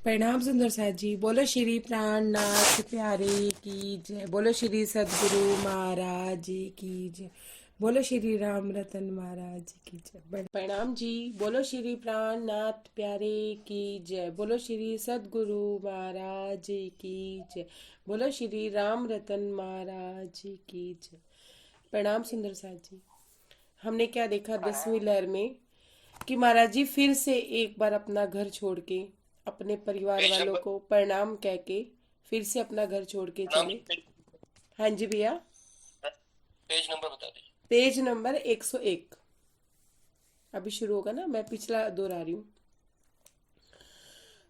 प्रणाम सुंदर साथ जी। बोलो श्री प्राणनाथ प्यारे की जय। बोलो श्री सदगुरु महाराज जी की जय। बोलो श्री राम रतन महाराज जी की जय। प्रणाम जी। बोलो श्री प्राणनाथ प्यारे की जय। बोलो श्री सदगुरु महाराज जी की जय। बोलो श्री राम रतन महाराज जी की जय। प्रणाम सुंदर साथ जी। हमने क्या देखा 10वीं लहर में कि महाराज जी फिर से एक बार अपना घर छोड़ के अपने परिवार पेज वालों नंबर को प्रणाम कह के फिर से अपना घर छोड़ के नाम चले। हाँ जी भैया। पेज नंबर बता दीजिए। पेज नंबर 101 अभी शुरू होगा ना, मैं पिछला दोहरा रही हूँ।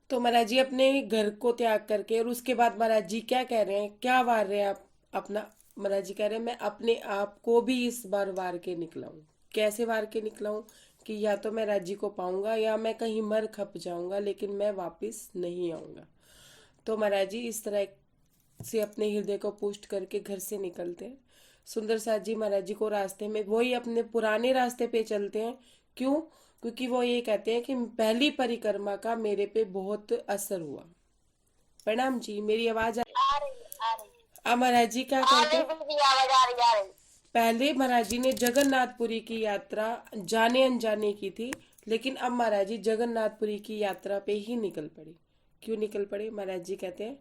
तो महाराज जी अपने घर को त्याग करके और उसके बाद महाराज जी क्या कह रहे हैं, क्या वार रहे हैं आप अपना। महाराज जी कह रहे हैं मैं अपने आप को भी इस बार वार के निकला हूँ। कैसे वार के निकला हूँ कि या तो मैं राज्य को पाऊंगा या मैं कहीं मर खप जाऊंगा, लेकिन मैं वापस नहीं आऊंगा। तो महाराज जी इस तरह से अपने हृदय को पुष्ट करके घर से निकलते हैं। सुंदर साथ जी महाराज जी को रास्ते में वही अपने पुराने रास्ते पे चलते हैं। क्यों? क्योंकि वो ये कहते हैं कि पहली परिक्रमा का मेरे पे बहुत असर हुआ। प्रणाम जी, मेरी आवाज आ रही आ रही अब महाराज जी क्या आ करते रही हैं, दीदी, आवाज आ रही आ रही। पहले महाराज जी ने जगन्नाथपुरी की यात्रा जाने अनजाने की थी, लेकिन अब महाराज जी जगन्नाथपुरी की यात्रा पे ही निकल पड़े। क्यों निकल पड़े? महाराज जी कहते हैं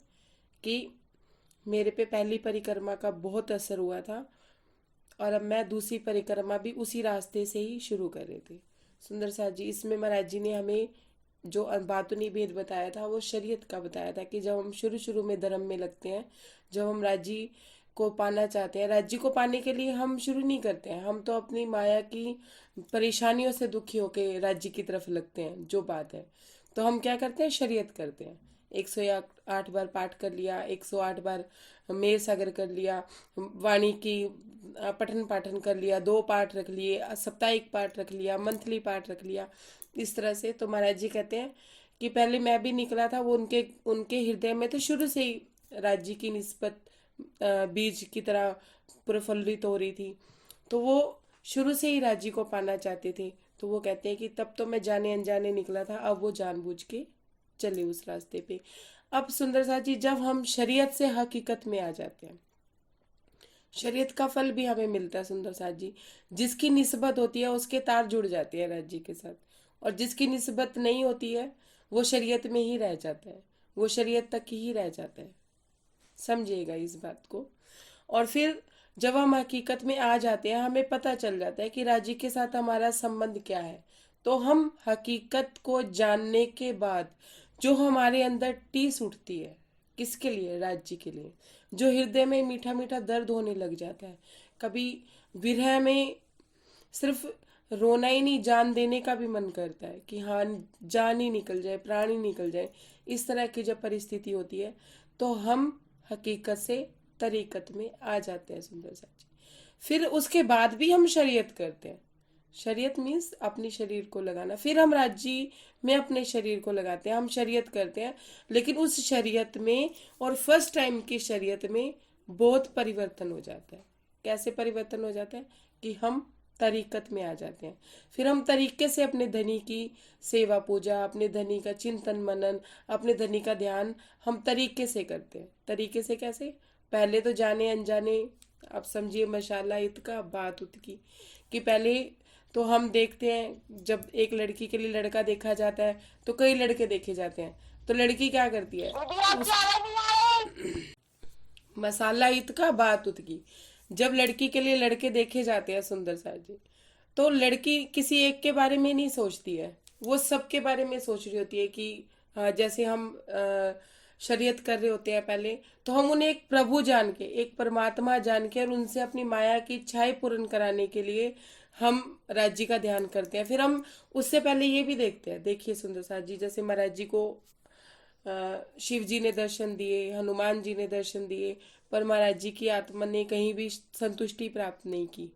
कि मेरे पे पहली परिक्रमा का बहुत असर हुआ था और अब मैं दूसरी परिक्रमा भी उसी रास्ते से ही शुरू कर रहे थे। सुंदर साथ जी इसमें महाराज जी ने हमें जो बातूनी भेद बताया था वो शरीयत का बताया था कि जब हम शुरू शुरू में धर्म में लगते हैं, जब हम राज्य को पाना चाहते हैं, राज्य को पाने के लिए हम शुरू नहीं करते हैं, हम तो अपनी माया की परेशानियों से दुखी होकर राज्य की तरफ लगते हैं जो बात है। तो हम क्या करते हैं, शरीयत करते हैं। 108 बार पाठ कर लिया, 108 बार मेर सागर कर लिया, वाणी की पठन पाठन कर लिया, 2 पाठ रख लिए, साप्ताहिक पाठ रख लिया, मंथली पाठ रख लिया। इस तरह से तो महाराज जी कहते हैं कि पहले मैं भी निकला था, वो उनके उनके हृदय में तो शुरू से ही राज्य की निस्बत बीज की तरह प्रफुल्लित हो रही थी। तो वो शुरू से ही राज्य को पाना चाहते थे। तो वो कहते हैं कि तब तो मैं जाने अनजाने निकला था, अब वो जानबूझ के चले उस रास्ते पे। अब सुंदर साथ जी जब हम शरीयत से हकीकत में आ जाते हैं, शरीयत का फल भी हमें मिलता है सुंदर साथ जी। जिसकी निस्बत होती है उसके तार जुड़ जाते हैं राज्य के साथ, और जिसकी निस्बत नहीं होती है वो शरीयत में ही रह जाता है, वो शरीयत तक ही रह जाता है। समझिएगा इस बात को। और फिर जब हम हकीकत में आ जाते हैं हमें पता चल जाता है कि राज्य के साथ हमारा संबंध क्या है। तो हम हकीकत को जानने के बाद जो हमारे अंदर टीस उठती है, किसके लिए? राज्य के लिए। जो हृदय में मीठा मीठा दर्द होने लग जाता है, कभी विरह में सिर्फ रोना ही नहीं, जान देने का भी मन करता है कि हाँ जान ही निकल जाए, प्राण ही निकल जाए। इस तरह की जब परिस्थिति होती है तो हम हकीकत से तरीकत में आ जाते हैं सुंदर सा जी। फिर उसके बाद भी हम शरीयत करते हैं। शरीयत मीन्स अपनी शरीर को लगाना। फिर हम राज्य में अपने शरीर को लगाते हैं, हम शरीयत करते हैं। लेकिन उस शरीयत में और फर्स्ट टाइम की शरीयत में बहुत परिवर्तन हो जाता है। कैसे परिवर्तन हो जाता है कि हम तरीकत में आ जाते हैं। फिर हम तरीके से अपने धनी की सेवा पूजा, अपने धनी का चिंतन मनन, अपने धनी का ध्यान हम तरीके से करते हैं। तरीके से कैसे? पहले तो जाने अनजाने, आप समझिए मशाला इत का बात उत की, कि पहले तो हम देखते हैं जब एक लड़की के लिए लड़का देखा जाता है तो कई लड़के देखे जाते हैं। तो लड़की क्या करती है? दीदी आपकी उस आवाज नहीं आ रही। मसाला ईद का बात उत की, जब लड़की के लिए लड़के देखे जाते हैं सुंदर सा जी, तो लड़की किसी एक के बारे में नहीं सोचती है, वो सबके बारे में सोच रही होती है कि जैसे हम शरीयत कर रहे होते हैं पहले, तो हम उन्हें एक प्रभु जान के, एक परमात्मा जान के और उनसे अपनी माया की इच्छाएं पूर्ण कराने के लिए हम राज्य का ध्यान करते हैं। फिर हम उससे पहले ये भी देखते हैं, देखिए सुंदर साथ जी, जैसे महाराज जी को शिव जी ने दर्शन दिए, हनुमान जी ने दर्शन दिए, पर महाराज जी की आत्मा ने कहीं भी संतुष्टि प्राप्त नहीं की।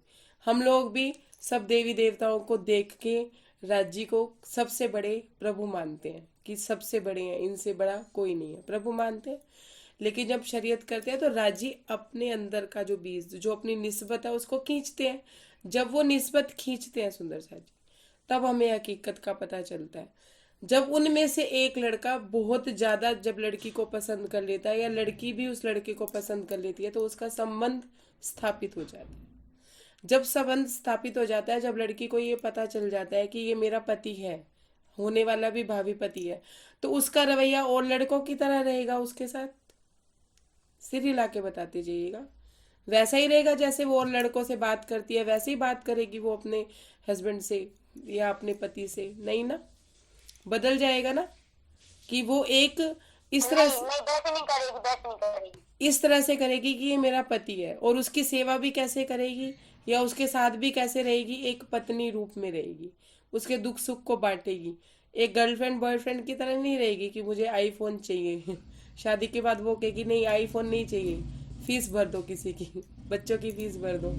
हम लोग भी सब देवी देवताओं को देख के राज्य को सबसे बड़े प्रभु मानते हैं कि सबसे बड़े हैं, इनसे बड़ा कोई नहीं है, प्रभु मानते हैं। लेकिन जब शरीयत करते हैं तो राज्य अपने अंदर का जो बीज, जो अपनी निस्बत है उसको खींचते हैं। जब वो निस्बत खींचते हैं सुंदर सा जी, तब हमें हकीकत का पता चलता है। जब उनमें से एक लड़का बहुत ज्यादा जब लड़की को पसंद कर लेता है या लड़की भी उस लड़के को पसंद कर लेती है तो उसका संबंध स्थापित हो जाता है। जब संबंध स्थापित हो जाता है, जब लड़की को ये पता चल जाता है कि ये मेरा पति है, होने वाला भी भावी पति है, तो उसका रवैया और लड़कों की तरह रहेगा उसके साथ। सिर हिला के बताते जाइएगा। वैसा ही रहेगा जैसे वो और लड़कों से बात करती है, वैसे ही बात करेगी वो अपने हस्बैंड से या अपने पति से, नहीं ना? बदल जाएगा ना कि वो एक इस तरह नहीं नहीं, वैसे नहीं करेगी, वैसे नहीं करेगी। इस तरह से करेगी कि ये मेरा पति है, और उसकी सेवा भी कैसे करेगी या उसके साथ भी कैसे रहेगी, एक पत्नी रूप में रहेगी, उसके दुख सुख को बांटेगी। एक गर्लफ्रेंड बॉयफ्रेंड की तरह नहीं रहेगी कि मुझे आईफोन चाहिए शादी के बाद वो कहेगी नहीं आईफोन नहीं चाहिए, फीस भर दो किसी की, बच्चों की फीस भर दो,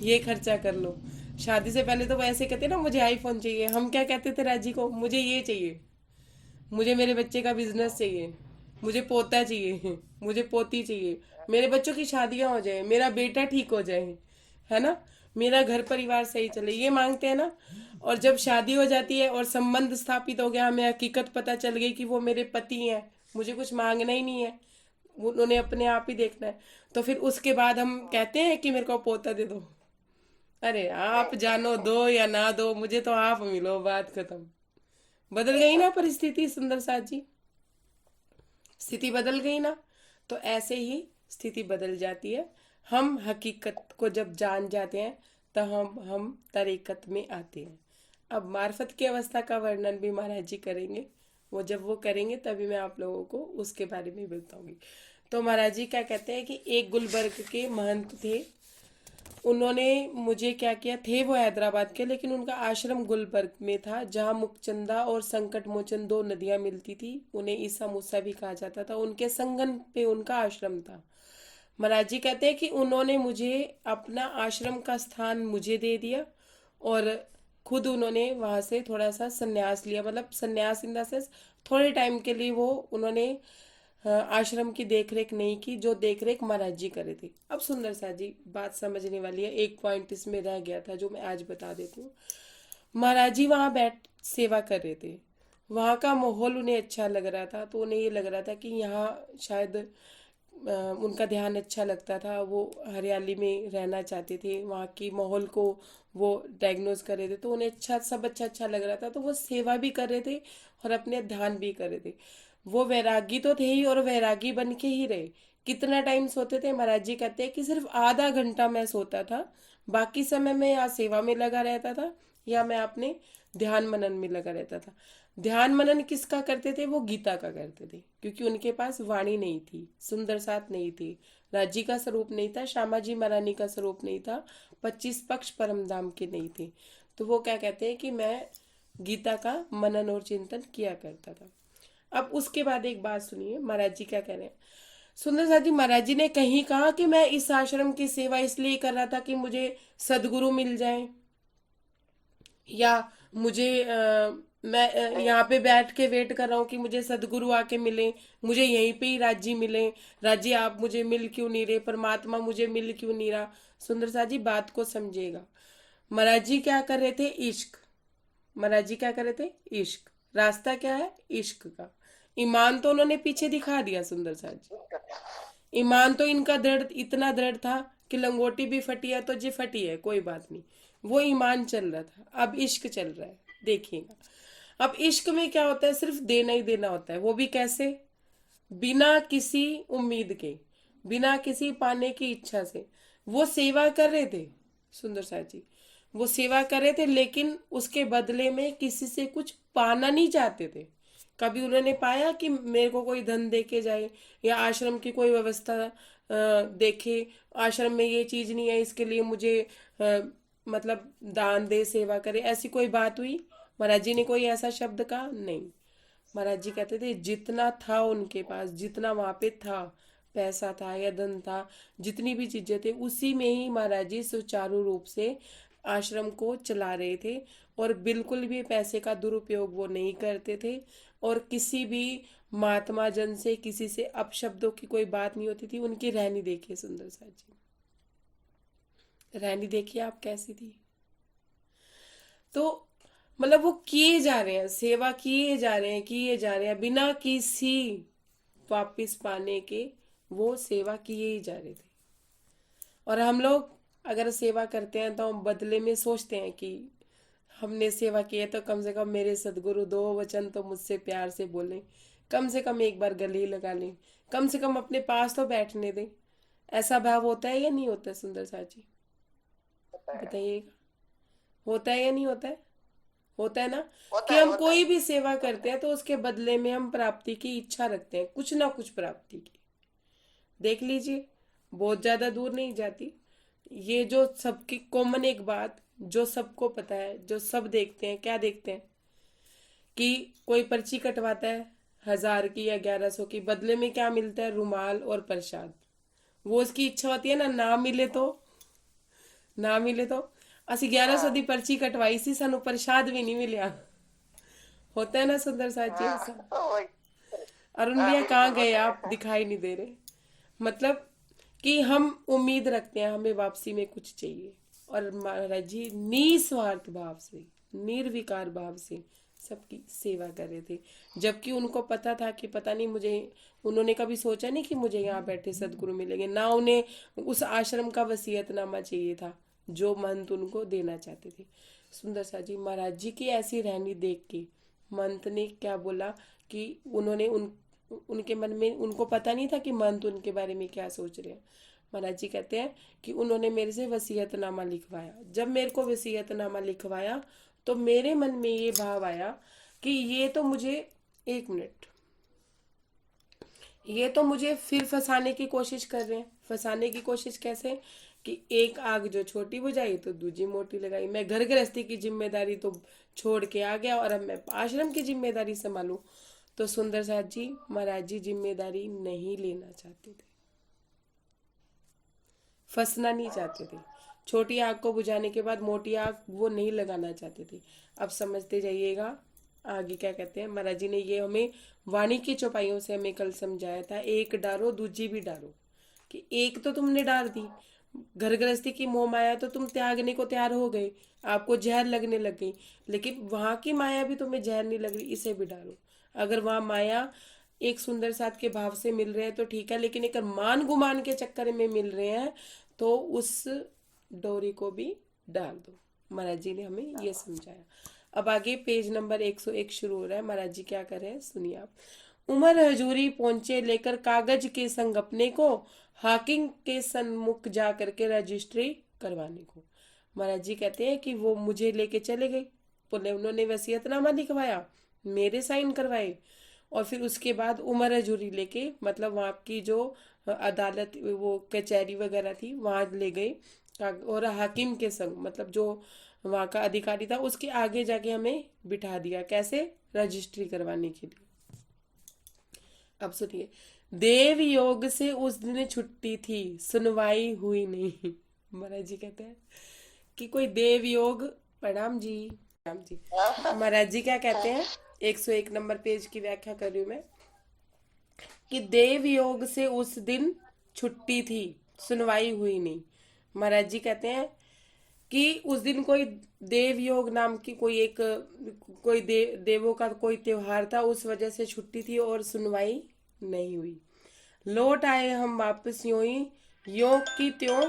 ये खर्चा कर लो। शादी से पहले तो वो ऐसे कहते ना मुझे आईफोन चाहिए, हम क्या कहते थे राजी को, मुझे ये चाहिए, मुझे मेरे बच्चे का बिजनेस चाहिए, मुझे पोता चाहिए, मुझे पोती चाहिए, मेरे बच्चों की शादियां हो जाए, मेरा बेटा ठीक हो जाए, है ना, मेरा घर परिवार सही चले, ये मांगते हैं ना। और जब शादी हो जाती है और संबंध स्थापित हो गया, हमें हकीकत पता चल गई कि वो मेरे पति हैं, मुझे कुछ मांगना ही नहीं है, उन्होंने अपने आप ही देखना है, तो फिर उसके बाद हम कहते हैं कि मेरे को पोता दे दो। अरे आप जानो, दो या ना दो, मुझे तो आप मिलो, बात खत्म। बदल गई ना परिस्थिति सुंदर साथ जी, स्थिति बदल गई ना। तो ऐसे ही स्थिति बदल जाती है। हम हकीकत को जब जान जाते हैं तो हम तरीकत में आते हैं। अब मार्फत की अवस्था का वर्णन भी महाराज जी करेंगे, वो जब वो करेंगे तभी मैं आप लोगों को उसके बारे में बताऊंगी। तो महाराज जी क्या कहते हैं कि एक गुलबर्ग के महंत थे, उन्होंने मुझे क्या किया, थे वो हैदराबाद के, लेकिन उनका आश्रम गुलबर्ग में था, जहाँ मुकचंदा और संकट मोचन दो नदियां मिलती थी। उन्हें ईसा मूसा भी कहा जाता था, उनके संगम पे उनका आश्रम था। महाराज जी कहते हैं कि उन्होंने मुझे अपना आश्रम का स्थान मुझे दे दिया, और खुद उन्होंने वहां से थोड़ा सा संन्यास लिया, मतलब संन्यास इन द सेंस थोड़े टाइम के लिए वो उन्होंने आश्रम की देखरेख नहीं की, जो देखरेख महाराज जी करे थे। अब सुंदर सा जी बात समझने वाली है, एक पॉइंट इसमें रह गया था जो मैं आज बता देती हूँ। महाराज जी वहाँ बैठ सेवा कर रहे थे, वहाँ का माहौल उन्हें अच्छा लग रहा था, तो उन्हें ये लग रहा था कि यहाँ शायद उनका ध्यान अच्छा लगता था, वो हरियाली में रहना चाहते थे, वहाँ की माहौल को वो डायग्नोज कर रहे थे, तो उन्हें अच्छा सब अच्छा लग रहा था, तो वो सेवा भी कर रहे थे और अपने ध्यान भी कर रहे थे। वो वैरागी तो थे ही और वैरागी बन के ही रहे। कितना टाइम सोते थे, महाराज जी कहते हैं कि सिर्फ आधा घंटा मैं सोता था, बाकी समय मैं या सेवा में लगा रहता था या मैं अपने ध्यान मनन में लगा रहता था। ध्यान मनन किसका करते थे, वो गीता का करते थे, क्योंकि उनके पास वाणी नहीं थी, सुंदर साथ नहीं थी, राज्य का स्वरूप नहीं था, श्यामा जी महारानी का स्वरूप नहीं था, 25 पक्ष परम धाम के नहीं थे। तो वो क्या कहते हैं कि मैं गीता का मनन और चिंतन किया करता था। अब उसके बाद एक बात सुनिए महाराज जी क्या कह रहे हैं। सुंदर साथ जी, महाराज जी ने कहीं कहा कि मैं इस आश्रम की सेवा इसलिए कर रहा था कि मुझे सदगुरु मिल जाए, या मुझे मैं यहाँ पे बैठ के वेट कर रहा हूँ कि मुझे सदगुरु आके मिले, मुझे यहीं पे ही राज्य मिले। राज्य आप मुझे मिल क्यों नहीं रहे, परमात्मा मुझे मिल क्यों नहीं रहा। सुंदर साथ जी बात को समझिएगा। महाराज जी क्या कर रहे थे, इश्क। महाराज जी क्या कर रहे थे, इश्क। रास्ता क्या है, इश्क का। ईमान तो उन्होंने पीछे दिखा दिया सुंदर साथ जी। ईमान तो इनका दृढ़, इतना दृढ़ था कि लंगोटी भी फटी है तो जी फटी है, कोई बात नहीं, वो ईमान चल रहा था। अब इश्क चल रहा है, देखिएगा। अब इश्क में क्या होता है, सिर्फ देना ही देना होता है, वो भी कैसे, बिना किसी उम्मीद के, बिना किसी पाने की इच्छा से। वो सेवा कर रहे थे सुंदर साथ जी, वो सेवा कर रहे थे, लेकिन उसके बदले में किसी से कुछ पाना नहीं चाहते थे। कभी उन्होंने पाया कि मेरे को कोई धन दे के जाए या आश्रम की कोई व्यवस्था देखे, आश्रम में ये चीज नहीं है इसके लिए मुझे मतलब दान दे, सेवा करे, ऐसी कोई बात हुई? महाराज जी ने कोई ऐसा शब्द कहा नहीं। महाराज जी कहते थे जितना था उनके पास, जितना वहां पे था, पैसा था या धन था, जितनी भी चीजें थे, उसी में ही महाराज जी सुचारू रूप से आश्रम को चला रहे थे, और बिल्कुल भी पैसे का दुरुपयोग वो नहीं करते थे, और किसी भी महात्मा जन से, किसी से अपशब्दों की कोई बात नहीं होती थी। उनकी रहनी देखिए सुंदर साथ जी, रहनी देखिए आप कैसी थी। तो मतलब वो किए जा रहे हैं, सेवा किए जा रहे हैं, किए जा रहे हैं, बिना किसी वापिस पाने के वो सेवा किए ही जा रहे थे। और हम लोग अगर सेवा करते हैं तो हम बदले में सोचते हैं कि हमने सेवा की है तो कम से कम मेरे सदगुरु दो वचन तो मुझसे प्यार से बोलें, कम से कम एक बार गले लगा लें, कम से कम अपने पास तो बैठने दें। ऐसा भाव होता है या नहीं होता है सुंदर साथ जी? होता है। बताइएगा, होता है या नहीं होता है? होता है ना, होता कि है। हम होता कोई है। भी सेवा करते हैं तो उसके बदले में हम प्राप्ति की इच्छा रखते हैं, कुछ ना कुछ प्राप्ति की। देख लीजिए, बहुत ज्यादा दूर नहीं जाती, ये जो सबकी कॉमन एक बात जो सबको पता है, जो सब देखते हैं, क्या देखते हैं कि कोई पर्ची कटवाता है 1000 की या 1100 की, बदले में क्या मिलता है? रुमाल और प्रसाद। वो उसकी इच्छा होती है ना, ना मिले तो, ना मिले तो ਅਸੀਂ 1100 हाँ। ਦੀ पर्ची कटवाई सी, सानू प्रसाद भी नहीं मिलिया। होता है ना सुंदर साथ जी हाँ। ऐसा? वही। अरुण हाँ, भैया कहाँ बिल्कुल गए? होता आप है। दिखाई नहीं दे रहे। मतलब कि हम उम्मीद रखते हैं हमें वापसी में कुछ चाहिए, और महाराज जी निस्वार्थ भाव से, निर्विकार भाव से सबकी सेवा कर रहे थे। जबकि उनको पता था कि पता नहीं मुझे, उन्होंने कभी सोचा नहीं कि मुझे यहाँ बैठे सदगुरु मिलेंगे, ना उन्हें उस आश्रम का वसीयतनामा चाहिए था जो महंत उनको देना चाहते थे। सुंदर सा जी महाराज जी की ऐसी रहनी देख के महंत ने क्या बोला कि उन्होंने उनके मन में, उनको पता नहीं था कि महंत उनके बारे में क्या सोच रहे हैं। महाराज जी कहते हैं कि उन्होंने मेरे से वसीयतनामा लिखवाया। जब मेरे को वसीयतनामा लिखवाया तो मेरे मन में ये भाव आया कि ये तो मुझे, एक मिनट, ये तो मुझे फिर फंसाने की कोशिश कर रहे हैं। फंसाने की कोशिश कैसे? कि एक आग जो छोटी बुझाई तो दूजी मोटी लगाई। मैं घर गृहस्थी की जिम्मेदारी तो छोड़ के आ गया और अब मैं आश्रम की जिम्मेदारी संभालू। तो सुंदर साथ जी महाराज जी जिम्मेदारी नहीं लेना चाहते थे, फंसना नहीं चाहते थे। छोटी आग को बुझाने के बाद मोटी आग वो नहीं लगाना चाहते थे। अब समझते जाइएगा आगे क्या कहते हैं। महाराज जी ने ये हमें वाणी की चौपाइयों से हमें कल समझाया था, एक डारो दूजी भी डारो। कि एक तो तुमने डाल दी, घर गृहस्थी की मोह माया तो तुम त्यागने को तैयार हो गए, आपको जहर लगने लग गई, लेकिन वहां की माया भी तुम्हें जहर नहीं लग रही, इसे भी डालो। अगर वहां माया एक सुंदर साथ के भाव से मिल रहे हैं तो ठीक है, लेकिन एक मान गुमान के चक्कर में मिल रहे हैं तो उस डोरी को भी डाल दो। महाराज जी ने हमें ये समझाया। अब आगे पेज नंबर 101 शुरू हो रहा है। महाराज जी क्या कर रहे हैं सुनिए आप। उमर हजूरी पहुंचे लेकर कागज के संग अपने को, हाकिम के सन्मुख जा करके रजिस्ट्री करवाने को। महाराज जी कहते हैं कि वो मुझे लेके चले गए, बोले उन्होंने वसीयतनामा लिखवाया, मेरे साइन करवाए, और फिर उसके बाद उमर हजूरी लेके, मतलब वहाँ की जो अदालत वो कचहरी वगैरह थी वहाँ ले गए, और हाकिम के संग, मतलब जो वहाँ का अधिकारी था उसके आगे जाके हमें बिठा दिया। कैसे? रजिस्ट्री करवाने के लिए। अब सुनिए, देव योग से उस दिन छुट्टी थी, सुनवाई हुई नहीं। महाराज जी कहते हैं कि कोई देव योग, प्रणाम जी, प्रणाम जी। हाँ। महाराज जी क्या कहते हैं, 101 नंबर पेज की व्याख्या कर रही हूं मैं, कि देव योग से उस दिन छुट्टी थी, सुनवाई हुई नहीं। महाराज जी कहते हैं कि उस दिन कोई देव योग नाम की कोई एक, कोई देवों का कोई त्योहार था, उस वजह से छुट्टी थी और सुनवाई नहीं हुई। लौट आए हम वापस यूं ही, यों की त्यों,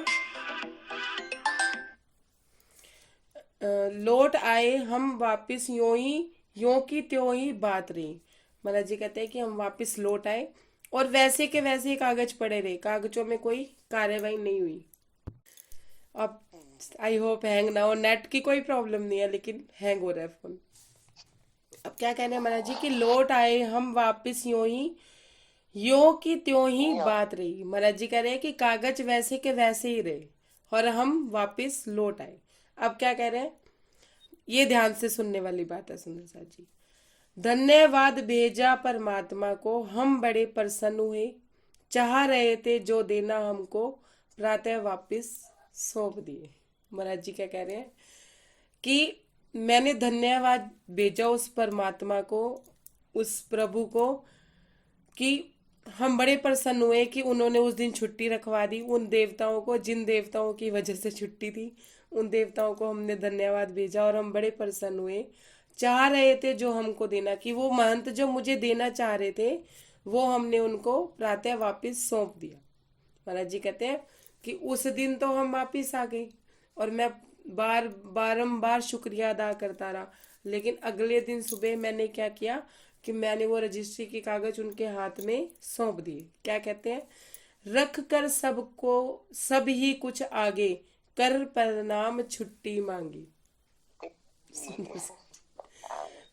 लौट आए हम वापस यूं ही, यों की त्यों ही बात रही। महाराज जी कहते हैं कि हम वापस लौट आए और वैसे के वैसे ही कागज पड़े रहे, कागजों में कोई कार्रवाई नहीं हुई। अब आई होप हैंग ना हो, नेट की कोई प्रॉब्लम नहीं है लेकिन हैंग हो रहा है फोन। अब क्या कहने हैं महाराज जी कि लौट आए हम वापस यूं ही, यों की त्यों ही बात रही। महाराज जी कह रहे हैं कि कागज वैसे के वैसे ही रहे और हम वापस लौट आए। अब क्या कह रहे हैं, ये ध्यान से सुनने वाली बात है सुंदर साथ जी। धन्यवाद भेजा परमात्मा को, हम बड़े प्रसन्न हुए, चाह रहे थे जो देना हमको, प्रातः वापस सौंप दिए। महाराज जी क्या कह रहे हैं कि मैंने धन्यवाद भेजा उस परमात्मा को, उस प्रभु को, कि हम बड़े प्रसन्न हुए कि उन्होंने उस दिन छुट्टी रखवा दी। उन देवताओं को, जिन देवताओं की वजह से छुट्टी थी, उन देवताओं को हमने धन्यवाद भेजा और हम बड़े प्रसन्न हुए। चाह रहे थे जो हमको देना, कि वो महंत जो मुझे देना चाह रहे थे वो हमने उनको प्रातः वापस सौंप दिया। महाराज जी कहते हैं कि उस दिन तो हम वापिस आ गए और मैं बारंबार शुक्रिया अदा करता रहा, लेकिन अगले दिन सुबह मैंने क्या किया कि मैंने वो रजिस्ट्री के कागज उनके हाथ में सौंप दिए। क्या कहते हैं, रख कर सबको सब ही कुछ आगे, कर प्रणाम छुट्टी मांगी।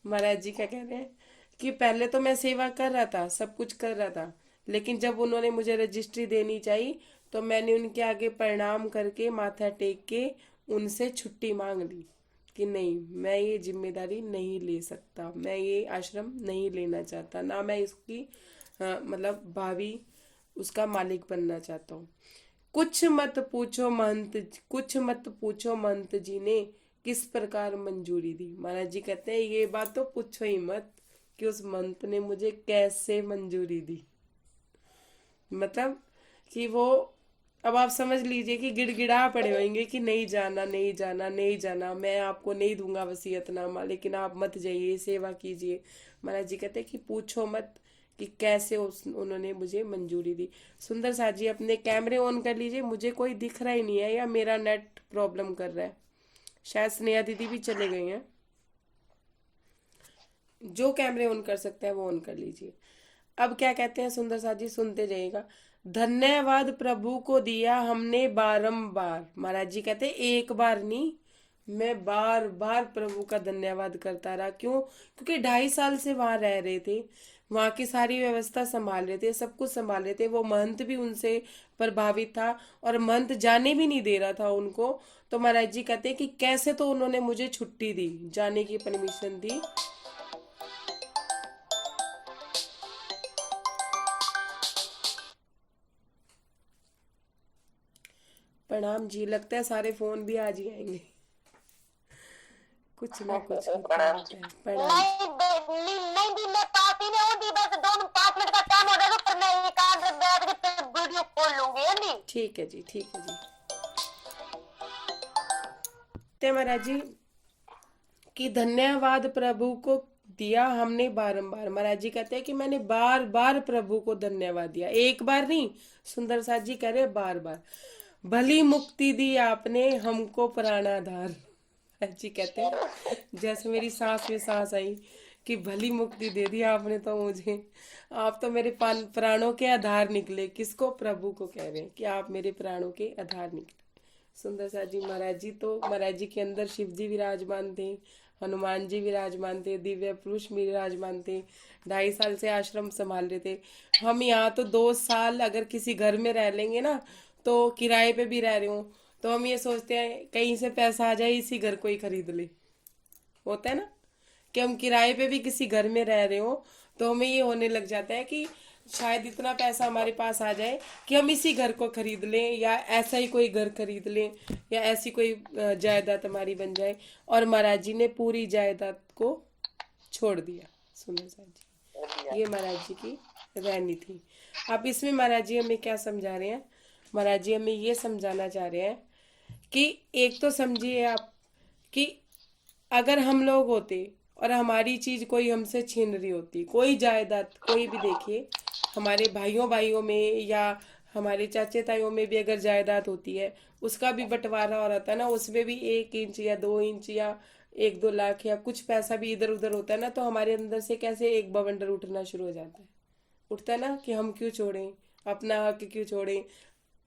महाराज जी क्या कह रहे हैं कि पहले तो मैं सेवा कर रहा था, सब कुछ कर रहा था, लेकिन जब उन्होंने मुझे रजिस्ट्री देनी चाहिए तो मैंने उनके आगे प्रणाम करके माथा टेक के उनसे छुट्टी मांग ली कि नहीं, मैं ये जिम्मेदारी नहीं ले सकता, मैं ये आश्रम नहीं लेना चाहता, ना मैं इसकी मतलब भावी उसका मालिक बनना चाहता हूँ। कुछ मत पूछो महंत जी ने किस प्रकार मंजूरी दी। महाराज जी कहते हैं ये बात तो पूछो ही मत कि उस महंत ने मुझे कैसे मंजूरी दी। मतलब कि वो, अब आप समझ लीजिए कि गिड़गिड़ा पड़े होंगे कि नहीं जाना नहीं जाना नहीं जाना, मैं आपको नहीं दूंगा वसीयतनामा, लेकिन आप मत जाइए, सेवा कीजिए। महाराज जी कहते हैं कि पूछो मत कि कैसे उन्होंने मुझे मंजूरी दी। सुंदर साथ जी अपने कैमरे ऑन कर लीजिए, मुझे कोई दिख रहा ही नहीं है या मेरा नेट प्रॉब्लम कर रहा है। शायद स्नेहा दीदी भी चले गई हैं। जो कैमरे ऑन कर सकते हैं वो ऑन कर लीजिए। अब क्या कहते हैं सुंदर साथ जी, सुनते जाइएगा। धन्यवाद प्रभु को दिया हमने बारंबार। महाराज जी कहते हैं एक बार नहीं, मैं बार बार प्रभु का धन्यवाद करता रहा। क्यों? क्योंकि 2.5 साल से वहां रह रहे थे, वहां की सारी व्यवस्था संभाल रहे थे, सब कुछ संभाल रहे थे। वो महंत भी उनसे प्रभावित था और महंत जाने भी नहीं दे रहा था उनको। तो महाराज जी कहते हैं कि कैसे तो उन्होंने मुझे छुट्टी दी, जाने की परमिशन दी। प्रणाम जी, लगता है सारे फोन भी आज ही आएंगे, कुछ ना कुछ होता प्रणाम रहता जी। है। प्रणाम। नहीं दी, मैं पास ही नहीं होती, बस 2-5 मिनट का टाइम हो जाएगा, फिर मैं एक आध बैठ के फिर वीडियो खोल लूंगी, है नी? ठीक है जी, ठीक है जी। ते महाराज जी कि धन्यवाद प्रभु को दिया हमने बारंबार। महाराज जी कहते हैं कि मैंने बार बार प्रभु को धन्यवाद दिया, एक बार नहीं। सुंदर साथ जी कह रहे बार बार। भली मुक्ति दी आपने हमको प्राणाधार। महाराज जी कहते हैं जैसे मेरी सांस में सांस आई कि भली मुक्ति दे दी आपने तो मुझे, आप तो मेरे प्राणों के आधार निकले। किसको? प्रभु को कह रहे हैं कि आप मेरे प्राणों के आधार निकले। सुंदर सा जी महाराज जी, तो महाराज जी के अंदर शिव जी विराजमान थे, हनुमान जी विराजमान थे, दिव्य पुरुष विराजमान थे। 2.5 साल से आश्रम संभाल रहे थे। हम यहाँ तो 2 साल अगर किसी घर में रह लेंगे ना, तो किराए पे भी रह रहे हो, तो हम ये सोचते हैं कहीं से पैसा आ जाए इसी घर को ही खरीद ले। होता है ना कि हम किराए पे भी किसी घर में रह रहे हो तो हमें ये होने लग जाता है कि शायद इतना पैसा हमारे पास आ जाए कि हम इसी घर को खरीद लें, या ऐसा ही कोई घर खरीद लें, या ऐसी कोई जायदाद हमारी बन जाए। और महाराज जी ने पूरी जायदाद को छोड़ दिया। सुनो साहब जी, ये महाराज जी की रहनी थी। अब इसमें महाराज जी हमें क्या समझा रहे हैं? महाराज जी हमें ये समझाना चाह रहे हैं कि एक तो समझिए आप कि अगर हम लोग होते और हमारी चीज कोई हमसे छीन रही होती, कोई जायदाद, कोई भी, देखिए हमारे भाइयों भाइयों में या हमारे चाचे ताइयों में भी अगर जायदाद होती है, उसका भी बंटवारा हो रहा था ना, उसमें भी 1 इंच या 2 इंच या 1-2 लाख या कुछ पैसा भी इधर उधर होता है ना, तो हमारे अंदर से कैसे एक बवंडर उठना शुरू हो जाता है। उठता है ना कि हम क्यों छोड़ें, अपना हक क्यों छोड़ें,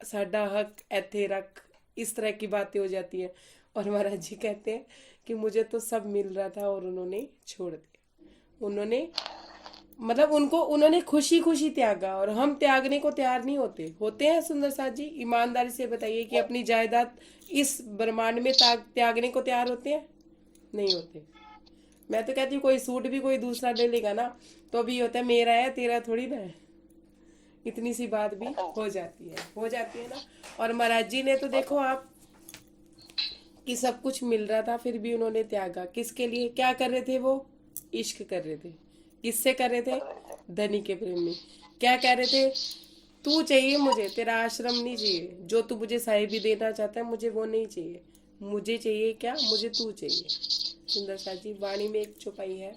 साडा हक एथे रख, इस तरह की बातें हो जाती है। और महाराज जी कहते हैं कि मुझे तो सब मिल रहा था और उन्होंने छोड़ दिया। उन्होंने मतलब उनको उन्होंने खुशी खुशी त्यागा, और हम त्यागने को तैयार नहीं होते। होते हैं सुंदर साथ जी? ईमानदारी से बताइए कि अपनी जायदाद इस ब्रह्मांड में त्यागने को तैयार होते हैं? नहीं होते। मैं तो कहती हूँ कोई सूट भी कोई दूसरा ले लेगा ना तो भी होता है मेरा है, तेरा थोड़ी ना है। इतनी सी बात भी हो जाती है, हो जाती है ना। और महाराज जी ने तो देखो आप कि सब कुछ मिल रहा था फिर भी उन्होंने त्यागा। किसके लिए? क्या कर रहे थे वो? इश्क कर रहे थे। किससे कर रहे थे? धनी के प्रेम में। क्या कह रहे थे? तू चाहिए मुझे, तेरा आश्रम नहीं चाहिए, जो तू मुझे साहिबी देना चाहता है मुझे वो नहीं चाहिए, मुझे चाहिए क्या, मुझे तू चाहिए। सुंदर साथ जी वाणी में एक चौपाई है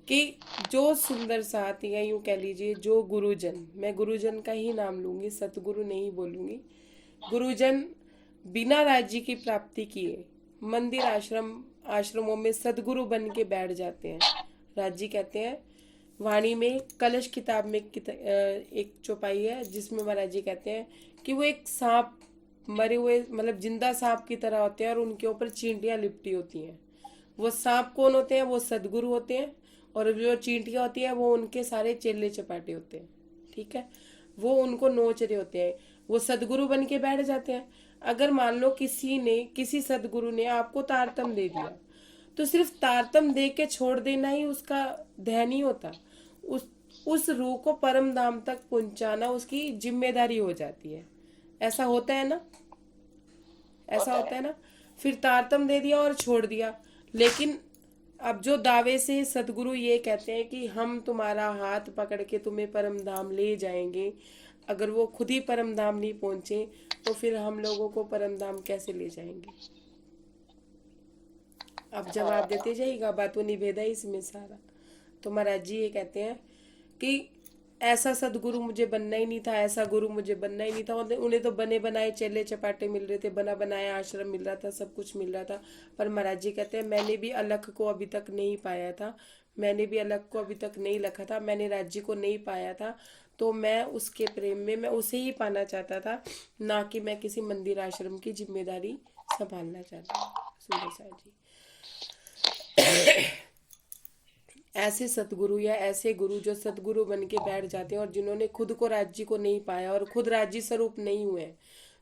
कि जो सुंदर साथ, या यूं कह लीजिए जो गुरुजन, मैं गुरुजन का ही नाम लूंगी, सतगुरु नहीं बोलूंगी, गुरुजन बिना राज्य की प्राप्ति किए मंदिर आश्रमों में सदगुरु बन के बैठ जाते हैं। राज्य कहते हैं, वाणी में कलश किताब में एक चौपाई है जिसमें महाराज जी कहते हैं कि वो एक सांप, मरे हुए मतलब जिंदा सांप की तरह होते हैं और उनके ऊपर चींटियां लिपटी होती हैं। वो सांप कौन होते हैं, वो सदगुरु होते हैं, और जो चींटियां होती हैं वो उनके सारे चेले चपाटे होते हैं। ठीक है, वो उनको नोच रहे होते हैं, वो सदगुरु बन के बैठ जाते हैं। अगर मान लो किसी सदगुरु ने आपको तारतम दे दिया, तो सिर्फ तारतम दे के छोड़ देना ही उसका ध्यान नहीं होता, उस रूह को परम धाम तक पहुंचाना उसकी जिम्मेदारी हो जाती है। ऐसा होता है ना, ऐसा होता है ना। फिर तारतम दे दिया और छोड़ दिया, लेकिन अब जो दावे से सदगुरु ये कहते हैं कि हम तुम्हारा हाथ पकड़ के तुम्हें परम धाम ले जाएंगे, अगर वो खुद ही परम धाम नहीं पहुंचे तो फिर हम लोगों को परम धाम कैसे ले जाएंगे। अब जवाब देते जाइएगा, बातों निभेदा इसमें सारा। तो महाराज जी ये कहते हैं कि ऐसा सदगुरु मुझे बनना ही नहीं था, ऐसा गुरु मुझे बनना ही नहीं था। उन्हें तो बने बनाए चेले चपाटे मिल रहे थे, बना बनाया आश्रम मिल रहा था, सब कुछ मिल रहा था। पर महाराज जी कहते हैं मैंने भी अलख को अभी तक नहीं पाया था, मैंने भी अलख को अभी तक नहीं लखा था, मैंने राज्य को नहीं पाया था। तो मैं उसके प्रेम में मैं उसे ही पाना चाहता था, ना कि मैं किसी मंदिर आश्रम की जिम्मेदारी संभालना चाहता था। सुंदर साहब जी ऐसे सतगुरु या ऐसे गुरु जो सतगुरु बन के बैठ जाते हैं और जिन्होंने खुद को राज्य को नहीं पाया और खुद राज्य स्वरूप नहीं हुए,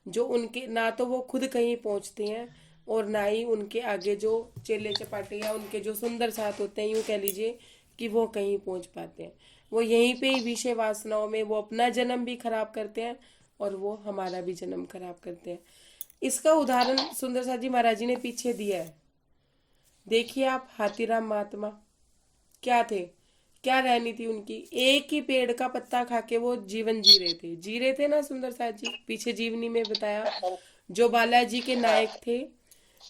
जो उनके ना तो वो खुद कहीं पहुंचते हैं और ना ही उनके आगे जो चेले चपाटे या उनके जो सुंदर साथ होते हैं, यूं कह लीजिए कि वो कहीं पहुंच पाते हैं। वो यहीं पे ही विषय वासनाओं में वो अपना जन्म भी खराब करते हैं और वो हमारा भी जन्म खराब करते हैं। इसका उदाहरण सुंदर साथ जी महाराज जी ने पीछे दिया है। देखिए आप, हाथीराम महात्मा क्या थे, क्या रहनी थी उनकी, एक ही पेड़ का पत्ता खा के वो जीवन जी रहे थे ना सुंदर साथ जी। पीछे जीवनी में बताया जो बालाजी के नायक थे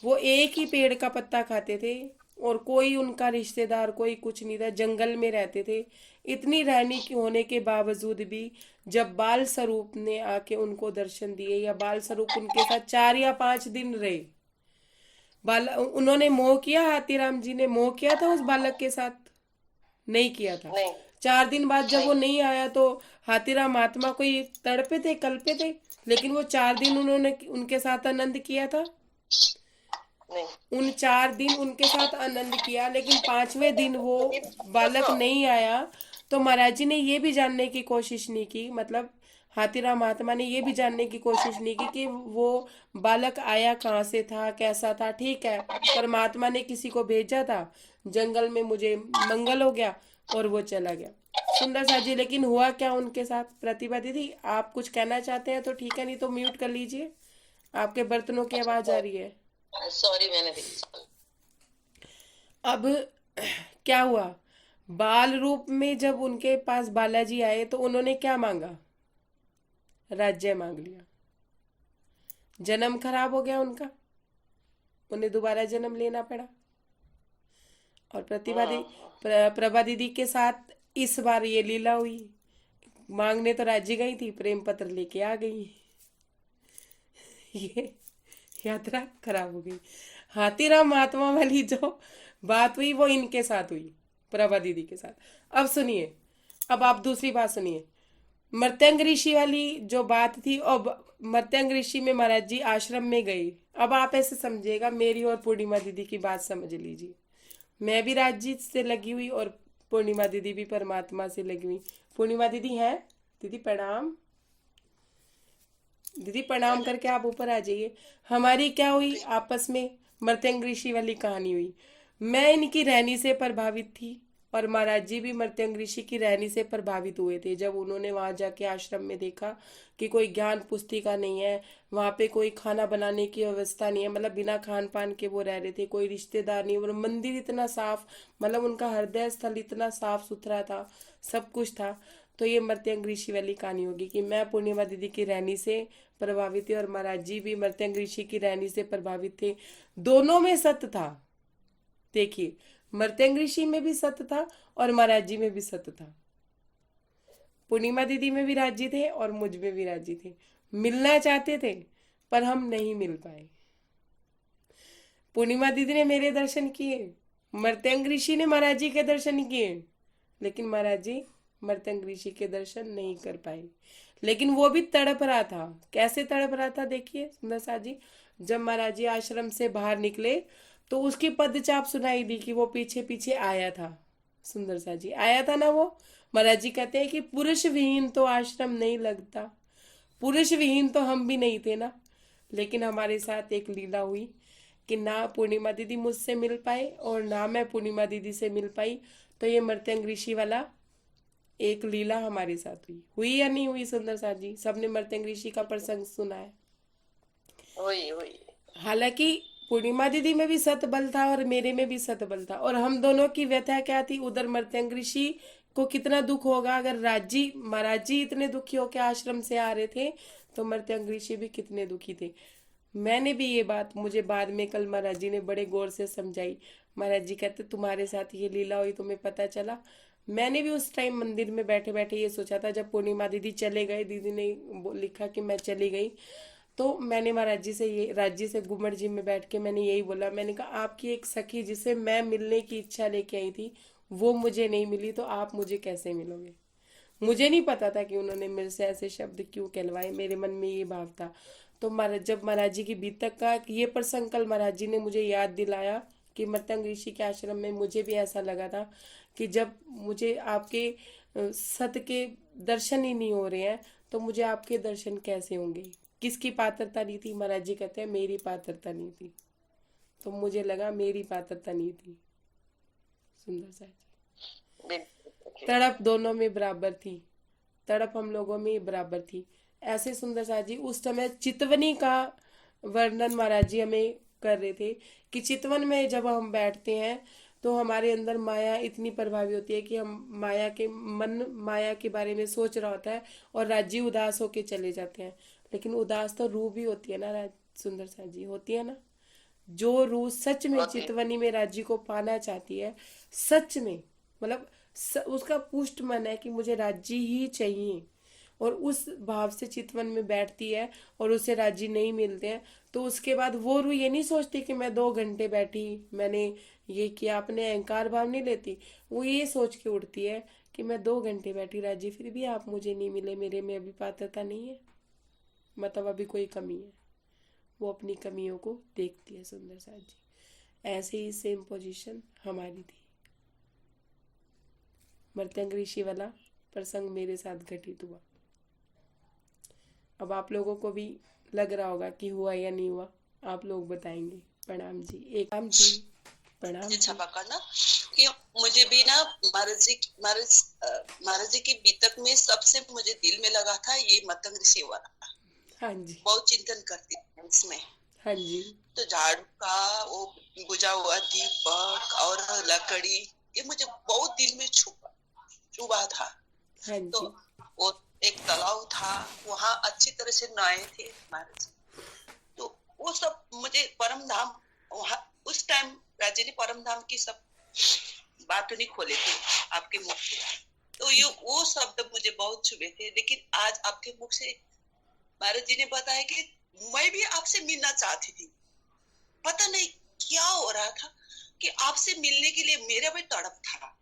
वो एक ही पेड़ का पत्ता खाते थे और कोई उनका रिश्तेदार कोई कुछ नहीं था, जंगल में रहते थे। इतनी रहनी की होने के बावजूद भी जब बाल स्वरूप ने आके उनको दर्शन दिए या बाल स्वरूप उनके साथ 4 या 5 दिन रहे, उन्होंने मोह किया, हाथीराम जी ने मोह किया था उस बालक के साथ? नहीं किया था। 4 दिन बाद जब वो नहीं आया तो हाथीराम महात्मा कोई तड़पे थे, कल्पे थे, लेकिन वो 4 दिन उन्होंने उनके साथ आनंद किया था? उन 4 दिन उनके साथ आनंद किया, लेकिन 5वें दिन वो बालक नहीं आया तो महाराज जी ने ये भी जानने की कोशिश नहीं की, मतलब हाथीराम महात्मा ने ये भी जानने की कोशिश नहीं की कि वो बालक आया कहाँ से था, कैसा था। ठीक है, परमात्मा ने किसी को भेजा था जंगल में, मुझे मंगल हो गया और वो चला गया। सुंदर सा जी, लेकिन हुआ क्या उनके साथ? प्रतिभा दीदी आप कुछ कहना चाहते हैं तो ठीक है, नहीं तो म्यूट कर लीजिए, आपके बर्तनों की आवाज आ रही है। सॉरी मैंने भी। अब क्या हुआ, बाल रूप में जब उनके पास बालाजी आए तो उन्होंने क्या मांगा? राज्य मांग लिया। जन्म खराब हो गया उनका, उन्हें दोबारा जन्म लेना पड़ा। और प्रभा दीदी के साथ इस बार ये लीला हुई, मांगने तो राज्य गई थी, प्रेम पत्र लेके आ गई, ये यात्रा खराब हो गई। हाथीराम महात्मा वाली जो बात हुई वो इनके साथ हुई, प्रभा दीदी के साथ। अब सुनिए, अब आप दूसरी बात सुनिए, मर्त्यंग ऋषि वाली जो बात थी, और मर्त्यंग ऋषि में महाराज जी आश्रम में गई। अब आप ऐसे समझिएगा, मेरी और पूर्णिमा दीदी की बात समझ लीजिए। मैं भी राज्य से लगी हुई और पूर्णिमा दीदी भी परमात्मा से लगी हुई। पूर्णिमा दीदी है, दीदी प्रणाम, दीदी प्रणाम करके आप ऊपर आ जाइए। हमारी क्या हुई आपस में, मर्त्यंग ऋषि वाली कहानी हुई। मैं इनकी रहनी से प्रभावित थी और महाराज जी भी मर्त्यंग ऋषि की रहनी से प्रभावित हुए थे। जब उन्होंने वहां जाके आश्रम में देखा कि कोई ज्ञान पुस्तिका नहीं है, वहां पे कोई खाना बनाने की व्यवस्था नहीं है, मतलब बिना खान पान के वो रह रहे थे, कोई रिश्तेदार नहीं, और मंदिर इतना साफ, मतलब उनका हृदय स्थल इतना साफ सुथरा था, सब कुछ था। तो ये मर्त्यंक ऋषि वाली कहानी होगी कि मैं पूर्णिमा दीदी की रहनी से प्रभावित थी और महाराज जी भी मर्त्यंक ऋषि की रहनी से प्रभावित थे। दोनों में सत्य था। देखिए, मर्त्यंक ऋषि में भी सत्य था और महाराज जी में भी सत्य था। पूर्णिमा दीदी में भी राजी थे और मुझ में भी राजी थे। मिलना चाहते थे पर हम नहीं मिल पाए। पूर्णिमा दीदी ने मेरे दर्शन किए, मर्त्यंक ऋषि ने महाराज जी के दर्शन किए, लेकिन महाराज जी मर्त्यंक ऋषि के दर्शन नहीं कर पाए। लेकिन वो भी तड़प रहा था। कैसे तड़प रहा था देखिए सुंदर साथ जी। जब महाराज जी आश्रम से बाहर निकले तो उसकी पदचाप सुनाई दी कि वो पीछे पीछे आया था। सुंदर साथ जी आया था ना वो। महाराज जी कहते हैं कि पुरुष विहीन तो आश्रम नहीं लगता। पुरुष विहीन तो हम भी नहीं थे ना। लेकिन हमारे साथ एक लीला हुई कि ना पूर्णिमा दीदी मुझसे मिल पाए और ना मैं पूर्णिमा दीदी से मिल पाई। तो ये मर्त्यंक ऋषि वाला एक लीला हमारे साथ हुई या नहीं हुई सुंदर साथ जी? सबने मर्त्यंक ऋषि का प्रसंग सुना है। हुई। हालांकि पूर्णिमा दीदी में भी सतबल था और मेरे में भी सतबल था, और हम दोनों की व्यथा क्या थी? उधर मर्त्यंक ऋषि को कितना दुख होगा अगर राजी महाराज जी इतने दुखी होकर आश्रम से आ रहे थे, तो मर्त्यंक ऋषि भी कितने दुखी थे। मैंने भी ये बात मुझे बाद में कल महाराज जी ने बड़े गौर से समझाई। महाराज जी कहते तुम्हारे साथ ये लीला हुई, तुम्हें पता चला। मैंने भी उस टाइम मंदिर में बैठे बैठे ये सोचा था। जब पूर्णिमा दीदी चले गए, दीदी ने लिखा कि मैं चली गई, तो मैंने महाराज जी से ये राज जी से घुमट जी में बैठ के मैंने यही बोला। मैंने कहा आपकी एक सखी जिसे मैं मिलने की इच्छा लेके आई थी वो मुझे नहीं मिली, तो आप मुझे कैसे मिलोगे? मुझे नहीं पता था कि उन्होंने मेरे से ऐसे शब्द क्यों कहलवाए। मेरे मन में ये भाव था। तो महाराज जब महाराज जी की बीतक का ये प्रसंग कल महाराज जी ने मुझे याद दिलाया कि मर्त्यंक ऋषि के आश्रम में मुझे भी ऐसा लगा था कि जब मुझे आपके सत्य के दर्शन ही नहीं हो रहे हैं तो मुझे आपके दर्शन कैसे होंगे? किसकी पात्रता नहीं थी? महाराज जी कहते हैं मेरी पात्रता नहीं थी। तो मुझे लगा मेरी पात्रता नहीं थी। सुंदर सा जी, तड़प दोनों में बराबर थी। तड़प हम लोगों में बराबर थी। ऐसे सुंदर सा जी उस समय चितवनी का वर्णन महाराज जी हमें कर रहे थे कि चितवन में जब हम बैठते हैं तो हमारे अंदर माया इतनी प्रभावी होती है कि हम माया के बारे में सोच रहा होता है और राज्य उदास होके चले जाते हैं। लेकिन उदास तो रूह भी होती है ना सुंदर सा जी, होती है ना। जो रूह सच में चितवनी में राज्य को पाना चाहती है, सच में मतलब उसका पुष्ट मन है कि मुझे राज्य ही चाहिए, और उस भाव से चितवन में बैठती है और उसे राज्य नहीं मिलते हैं, तो उसके बाद वो रूह ये नहीं सोचती कि मैं 2 घंटे बैठी मैंने ये किया, अपने अहंकार भाव नहीं लेती। वो ये सोच के उठती है कि मैं 2 घंटे बैठी राज्य, फिर भी आप मुझे नहीं मिले, मेरे में अभी पात्रता नहीं है, मतलब अभी कोई कमी है। वो अपनी कमियों को देखती है सुंदर साथ जी। ऐसे ही सेम पोजीशन हमारी थी। मर्त्यंक ऋषि वाला प्रसंग मेरे साथ घटित हुआ। अब आप लोगों को भी लग रहा होगा कि हुआ या नहीं हुआ, आप लोग बताएंगे। प्रणाम जी। एक प्रणाम जी। प्रणाम जी। छपा करना कि मुझे भी ना महाराज जी की बीतक में सबसे मुझे दिल में लगा था ये मर्त्यंक ऋषि वाला। हाँ जी। बहुत चिंतन करती थी इसमें। हाँ जी। तो झाड़ू का वो बुझा हुआ दीपक और लकड़ी ये मुझे बहुत दिल में छुपा था। हाँ जी। तो वो एक तालाब था, वहाँ अच्छी तरह से नहाए थे महाराज। तो वो सब मुझे परम धाम, वहाँ उस टाइम राजे ने परम धाम की सब बात नहीं खोले थे आपके मुख से, तो ये वो शब्द मुझे बहुत छुए थे। लेकिन आज आपके मुख से महाराज जी ने बताया कि मैं भी आपसे मिलना चाहती थी। पता नहीं क्या हो रहा था कि आपसे मिलने के लिए मेरा भी तड़प था।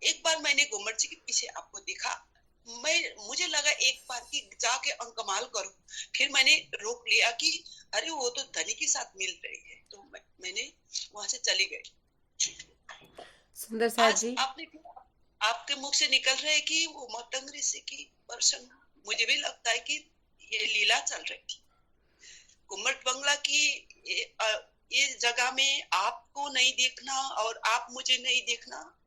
एक बार मैंने घुमट जी के पीछे आपको देखा, मुझे लगा एक बार की जाके अंकमाल करूं। फिर मैंने रोक लिया कि अरे वो तो धनी के साथ मिल रही है, तो मैंने वहां से चली गई। सुंदर साथ जी, आपके मुख से निकल रहे है कि वो मर्त्यंक ऋषि की प्रसंग, मुझे भी लगता है कि ये लीला चल रही थी। घुमट बंगला की ये जगह में आपको नहीं देखना और आप मुझे नहीं देखना,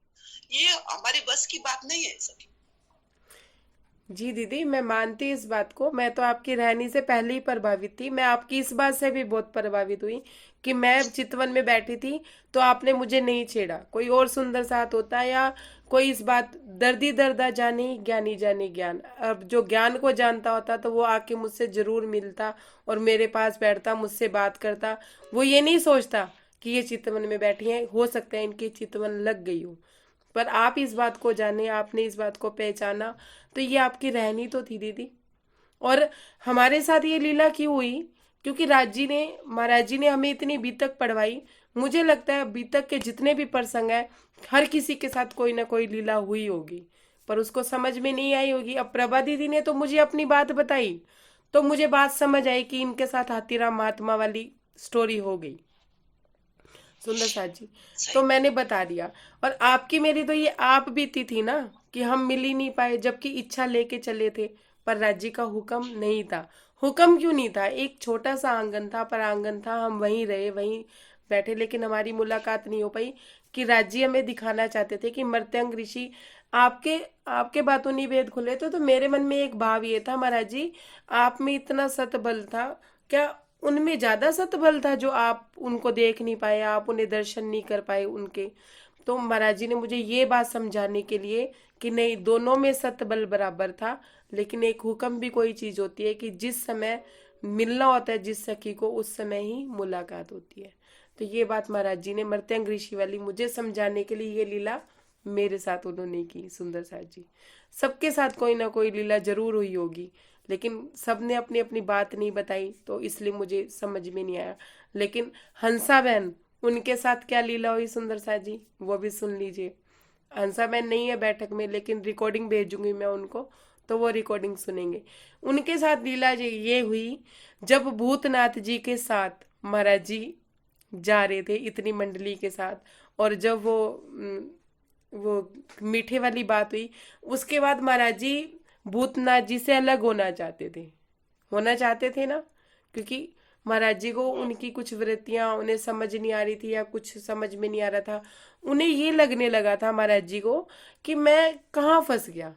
ये हमारे बस की बात नहीं है सर। जी दीदी, मैं मानती इस बात को। मैं तो आपकी रहनी से पहले ही प्रभावित थी। मैं आपकी इस बात से भी बहुत प्रभावित हुई कि मैं चितवन में बैठी थी तो आपने मुझे नहीं छेड़ा। कोई और सुंदर साथ होता, या कोई इस बात दर्दी दर्दा जाने ज्ञानी जाने ज्ञान, अब जो ज्ञान को जानता होता तो वो आके मुझसे जरूर मिलता और मेरे पास बैठता, मुझसे बात करता। वो ये नहीं सोचता कि ये चितवन में बैठी हैं, हो सकता है इनकी चितवन लग गई हो। पर आप इस बात को जाने, आपने इस बात को पहचाना, तो ये आपकी रहनी तो थी दीदी। और हमारे साथ ये लीला क्यों हुई? क्योंकि महाराज जी ने हमें इतनी बीतक पढ़वाई। मुझे लगता है बीतक के जितने भी प्रसंग हैं, हर किसी के साथ कोई ना कोई लीला हुई होगी, पर उसको समझ में नहीं आई होगी। अब प्रभा दीदी ने तो मुझे अपनी बात बताई, तो मुझे बात समझ आई कि इनके साथ हाथीराम महात्मा वाली स्टोरी हो गई सुंदर साथ जी। तो मैंने बता दिया। और आपकी मेरी तो ये आप बीती थी ना, कि हम मिल ही नहीं पाए, जबकि इच्छा लेके चले थे, पर राज्य का हुक्म नहीं था। हुक्म क्यों नहीं था? एक छोटा सा आंगन था, पर आंगन था, हम वहीं रहे, वहीं बैठे, लेकिन हमारी मुलाकात नहीं हो पाई। कि राज्य हमें दिखाना चाहते थे कि मर्त्यंग ऋषि आपके आपके बातों नहीं भेद खुले तो मेरे मन में एक भाव ये था, महाराज जी आप में इतना सतबल था, क्या उनमें ज्यादा सतबल था जो आप उनको देख नहीं पाए, आप उन्हें दर्शन नहीं कर पाए उनके? तो महाराज जी ने मुझे ये बात समझाने के लिए कि नहीं, दोनों में सतबल बराबर था, लेकिन एक हुक्म भी कोई चीज होती है कि जिस समय मिलना होता है जिस सखी को, उस समय ही मुलाकात होती है। तो ये बात महाराज जी ने मर्त्यंग ऋषि वाली मुझे समझाने के लिए ये लीला मेरे साथ उन्होंने की सुंदर साथ जी। सबके साथ कोई ना कोई लीला जरूर हुई होगी, लेकिन सबने अपनी अपनी बात नहीं बताई, तो इसलिए मुझे समझ में नहीं आया। लेकिन हंसा बहन, उनके साथ क्या लीला हुई सुंदर साथ जी, वो भी सुन लीजिए। हंसा बहन नहीं है बैठक में, लेकिन रिकॉर्डिंग भेजूंगी मैं उनको, तो वो रिकॉर्डिंग सुनेंगे। उनके साथ लीला जी ये हुई, जब भूतनाथ जी के साथ महाराज जी जा रहे थे इतनी मंडली के साथ, और जब वो मीठे वाली बात हुई, उसके बाद महाराज जी भूतनाथ जी से अलग होना चाहते थे ना, क्योंकि महाराज जी को उनकी कुछ वृत्तियां उन्हें समझ नहीं आ रही थी, या कुछ समझ में नहीं आ रहा था। उन्हें ये लगने लगा था महाराज जी को कि मैं कहाँ फंस गया,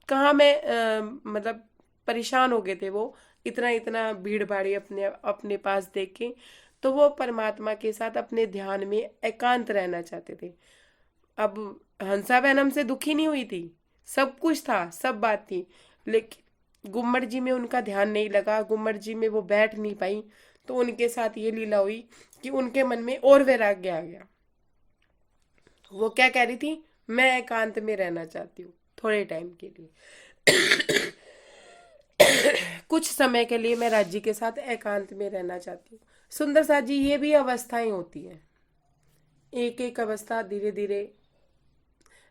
कहाँ मैं मतलब परेशान हो गए थे वो, इतना इतना भीड़ भाड़ी अपने अपने पास देख के। तो वो परमात्मा के साथ अपने ध्यान में एकांत रहना चाहते थे। अब हंसा बहन हमसे दुखी नहीं हुई थी, सब कुछ था, सब बात थी, लेकिन गुम्मट जी में उनका ध्यान नहीं लगा, गुम्मट जी में वो बैठ नहीं पाई। तो उनके साथ ये लीला हुई कि उनके मन में और वैराग्य आ गया। वो क्या कह रही थी, मैं एकांत में रहना चाहती हूँ थोड़े टाइम के लिए कुछ समय के लिए मैं राज्य के साथ एकांत में रहना चाहती हूँ। सुंदर साथ जी, ये भी अवस्थाएं होती हैं, एक एक अवस्था धीरे धीरे,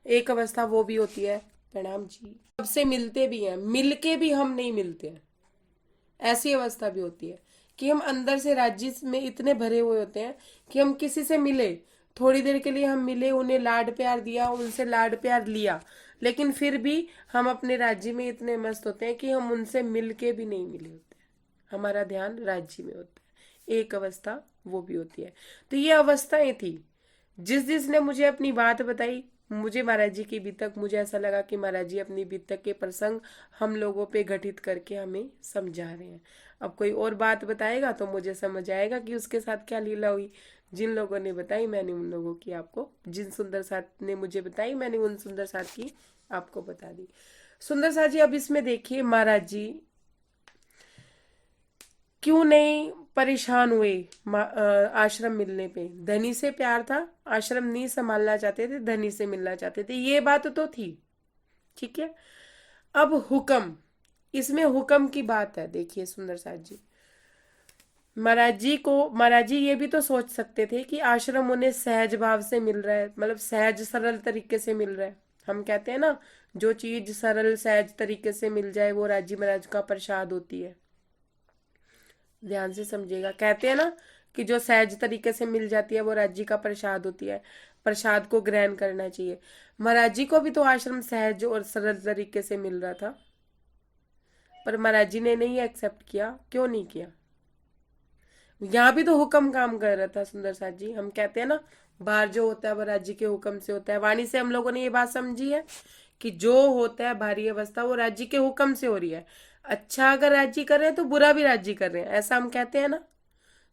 एक अवस्था वो भी होती है, प्रणाम जी, सबसे मिलते भी हैं, मिलके भी हम नहीं मिलते हैं। ऐसी अवस्था भी होती है कि हम अंदर से राज्य में इतने भरे हुए होते हैं कि हम किसी से मिले, थोड़ी देर के लिए हम मिले, उन्हें लाड प्यार दिया, उनसे लाड प्यार लिया, लेकिन फिर भी हम अपने राज्य में इतने मस्त होते हैं कि हम उनसे मिलके भी नहीं मिले होते हैं, हमारा ध्यान राज्य में होता है। एक अवस्था वो भी होती है। तो ये अवस्थाएं थी। जिसने मुझे अपनी बात बताई, मुझे महाराज जी की बीतक, मुझे ऐसा लगा कि महाराज जी अपनी बीतक के प्रसंग हम लोगों पे घटित करके हमें समझा रहे हैं। अब कोई और बात बताएगा तो मुझे समझ आएगा कि उसके साथ क्या लीला हुई। जिन लोगों ने बताई मैंने उन लोगों की आपको, जिन सुंदर साथ ने मुझे बताई मैंने उन सुंदर साथ की आपको बता दी। सुंदर साथ जी, अब इसमें देखिए महाराज जी क्यों नहीं परेशान हुए आश्रम मिलने पे। धनी से प्यार था, आश्रम नहीं संभालना चाहते थे, धनी से मिलना चाहते थे, ये बात तो थी, ठीक है। अब हुक्म, इसमें हुक्म की बात है। देखिए सुंदर साथ जी, महाराज जी ये भी तो सोच सकते थे कि आश्रम उन्हें सहज भाव से मिल रहा है, मतलब सहज सरल तरीके से मिल रहा है। हम कहते हैं ना, जो चीज सरल सहज तरीके से मिल जाए वो राज्य महाराज का प्रसाद होती है। ध्यान से समझिएगा, कहते हैं ना कि जो सहज तरीके से मिल जाती है वो राज्य का प्रसाद होती है, प्रसाद को ग्रहण करना चाहिए। महाराज जी को भी तो आश्रम सहज और सरल तरीके से मिल रहा था, पर महाराज जी ने नहीं एक्सेप्ट किया। क्यों नहीं किया? यहाँ भी तो हुक्म काम कर रहा था सुंदर साथ जी। हम कहते हैं ना, बाहर जो होता है वो राज्य के हुक्म से होता है। वाणी से हम लोगों ने ये बात समझी है कि जो होता है बाहरी अवस्था वो राज्य के हुक्म से हो रही है। अच्छा अगर राज्य कर रहे हैं तो बुरा भी राज्य कर रहे हैं, ऐसा हम कहते हैं ना।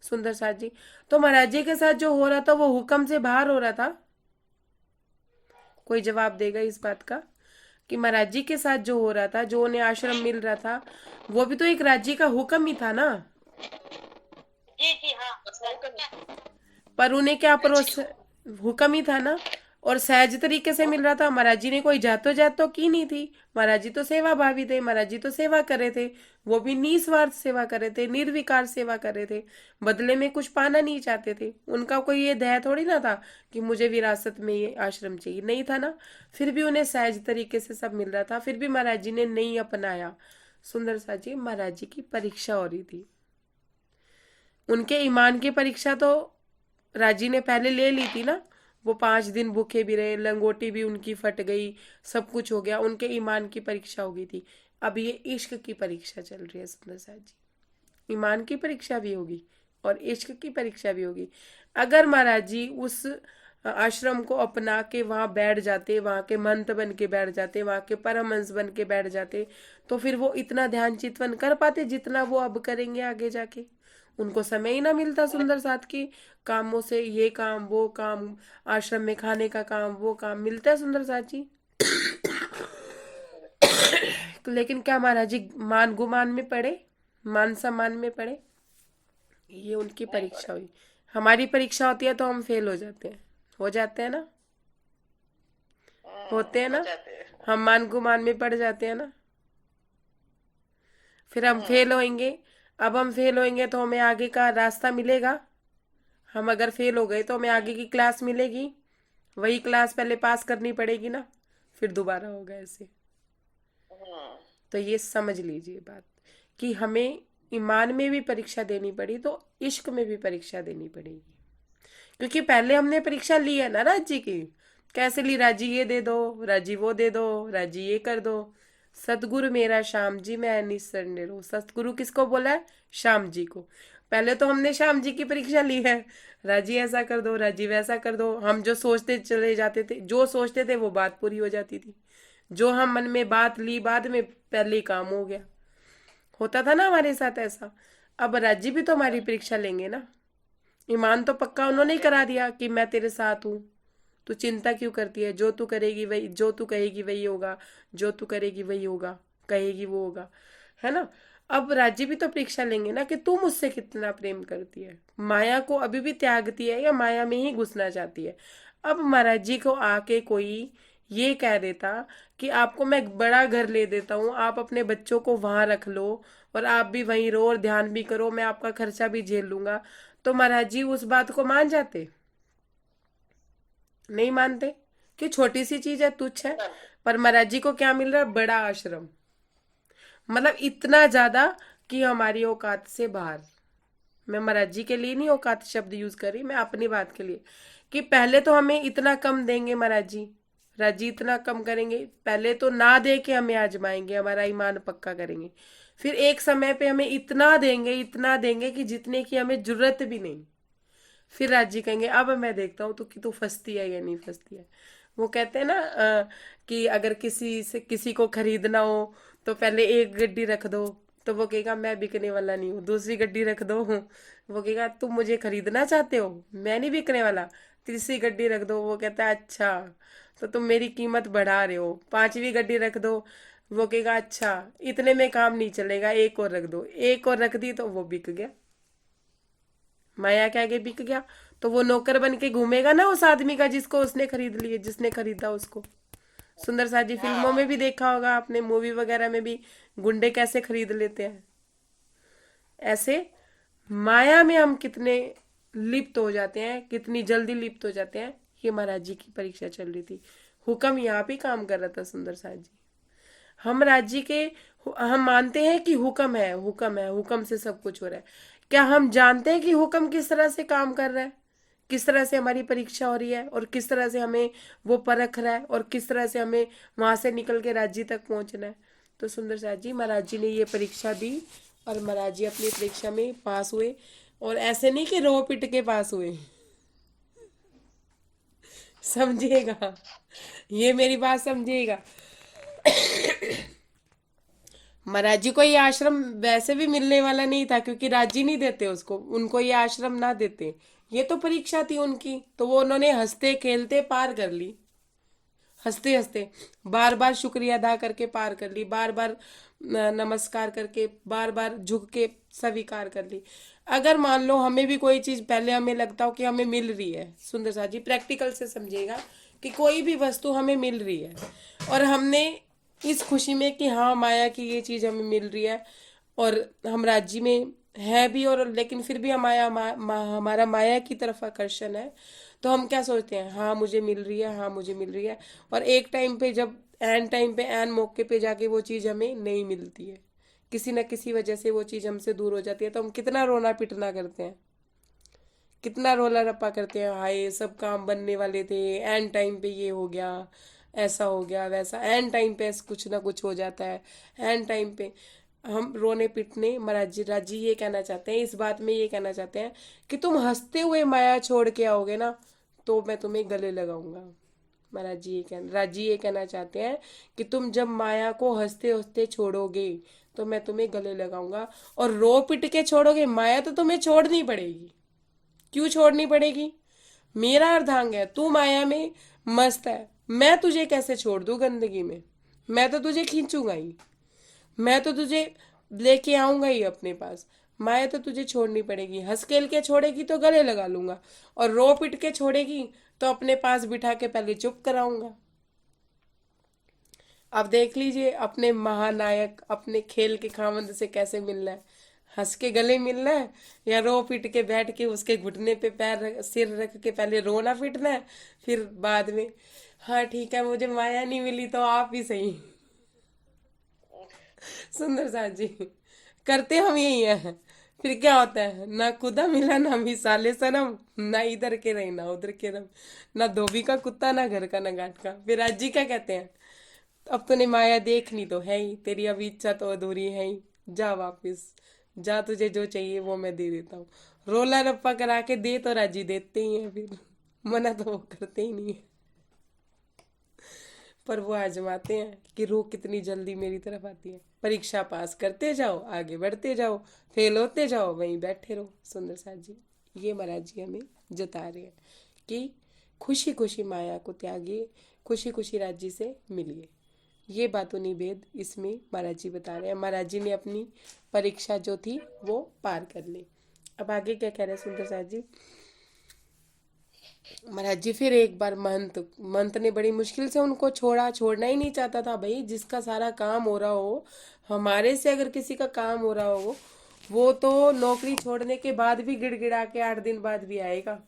सुंदर साथ जी। तो महाराज जी के साथ जो हो रहा था वो हुक्म से बाहर हो रहा था? कोई जवाब देगा इस बात का कि महाराज जी के साथ जो हो रहा था, जो उन्हें आश्रम मिल रहा था, वो भी तो एक राज्य का हुक्म ही था ना? जी जी हाँ पर उन्हें क्या राज्य परोस, हुक्म ही था ना। और सहज तरीके से मिल रहा था। महाराज जी ने कोई जात तो की नहीं थी। महाराज जी तो सेवा भावी थे, महाराज जी तो सेवा कर रहे थे, वो भी निस्वार्थ सेवा कर रहे थे, निर्विकार सेवा कर रहे थे, बदले में कुछ पाना नहीं चाहते थे। उनका कोई ये ध्येय थोड़ी ना था कि मुझे विरासत में ये आश्रम चाहिए, नहीं था ना। फिर भी उन्हें सहज तरीके से सब मिल रहा था, फिर भी महाराज जी ने नहीं अपनाया। सुंदर सा जी, महाराज जी की परीक्षा हो रही थी। उनके ईमान की परीक्षा तो राजी ने पहले ले ली थी ना। वो 5 दिन भूखे भी रहे, लंगोटी भी उनकी फट गई, सब कुछ हो गया, उनके ईमान की परीक्षा हो गई थी। अब ये इश्क की परीक्षा चल रही है सुंदर साथ जी। ईमान की परीक्षा भी होगी और इश्क की परीक्षा भी होगी। अगर महाराज जी उस आश्रम को अपना के वहां बैठ जाते, वहां के महंत बन के बैठ जाते, वहां के परमहंस बन के बैठ जाते, तो फिर वो इतना ध्यान चितवन कर पाते जितना वो अब करेंगे आगे जाके? उनको समय ही ना मिलता सुंदर साथ की कामों से, ये काम वो काम, आश्रम में खाने का काम वो काम मिलता है सुंदर साथ जी। लेकिन क्या महाराज जी मान गुमान में पड़े, मान सम्मान में पड़े? ये उनकी परीक्षा हुई। हमारी परीक्षा होती है तो हम फेल हो जाते हैं, हो जाते हैं ना, होते हैं हो ना। जाते हैं। हम मान गुमान में पड़ जाते हैं ना, फिर हम फेल होंगे। अब हम फेल होंगे तो हमें आगे का रास्ता मिलेगा? हम अगर फेल हो गए तो हमें आगे की क्लास मिलेगी? वही क्लास पहले पास करनी पड़ेगी ना, फिर दोबारा होगा ऐसे। हम्म, तो ये समझ लीजिए बात कि हमें ईमान में भी परीक्षा देनी पड़ी तो इश्क में भी परीक्षा देनी पड़ेगी। क्योंकि पहले हमने परीक्षा ली है ना राजी की। कैसे ली? राजी ये दे दो, राजी वो दे दो, राजी ये कर दो। सतगुरु मेरा श्याम जी मैं निसरन निरो। सतगुरु किसको बोला है? श्याम जी को। पहले तो हमने श्याम जी की परीक्षा ली है। राजी ऐसा कर दो, राजी वैसा कर दो। हम जो सोचते चले जाते थे, जो सोचते थे वो बात पूरी हो जाती थी। जो हम मन में बात ली बाद में, पहले ही काम हो गया। होता था ना हमारे साथ ऐसा। अब राजी भी तो हमारी परीक्षा लेंगे ना। ईमान तो पक्का उन्होंने ही करा दिया कि मैं तेरे साथ हूँ, तू चिंता क्यों करती है, जो तू करेगी वही, जो तू कहेगी वही होगा, जो तू करेगी वही होगा, कहेगी वो होगा, है ना। अब राज्य भी तो परीक्षा लेंगे ना कि तू मुझसे कितना प्रेम करती है, माया को अभी भी त्यागती है या माया में ही घुसना चाहती है। अब महाराज जी को आके कोई ये कह देता कि आपको मैं बड़ा घर ले देता हूँ, आप अपने बच्चों को वहां रख लो और आप भी वहीं रहो और ध्यान भी करो, मैं आपका खर्चा भी झेल लूंगा, तो महाराज जी उस बात को मान जाते? नहीं मानते कि छोटी सी चीज है, तुच्छ है। पर महाराज जी को क्या मिल रहा है? बड़ा आश्रम, मतलब इतना ज्यादा कि हमारी औकात से बाहर। मैं महाराज जी के लिए नहीं औकात शब्द यूज कर रही, मैं अपनी बात के लिए कि पहले तो हमें इतना कम देंगे महाराज जी इतना कम करेंगे, पहले तो ना दे के हमें आजमाएंगे, हमारा ईमान पक्का करेंगे। फिर एक समय पे हमें इतना देंगे कि जितने की हमें जरूरत भी नहीं। फिर राजी कहेंगे अब मैं देखता हूँ तो कि तू फंसती है या नहीं फंसती है। वो कहते हैं ना कि अगर किसी को खरीदना हो तो पहले एक गड्डी रख दो, तो वो कहेगा मैं बिकने वाला नहीं हूँ। दूसरी गड्डी रख दो, वो कहेगा तुम मुझे खरीदना चाहते हो, मैं नहीं बिकने वाला। तीसरी गड्डी रख दो, वो कहता है अच्छा तो तुम मेरी कीमत बढ़ा रहे हो। पांचवी गड्डी रख दो, वो कहेगा अच्छा इतने में काम नहीं चलेगा, एक और रख दो। एक और रख दी तो वो बिक गया, माया के आगे बिक गया। तो वो नौकर बन के घूमेगा ना उस आदमी का जिसको उसने खरीद लिए, जिसने खरीदा उसको। सुंदर सा जी फिल्मों में भी देखा होगा आपने, मूवी वगैरह में भी गुंडे कैसे खरीद लेते हैं। ऐसे माया में हम कितने लिप्त हो जाते हैं, कितनी जल्दी लिप्त हो जाते हैं। ये महाराज जी की परीक्षा चल रही थी। हुक्म यहाँ पे काम कर रहा था सुंदर सा जी। हम राज्य के, हम मानते हैं कि हुक्म है, हुक्म है, हुक्म से सब कुछ हो रहा है। क्या हम जानते हैं कि हुक्म किस तरह से काम कर रहा है, किस तरह से हमारी परीक्षा हो रही है और किस तरह से हमें वो परख रहा है और किस तरह से हमें वहां से निकल के राज्य तक पहुंचना है? तो सुंदर साथ जी महाराज जी ने ये परीक्षा दी और महाराज जी अपनी परीक्षा में पास हुए। और ऐसे नहीं कि रो पिट के पास हुए, समझिएगा, ये मेरी बात समझिएगा। महाराज जी को ये आश्रम वैसे भी मिलने वाला नहीं था, क्योंकि राजी नहीं देते उसको, उनको ये आश्रम ना देते। ये तो परीक्षा थी उनकी, तो वो उन्होंने हंसते खेलते पार कर ली, हंसते हंसते बार बार शुक्रिया अदा करके पार कर ली, बार बार नमस्कार करके, बार बार झुक के स्वीकार कर ली। अगर मान लो हमें भी कोई चीज पहले हमें लगता हो कि हमें मिल रही है, सुंदर सा जी प्रैक्टिकल से समझिएगा, कि कोई भी वस्तु हमें मिल रही है और हमने इस खुशी में कि हाँ माया की ये चीज हमें मिल रही है और हम राज्य में है भी, और लेकिन फिर भी हमारा माया की तरफ आकर्षण है, तो हम क्या सोचते हैं, हाँ मुझे मिल रही है, हाँ मुझे मिल रही है। और एक टाइम पे जब एन टाइम पे एन मौके पे जाके वो चीज़ हमें नहीं मिलती है, किसी न किसी वजह से वो चीज़ हमसे दूर हो जाती है, तो हम कितना रोना पिटना करते हैं, कितना रोला रप्पा करते हैं, हाय सब काम बनने वाले थे, एन टाइम पे ये हो गया, ऐसा हो गया वैसा, एन टाइम पे कुछ ना कुछ हो जाता है, एन टाइम पे हम रोने पिटने। महाराज जी राजी ये कहना चाहते हैं, इस बात में ये कहना चाहते हैं कि तुम हंसते हुए माया छोड़ के आओगे ना, तो मैं तुम्हें गले लगाऊंगा। महाराज जी ये कहना चाहते हैं कि तुम जब माया को हंसते हंसते छोड़ोगे तो मैं तुम्हें गले लगाऊंगा, और रो पिट के छोड़ोगे माया तो तुम्हें छोड़नी पड़ेगी। क्यों छोड़नी पड़ेगी? मेरा अर्धांग है, तू माया में मस्त है, मैं तुझे कैसे छोड़ दूं गंदगी में? मैं तो तुझे खींचूंगा ही, मैं तो तुझे लेके आऊंगा ही अपने पास। माया तो तुझे छोड़नी पड़ेगी, हंस खेल के छोड़ेगी तो गले लगा लूंगा, और रो पिट के छोड़ेगी तो अपने पास बिठा के पहले चुप कराऊंगा। अब देख लीजिए अपने महानायक, अपने खेल के खामंद से कैसे मिलना है, हंस के गले मिलना है या रो पिट के बैठ के उसके घुटने पे सिर रख के पहले रोना पिटना है, फिर बाद में हाँ ठीक है मुझे माया नहीं मिली तो आप ही सही। सुंदर साथ जी करते हम यही है, फिर क्या होता है, ना खुदा मिला ना मिसाले सनम, ना इधर के रही ना उधर के रम, ना धोबी का कुत्ता ना घर का ना घाट का। फिर आज जी क्या कहते हैं, अब तूने माया देखनी तो है ही, तेरी अभी इच्छा तो अधूरी है ही, जा वापिस जा, तुझे जो चाहिए वो मैं दे देता हूँ। रोला रप्पा करा के दे तो राजी देते ही हैं, फिर मना तो वो करते ही नहीं है, पर वो आजमाते हैं कि रूह कितनी जल्दी मेरी तरफ आती है। परीक्षा पास करते जाओ, आगे बढ़ते जाओ, फेल होते जाओ, वहीं बैठे रहो। सुंदर साथ जी ये महाराज जी हमें जता रहे हैं कि खुशी खुशी माया को त्यागिए, खुशी खुशी राज्य से मिलिए। ये बातूनी भेद इसमें महाराज जी बता रहे हैं। महाराज जी ने अपनी परीक्षा जो थी वो पार कर ली। अब आगे क्या कह रहे हैं सुंदर साथ जी? महाराज जी फिर एक बार महंत ने बड़ी मुश्किल से उनको छोड़ना ही नहीं चाहता था। भाई जिसका सारा काम हो रहा हो, हमारे से अगर किसी का काम हो रहा हो, वो तो नौकरी छोड़ने के बाद भी गिड़गिड़ा के 8 दिन बाद भी आएगा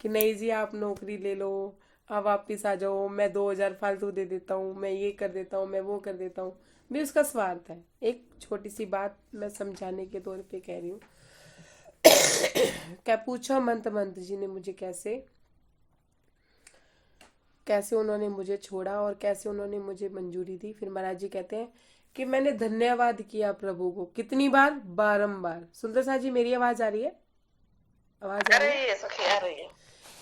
कि नहीं जी आप नौकरी ले लो, आप वापिस आ जाओ, मैं 2,000 फालतू दे देता हूँ, मैं ये कर देता हूँ, मैं वो कर देता हूँ। भी उसका स्वार्थ है। एक छोटी सी बात मैं समझाने के तौर पे कह रही हूँ। क्या पूछा मंत जी ने मुझे कैसे उन्होंने मुझे छोड़ा और कैसे उन्होंने मुझे मंजूरी दी। फिर महाराज जी कहते हैं कि मैंने धन्यवाद किया प्रभु को। कितनी बार? बारंबार। सुंदर साहब जी मेरी आवाज आ रही है? आवाज आ रही है? सखी आ रही है।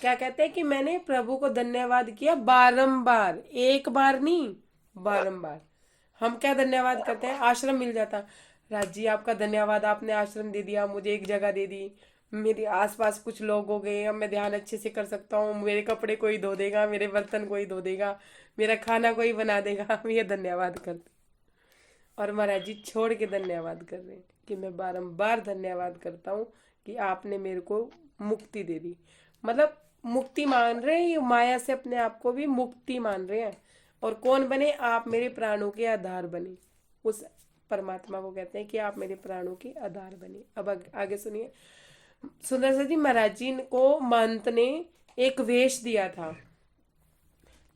क्या कहते हैं कि मैंने प्रभु को धन्यवाद किया बारंबार, एक बार नहीं बारंबार। हम क्या धन्यवाद करते हैं? आश्रम मिल जाता, राज जी आपका धन्यवाद, आपने आश्रम दे दिया, मुझे एक जगह दे दी, मेरे आसपास कुछ लोग हो गए, अब मैं ध्यान अच्छे से कर सकता हूँ, मेरे कपड़े कोई धो देगा, मेरे बर्तन कोई धो देगा, मेरा खाना कोई बना देगा। हम ये धन्यवाद करते, और महाराज जी छोड़ के धन्यवाद कर रहे हैं कि मैं बारंबार धन्यवाद करता हूँ कि आपने मेरे को मुक्ति दे दी। मतलब मुक्ति मान रहे हैं, ये माया से अपने आप को भी मुक्ति मान रहे हैं। और कौन बने? आप मेरे प्राणों के आधार बने। उस परमात्मा को कहते हैं कि आप मेरे प्राणों के आधार बने। अब आगे सुनिए। सुंदर सा जी महाराज जी को महंत ने एक वेश दिया था।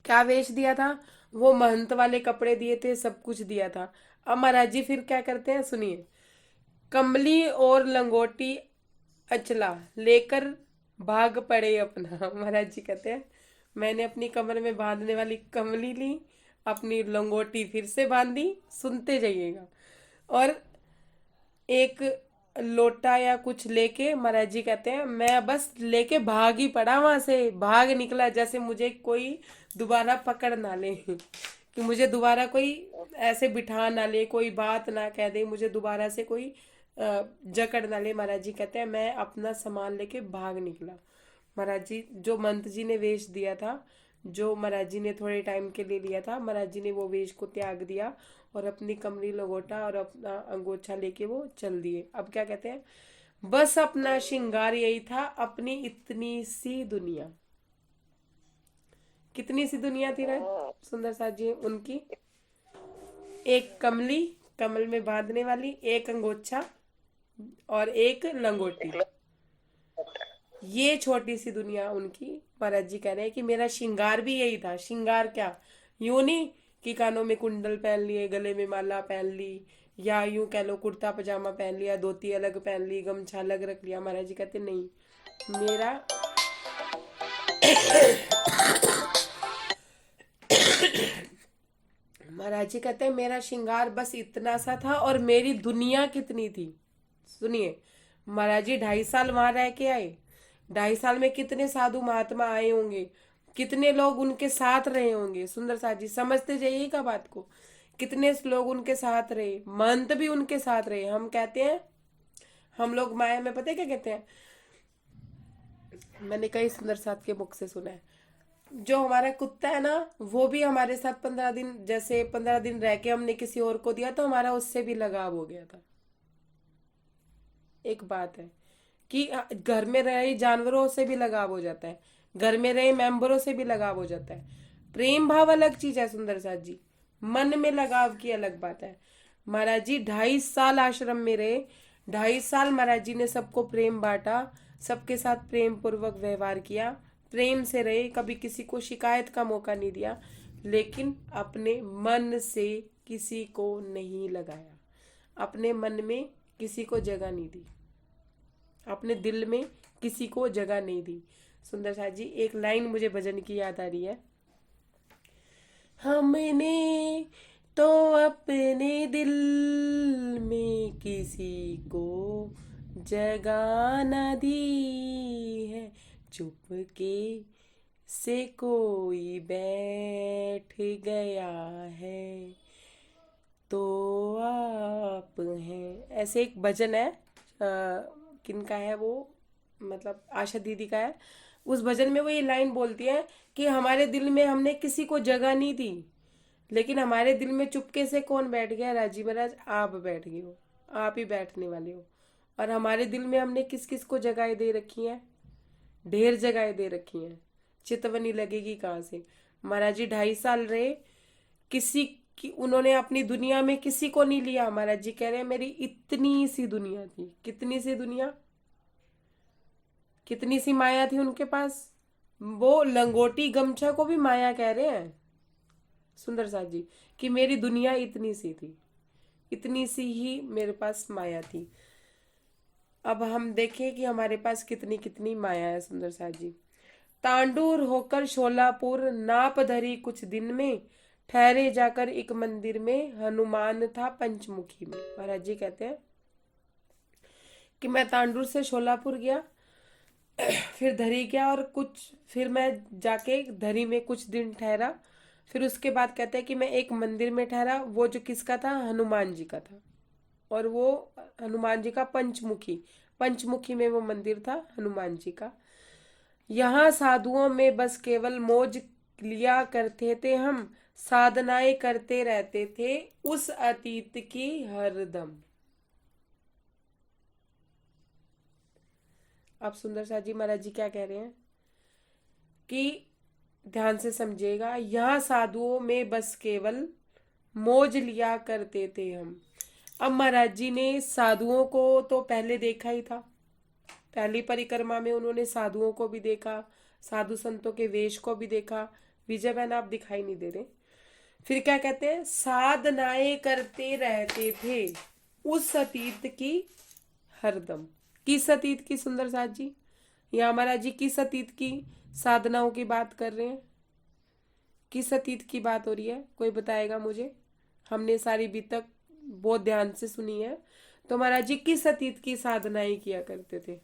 क्या वेश दिया था? वो महंत वाले कपड़े दिए थे, सब कुछ दिया था। अब महाराज जी फिर क्या करते हैं सुनिए। कमली और लंगोटी अचला लेकर भाग पड़े अपना। महाराज जी कहते हैं मैंने अपनी कमर में बांधने वाली कमली ली, अपनी लंगोटी फिर से बांधी, सुनते जाइएगा, और एक लोटा या कुछ लेके महाराज जी कहते हैं मैं बस लेके भाग ही पड़ा, वहां से भाग निकला जैसे मुझे कोई दोबारा पकड़ ना ले, कि मुझे दोबारा कोई ऐसे बिठा ना ले, कोई बात ना कह दे, मुझे दोबारा से कोई जकड़ ना ले। महाराज जी कहते हैं मैं अपना सामान लेके भाग निकला। महाराज जी जो मंत जी ने वेश दिया था, जो महाराज जी ने थोड़े टाइम के लिए लिया था, महाराज जी ने वो वेश को त्याग दिया और अपनी कमरी लंगोटा और अपना अंगोछा लेके वो चल दिए। अब क्या कहते हैं, बस अपना श्रृंगार यही था, अपनी इतनी सी दुनिया। कितनी सी दुनिया थी ना सुंदर साथ जी उनकी, एक कमली, कमल में बांधने वाली, एक अंगोछा और एक लंगोटी, ये छोटी सी दुनिया उनकी। महाराज जी कह रहे हैं कि मेरा श्रृंगार भी यही था। श्रृंगार क्या, यूं नहीं कि कानों में कुंडल पहन लिए, गले में माला पहन ली, या यूं कह लो कुर्ता पजामा पहन लिया, धोती अलग पहन ली, गमछा अलग रख लिया। महाराज जी कहते नहीं, मेरा महाराज जी कहते हैं मेरा श्रृंगार बस इतना सा था और मेरी दुनिया कितनी थी। सुनिए, महाराज जी 2.5 साल वहां रह के आए। 2.5 साल में कितने साधु महात्मा आए होंगे, कितने लोग उनके साथ रहे होंगे। सुंदर साथ जी समझते जाइए का बात को, कितने लोग उनके साथ रहे, महंत भी उनके साथ रहे। हम कहते हैं, हम लोग माया में पता है क्या कहते हैं, मैंने कई सुंदर साथ के मुख से सुना है, जो हमारा कुत्ता है ना वो भी हमारे साथ 15 दिन, जैसे 15 दिन रह के हमने किसी और को दिया तो हमारा उससे भी लगाव हो गया था। एक बात है कि घर में रहे जानवरों से भी लगाव हो जाता है, घर में रहे मेंबरों से भी लगाव हो जाता है। प्रेम भाव अलग चीज है सुंदर साथ जी, मन में लगाव की अलग बात है। महाराज जी 2.5 साल आश्रम में रहे, 2.5 साल महाराज जी ने सबको प्रेम बांटा, सबके साथ प्रेम पूर्वक व्यवहार किया, प्रेम से रहे, कभी किसी को शिकायत का मौका नहीं दिया, लेकिन अपने मन से किसी को नहीं लगाया, अपने मन में किसी को जगह नहीं दी, अपने दिल में किसी को जगह नहीं दी। सुंदर साथ जी एक लाइन मुझे भजन की याद आ रही है, हमने तो अपने दिल में किसी को जगह न दी है, चुपके से कोई बैठ गया है तो आप हैं। ऐसे एक भजन है, किनका है वो, मतलब आशा दीदी का है। उस भजन में वो ये लाइन बोलती है कि हमारे दिल में हमने किसी को जगह नहीं दी, लेकिन हमारे दिल में चुपके से कौन बैठ गया, राजी महाराज आप बैठ गए हो, आप ही बैठने वाले हो। और हमारे दिल में हमने किस किस को जगह दे रखी हैं, ढेर जगह दे रखी हैं, चितवनी लगेगी कहाँ से। महाराज जी 2.5 साल रहे, किसी की उन्होंने अपनी दुनिया में किसी को नहीं लिया। महाराज जी कह रहे हैं मेरी इतनी सी दुनिया थी, कितनी सी दुनिया, कितनी सी माया थी उनके पास। वो लंगोटी गमछा को भी माया कह रहे हैं सुंदर साथ जी, कि मेरी दुनिया इतनी सी थी, इतनी सी ही मेरे पास माया थी। अब हम देखें कि हमारे पास कितनी कितनी माया है सुंदर साथ जी। तांडूर होकर शोलापुर नाप धरी कुछ दिन में, ठहरे जाकर एक मंदिर में, हनुमान था पंचमुखी में। महाराज जी कहते हैं कि मैं तांडूर से शोलापुर गया, फिर धरी गया, और फिर मैं जाके धरी में कुछ दिन ठहरा, फिर उसके बाद कहते हैं कि मैं एक मंदिर में ठहरा, वो जो किसका था, हनुमान जी का था, और वो हनुमान जी का पंचमुखी में वो मंदिर था हनुमान जी का। यहाँ साधुओं में बस केवल मौज लिया करते थे हम, साधनाएं करते रहते थे उस अतीत की हरदम। अब सुंदर साथ जी महाराज जी क्या कह रहे हैं कि ध्यान से समझिएगा, यहाँ साधुओं में बस केवल मौज लिया करते थे हम। अब महाराज जी ने साधुओं को तो पहले देखा ही था, पहली परिक्रमा में उन्होंने साधुओं को भी देखा, साधु संतों के वेश को भी देखा। विजय बहन आप दिखाई नहीं दे रहे। फिर क्या कहते हैं, साधनाएं करते रहते थे उस अतीत की हरदम। किस अतीत की सुंदर साथ जी, या महाराज जी किस अतीत की साधनाओं की बात कर रहे हैं, किस अतीत की बात हो रही है, कोई बताएगा मुझे। हमने सारी बीतक बहुत ध्यान से सुनी है, तो महाराज जी किस अतीत की साधनाएं किया करते थे,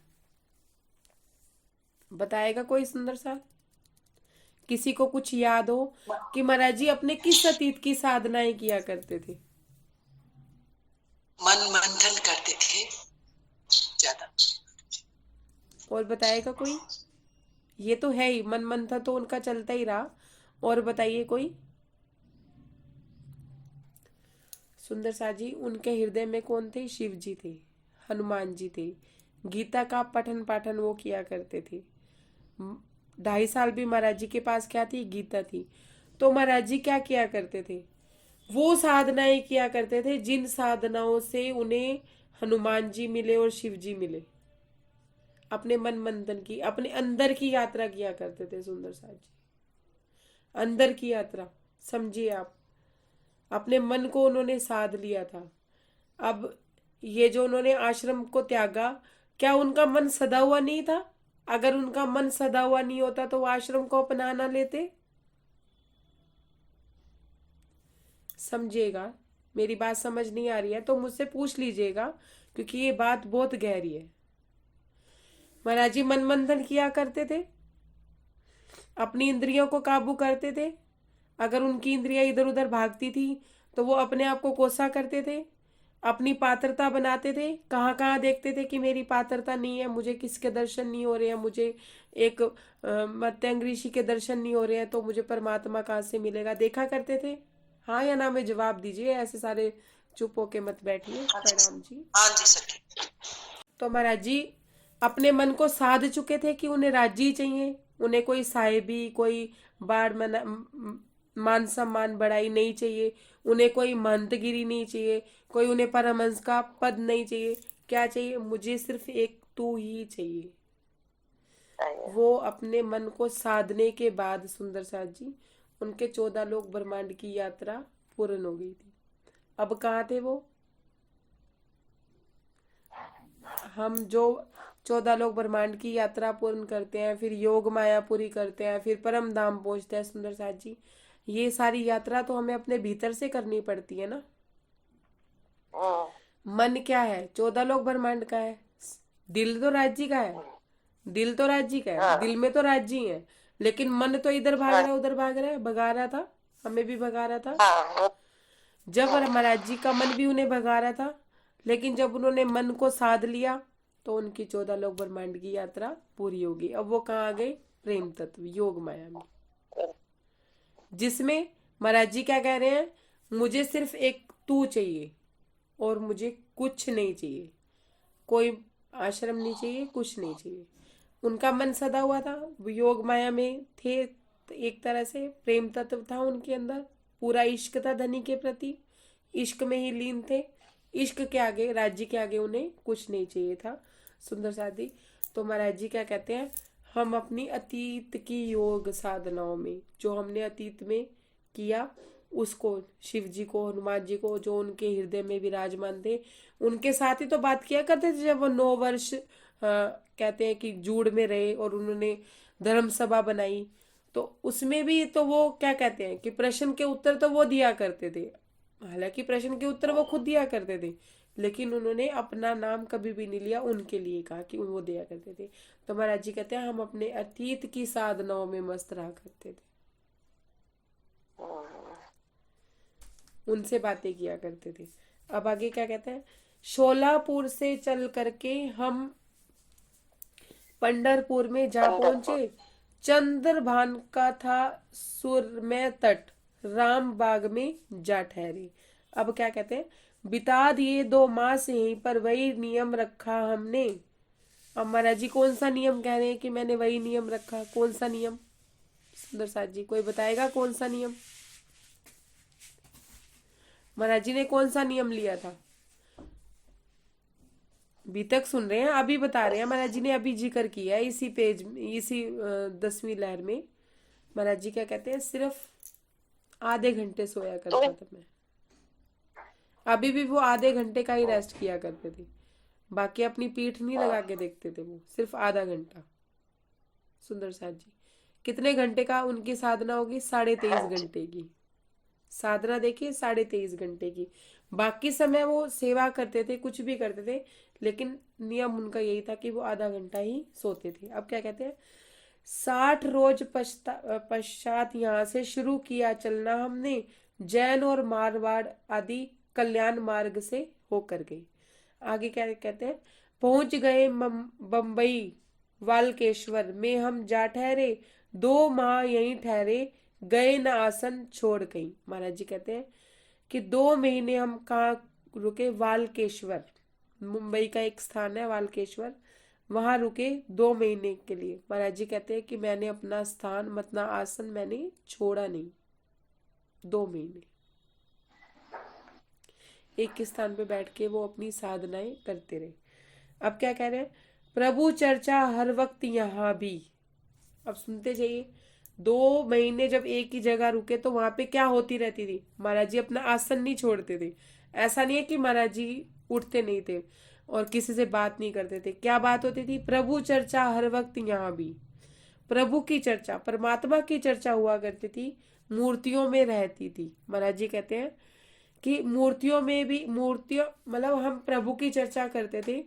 बताएगा कोई सुंदर सा, किसी को कुछ याद हो कि महाराज जी अपने किस अतीत की साधनाएं किया करते थे? मन मंथन करते थे ज्यादा। और बताएगा कोई? ये तो है ही, मन मंथन तो उनका चलता ही रहा। और बताइए कोई। सुंदर सा जी, उनके हृदय में कौन थे? शिव जी थे, हनुमान जी थे। गीता का पठन पाठन वो किया करते थे। 2.5 साल भी महाराज जी के पास क्या थी? गीता थी। तो महाराज जी क्या किया करते थे? वो साधनाएं किया करते थे जिन साधनाओं से उन्हें हनुमान जी मिले और शिव जी मिले। अपने मन मंथन की, अपने अंदर की यात्रा किया करते थे सुंदर सा जी। अंदर की यात्रा समझिए आप। अपने मन को उन्होंने साध लिया था। अब ये जो उन्होंने आश्रम को त्यागा, क्या उनका मन सदा हुआ नहीं था? अगर उनका मन सदा हुआ नहीं होता तो वो आश्रम को अपना ना लेते। समझिएगा, मेरी बात समझ नहीं आ रही है तो मुझसे पूछ लीजिएगा, क्योंकि ये बात बहुत गहरी है। महाराज जी मन मंथन किया करते थे, अपनी इंद्रियों को काबू करते थे। अगर उनकी इंद्रियां इधर उधर भागती थी तो वो अपने आप को कोसा करते थे, अपनी पात्रता बनाते थे। कहाँ कहाँ देखते थे कि मेरी पात्रता नहीं है, मुझे किसके दर्शन नहीं हो रहे हैं, मुझे एक मत्यंग ऋषि के दर्शन नहीं हो रहे हैं, तो मुझे परमात्मा कहाँ से मिलेगा? देखा करते थे। हाँ या ना में जवाब दीजिए, ऐसे सारे चुप होके मत बैठिए। प्रणाम जी। हाँ जी सखी। तो महाराज जी अपने मन को साध चुके थे कि उन्हें राज्य ही चाहिए, उन्हें कोई साहेबी, कोई बाढ़ मान सम्मान बढ़ाई नहीं चाहिए, उन्हें कोई महंतगिरी नहीं चाहिए, कोई उन्हें परमहंस का पद नहीं चाहिए। क्या चाहिए? मुझे सिर्फ एक तू ही चाहिए। वो अपने मन को साधने के बाद सुंदर साथ जी उनके 14 लोक ब्रह्मांड की यात्रा पूर्ण हो गई थी। अब कहाँ थे वो? हम जो 14 लोक ब्रह्मांड की यात्रा पूर्ण करते हैं, फिर योग माया पूरी करते हैं, फिर परम धाम पहुंचते हैं सुंदर साथ जी, ये सारी यात्रा तो हमें अपने भीतर से करनी पड़ती है ना। मन क्या है? 14 लोक ब्रह्मांड का है। दिल तो राज्य का है, दिल तो राज्य का है, दिल में तो राज्य ही है, लेकिन मन तो इधर भाग रहा है, उधर भाग रहा है, भगा रहा था, हमें भी भगा रहा था। जब महाराज जी का मन भी उन्हें भगा रहा था, लेकिन जब उन्होंने मन को साध लिया तो उनकी 14 लोक ब्रह्मांड की यात्रा पूरी होगी। अब वो कहाँ आ गए? प्रेम तत्व योग माया में, जिसमें महाराज जी क्या कह रहे हैं? मुझे सिर्फ एक तू चाहिए और मुझे कुछ नहीं चाहिए, कोई आश्रम नहीं चाहिए, कुछ नहीं चाहिए। उनका मन सदा हुआ था, योग माया में थे, एक तरह से प्रेम तत्व था उनके अंदर, पूरा इश्क था धनी के प्रति, इश्क में ही लीन थे। इश्क के आगे, राज्य के आगे उन्हें कुछ नहीं चाहिए था सुंदर साथी। तो महाराज जी क्या कहते हैं? हम अपनी अतीत की योग साधनाओं में जो हमने अतीत में किया, उसको शिव जी को, हनुमान जी को, जो उनके हृदय में विराजमान थे, उनके साथ ही तो बात किया करते थे। जब वो 9 वर्ष कहते हैं कि जूड़ में रहे और उन्होंने धर्म सभा बनाई, तो उसमें भी तो वो क्या कहते हैं कि प्रश्न के उत्तर तो वो दिया करते थे। हालांकि प्रश्न के उत्तर वो खुद दिया करते थे, लेकिन उन्होंने अपना नाम कभी भी नहीं लिया, उनके लिए कहा कि वो दिया करते थे। तो महाराज जी कहते हैं हम अपने अतीत की साधनाओं में मस्त रहा करते थे, उनसे बातें किया करते थे। अब आगे क्या कहते हैं? शोलापुर से चल करके हम पंढरपुर में जा पहुंचे। चंद्रभान का था सुरमय तट, राम बाग में जा ठहरे। अब क्या कहते हैं? बिता दिए 2 मास यहीं पर, वही नियम रखा हमने। अब महाराज जी कौन सा नियम कह रहे हैं कि मैंने वही नियम रखा? कौन सा नियम सुंदर साथ जी, कोई बताएगा कौन सा नियम? महाराज जी ने कौन सा नियम लिया था? अभी तक सुन रहे हैं, अभी बता रहे हैं। महाराज जी ने अभी जिक्र किया है इसी पेज, इसी 10वीं लहर में। महाराज जी क्या कहते हैं? सिर्फ आधे घंटे सोया करता था मैं। अभी भी वो आधे घंटे का ही रेस्ट किया करते थे, बाकी अपनी पीठ नहीं लगा के देखते थे, वो सिर्फ आधा घंटा। सुंदर साथ जी कितने घंटे का उनकी साधना होगी? 23.5 घंटे की साधना। देखिए 23.5 घंटे की। बाकी समय वो सेवा करते थे, कुछ भी करते थे, लेकिन नियम उनका यही था कि वो आधा घंटा ही सोते थे। अब क्या कहते हैं? 60 रोज पश्चात यहाँ से शुरू किया चलना हमने। जैन और मारवाड़ आदि कल्याण मार्ग से होकर गए। आगे क्या कहते हैं, पहुंच गए बम्बई वालकेश्वर में हम जा ठहरे। 2 माह यहीं ठहरे, गए न आसन छोड़ गई। महाराज जी कहते हैं कि 2 महीने हम कहाँ रुके, वालकेश्वर, मुंबई का एक स्थान है वालकेश्वर, वहां रुके 2 महीने के लिए। महाराज जी कहते हैं कि मैंने अपना स्थान मतलब आसन मैंने छोड़ा नहीं। 2 महीने एक ही स्थान पे बैठ के वो अपनी साधनाएं करते रहे। अब क्या कह रहे हैं, प्रभु चर्चा हर वक्त यहाँ भी। अब सुनते जाइए, 2 महीने जब एक ही जगह रुके तो वहां पे क्या होती रहती थी, महाराज जी अपना आसन नहीं छोड़ते थे। ऐसा नहीं है कि महाराज जी उठते नहीं थे और किसी से बात नहीं करते थे। क्या बात होती थी, प्रभु चर्चा हर वक्त यहाँ भी। प्रभु की चर्चा, परमात्मा की चर्चा हुआ करती थी, मूर्तियों में रहती थी। महाराज जी कहते हैं कि मूर्तियों में भी, मूर्तियों मतलब हम प्रभु की चर्चा करते थे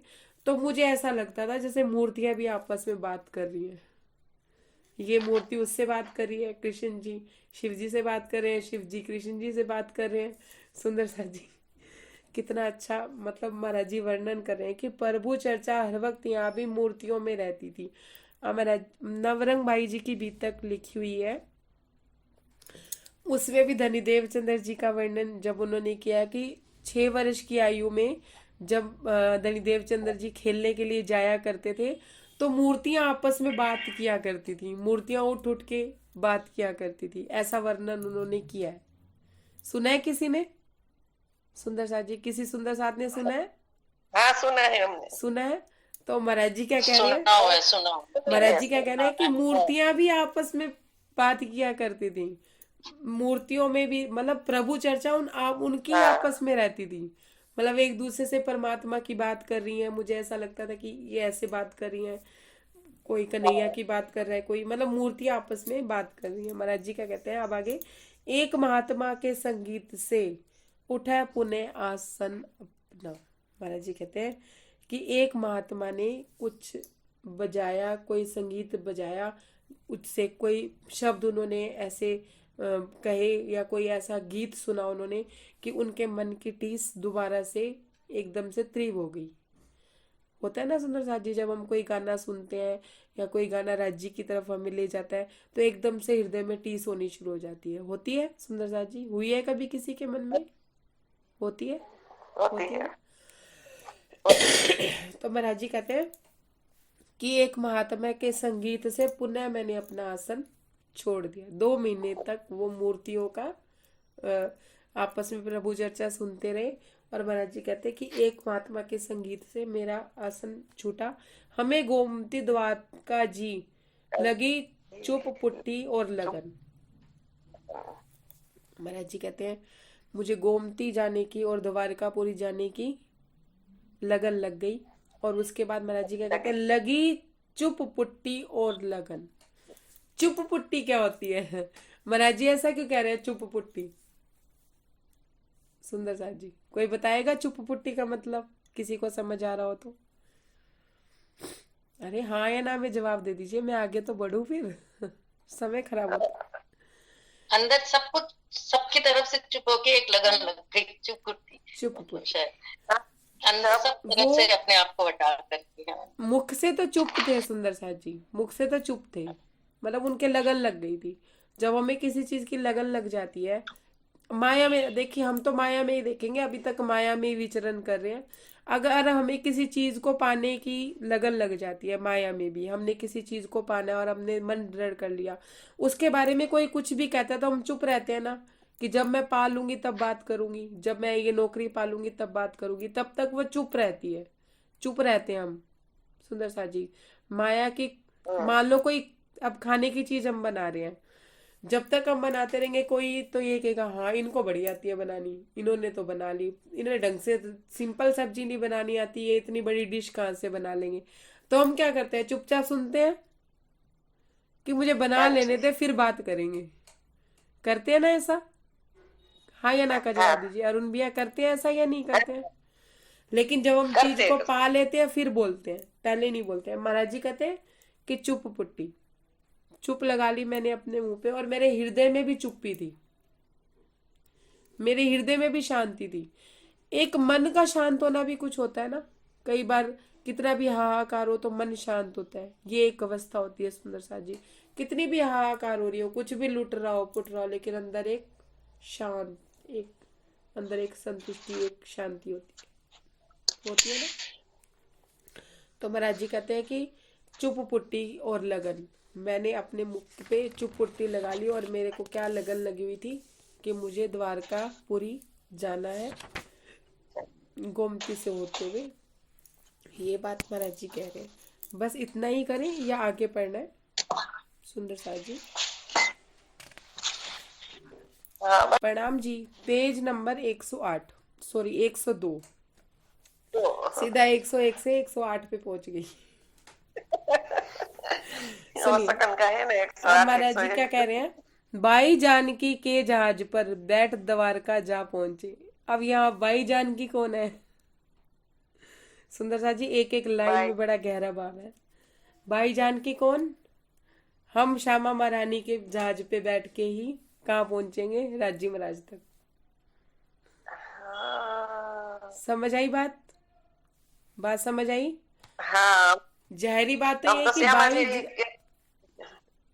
तो मुझे ऐसा लगता था जैसे मूर्तियां भी आपस में बात कर रही हैं। ये मूर्ति उससे बात कर रही है, कृष्ण जी शिव जी से बात कर रहे हैं, शिव जी कृष्ण जी से बात कर रहे हैं। सुंदर सा जी कितना अच्छा मतलब महाराज जी वर्णन कर रहे हैं कि प्रभु चर्चा हर वक्त यहाँ भी मूर्तियों में रहती थी। महाराज नवरंग भाई जी की बीतक लिखी हुई है, उसमें भी धनीदेव चंद्र जी का वर्णन जब उन्होंने किया कि 6 वर्ष की आयु में जब धनीदेव चंद्र जी खेलने के लिए जाया करते थे तो मूर्तियां आपस में बात किया करती थी, मूर्तियां उठ उठ के बात किया करती थी। ऐसा वर्णन उन्होंने किया है। सुना है किसी ने? सुंदर साथ जी, किसी सुंदर साथ ने सुना है? हाँ सुना है हमने। सुना है। तो महाराज जी क्या कह रहे हैं, सुनाओ है सुनाओ। महाराज जी क्या कह रहे हैं कि मूर्तियां भी आपस में बात किया करती थी। मूर्तियों में भी मतलब प्रभु चर्चा उनकी आपस में रहती थी। मतलब एक दूसरे से परमात्मा की बात कर रही है। मुझे ऐसा लगता था कि ये ऐसे बात कर रही है, कोई कन्हैया की बात कर रहा है, कोई मतलब मूर्तियां आपस में बात कर रही है। महाराज जी क्या कहते हैं अब आगे, एक महात्मा के संगीत से उठा पुनः आसन अपना। महाराज जी कहते हैं कि एक महात्मा ने कुछ बजाया, कोई संगीत बजाया, उससे कोई शब्द उन्होंने ऐसे कहे या कोई ऐसा गीत सुना उन्होंने कि उनके मन की टीस दोबारा से एकदम से तीव्र हो गई। होता है ना सुंदर साथ जी, जब हम कोई गाना सुनते हैं या कोई गाना राज्य की तरफ हमें ले जाता है तो एकदम से हृदय में टीस होनी शुरू हो जाती है। होती है सुंदर साथ जी? हुई है कभी किसी के मन में? होती है, होती है। तो महाराज जी कहते हैं कि एक महात्मा के संगीत से पुनः मैंने अपना आसन छोड़ दिया। 2 महीने तक वो मूर्तियों का आपस में प्रभु चर्चा सुनते रहे। और महाराज जी कहते हैं कि एक महात्मा के संगीत से मेरा आसन छूटा। हमें गोमती द्वारका जी लगी चुप पुट्टी और लगन। महाराज जी कहते हैं मुझे गोमती जाने की और द्वारकापुरी जाने की लगन लग गई। और उसके बाद महाराज जी क्या कहते हैं, लगी चुप पुट्टी और लगन। चुप पुट्टी क्या होती है? महाराज जी ऐसा क्यों कह रहे हैं चुप पुट्टी? सुंदर साथ जी कोई बताएगा चुप पुट्टी का मतलब, किसी को समझ आ रहा हो तो? अरे हाँ या ना में जवाब दे दीजिए, मैं आगे तो बढ़ू फिर समय खराब होता। अंदर सब कुछ सबकी तरफ से चुप होके एक लगन लग गई। चुप पुट्टी, चुप पुट्टी अंदर सब तरफ से अपने आप को हटा करके। मुख से तो चुप थे सुंदर साथ जी, मुख से तो चुप थे, मतलब उनके लगन लग गई थी। जब हमें किसी चीज की लगन लग जाती है, माया में, देखिए हम तो माया में ही देखेंगे, अभी तक माया में ही विचरण कर रहे हैं। अगर हमें किसी चीज को पाने की लगन लग जाती है, माया में भी हमने किसी चीज को पाना है और हमने मन दृढ़ कर लिया, उसके बारे में कोई कुछ भी कहता है तो हम चुप रहते हैं ना, कि जब मैं पा लूंगी तब बात करूंगी, जब मैं ये नौकरी पा लूंगी तब बात करूंगी। तब तक वो चुप रहती है, चुप रहते हैं हम सुंदर सा जी। माया की, मान लो कोई अब खाने की चीज हम बना रहे हैं, जब तक हम बनाते रहेंगे कोई तो ये कहेगा हाँ इनको बड़ी आती है बनानी, इन्होंने तो बना ली, इन्हें ढंग से सिंपल सब्जी नहीं बनानी आती है, इतनी बड़ी डिश कहाँ से बना लेंगे। तो हम क्या करते हैं, चुपचाप सुनते हैं कि मुझे बना लेने दे फिर बात करेंगे। करते हैं ना ऐसा? हाँ या ना का जवाब दीजिए। अरुण भैया करते हैं ऐसा या नहीं करते हैं? लेकिन जब हम चीज को पा लेते हैं फिर बोलते हैं, पहले नहीं बोलते हैं। महाराज जी कहते हैं कि चुप पुट्टी, चुप लगा ली मैंने अपने मुंह पे, और मेरे हृदय में भी चुप्पी थी, मेरे हृदय में भी शांति थी। एक मन का शांत होना भी कुछ होता है ना, कई बार कितना भी हाहाकार हो तो मन शांत होता है, ये एक अवस्था होती है सुंदर सा जी। कितनी भी हाहाकार हो रही हो, कुछ भी लुट रहा हो पुट रहा हो, लेकिन अंदर एक शांत, एक अंदर एक संतुष्टि, एक शांति होती है ना। तो महाराज जी कहते हैं कि चुप पुट्टी और लगन, मैंने अपने मुख पे चुप पुट्टी लगा ली, और मेरे को क्या लगन लगी हुई थी कि मुझे द्वारकापुरी जाना है गोमती से होते हुए। ये बात महाराज जी कह रहे हैं। बस इतना ही करें या आगे पढ़ना है सुंदर सा जी? प्रणाम जी। पेज नंबर 108, सॉरी 102, सीधा 101 से 108 पे पहुंच गई। सुनिए अब महाराज जी क्या कह रहे हैं। बाई जानकी के जहाज पर बैठ द्वारका जा पहुंचे। अब यहाँ बाई जानकी कौन है सुंदर सा जी? एक एक लाइन में बड़ा गहरा भाव है। बाई जानकी कौन? हम श्यामा महारानी के जहाज पे बैठ के ही कहाँ पहुंचेंगे? राज्य महाराज तक। समझ आई बात? बात समझ आई? हाँ, जहरी बात तो ये कि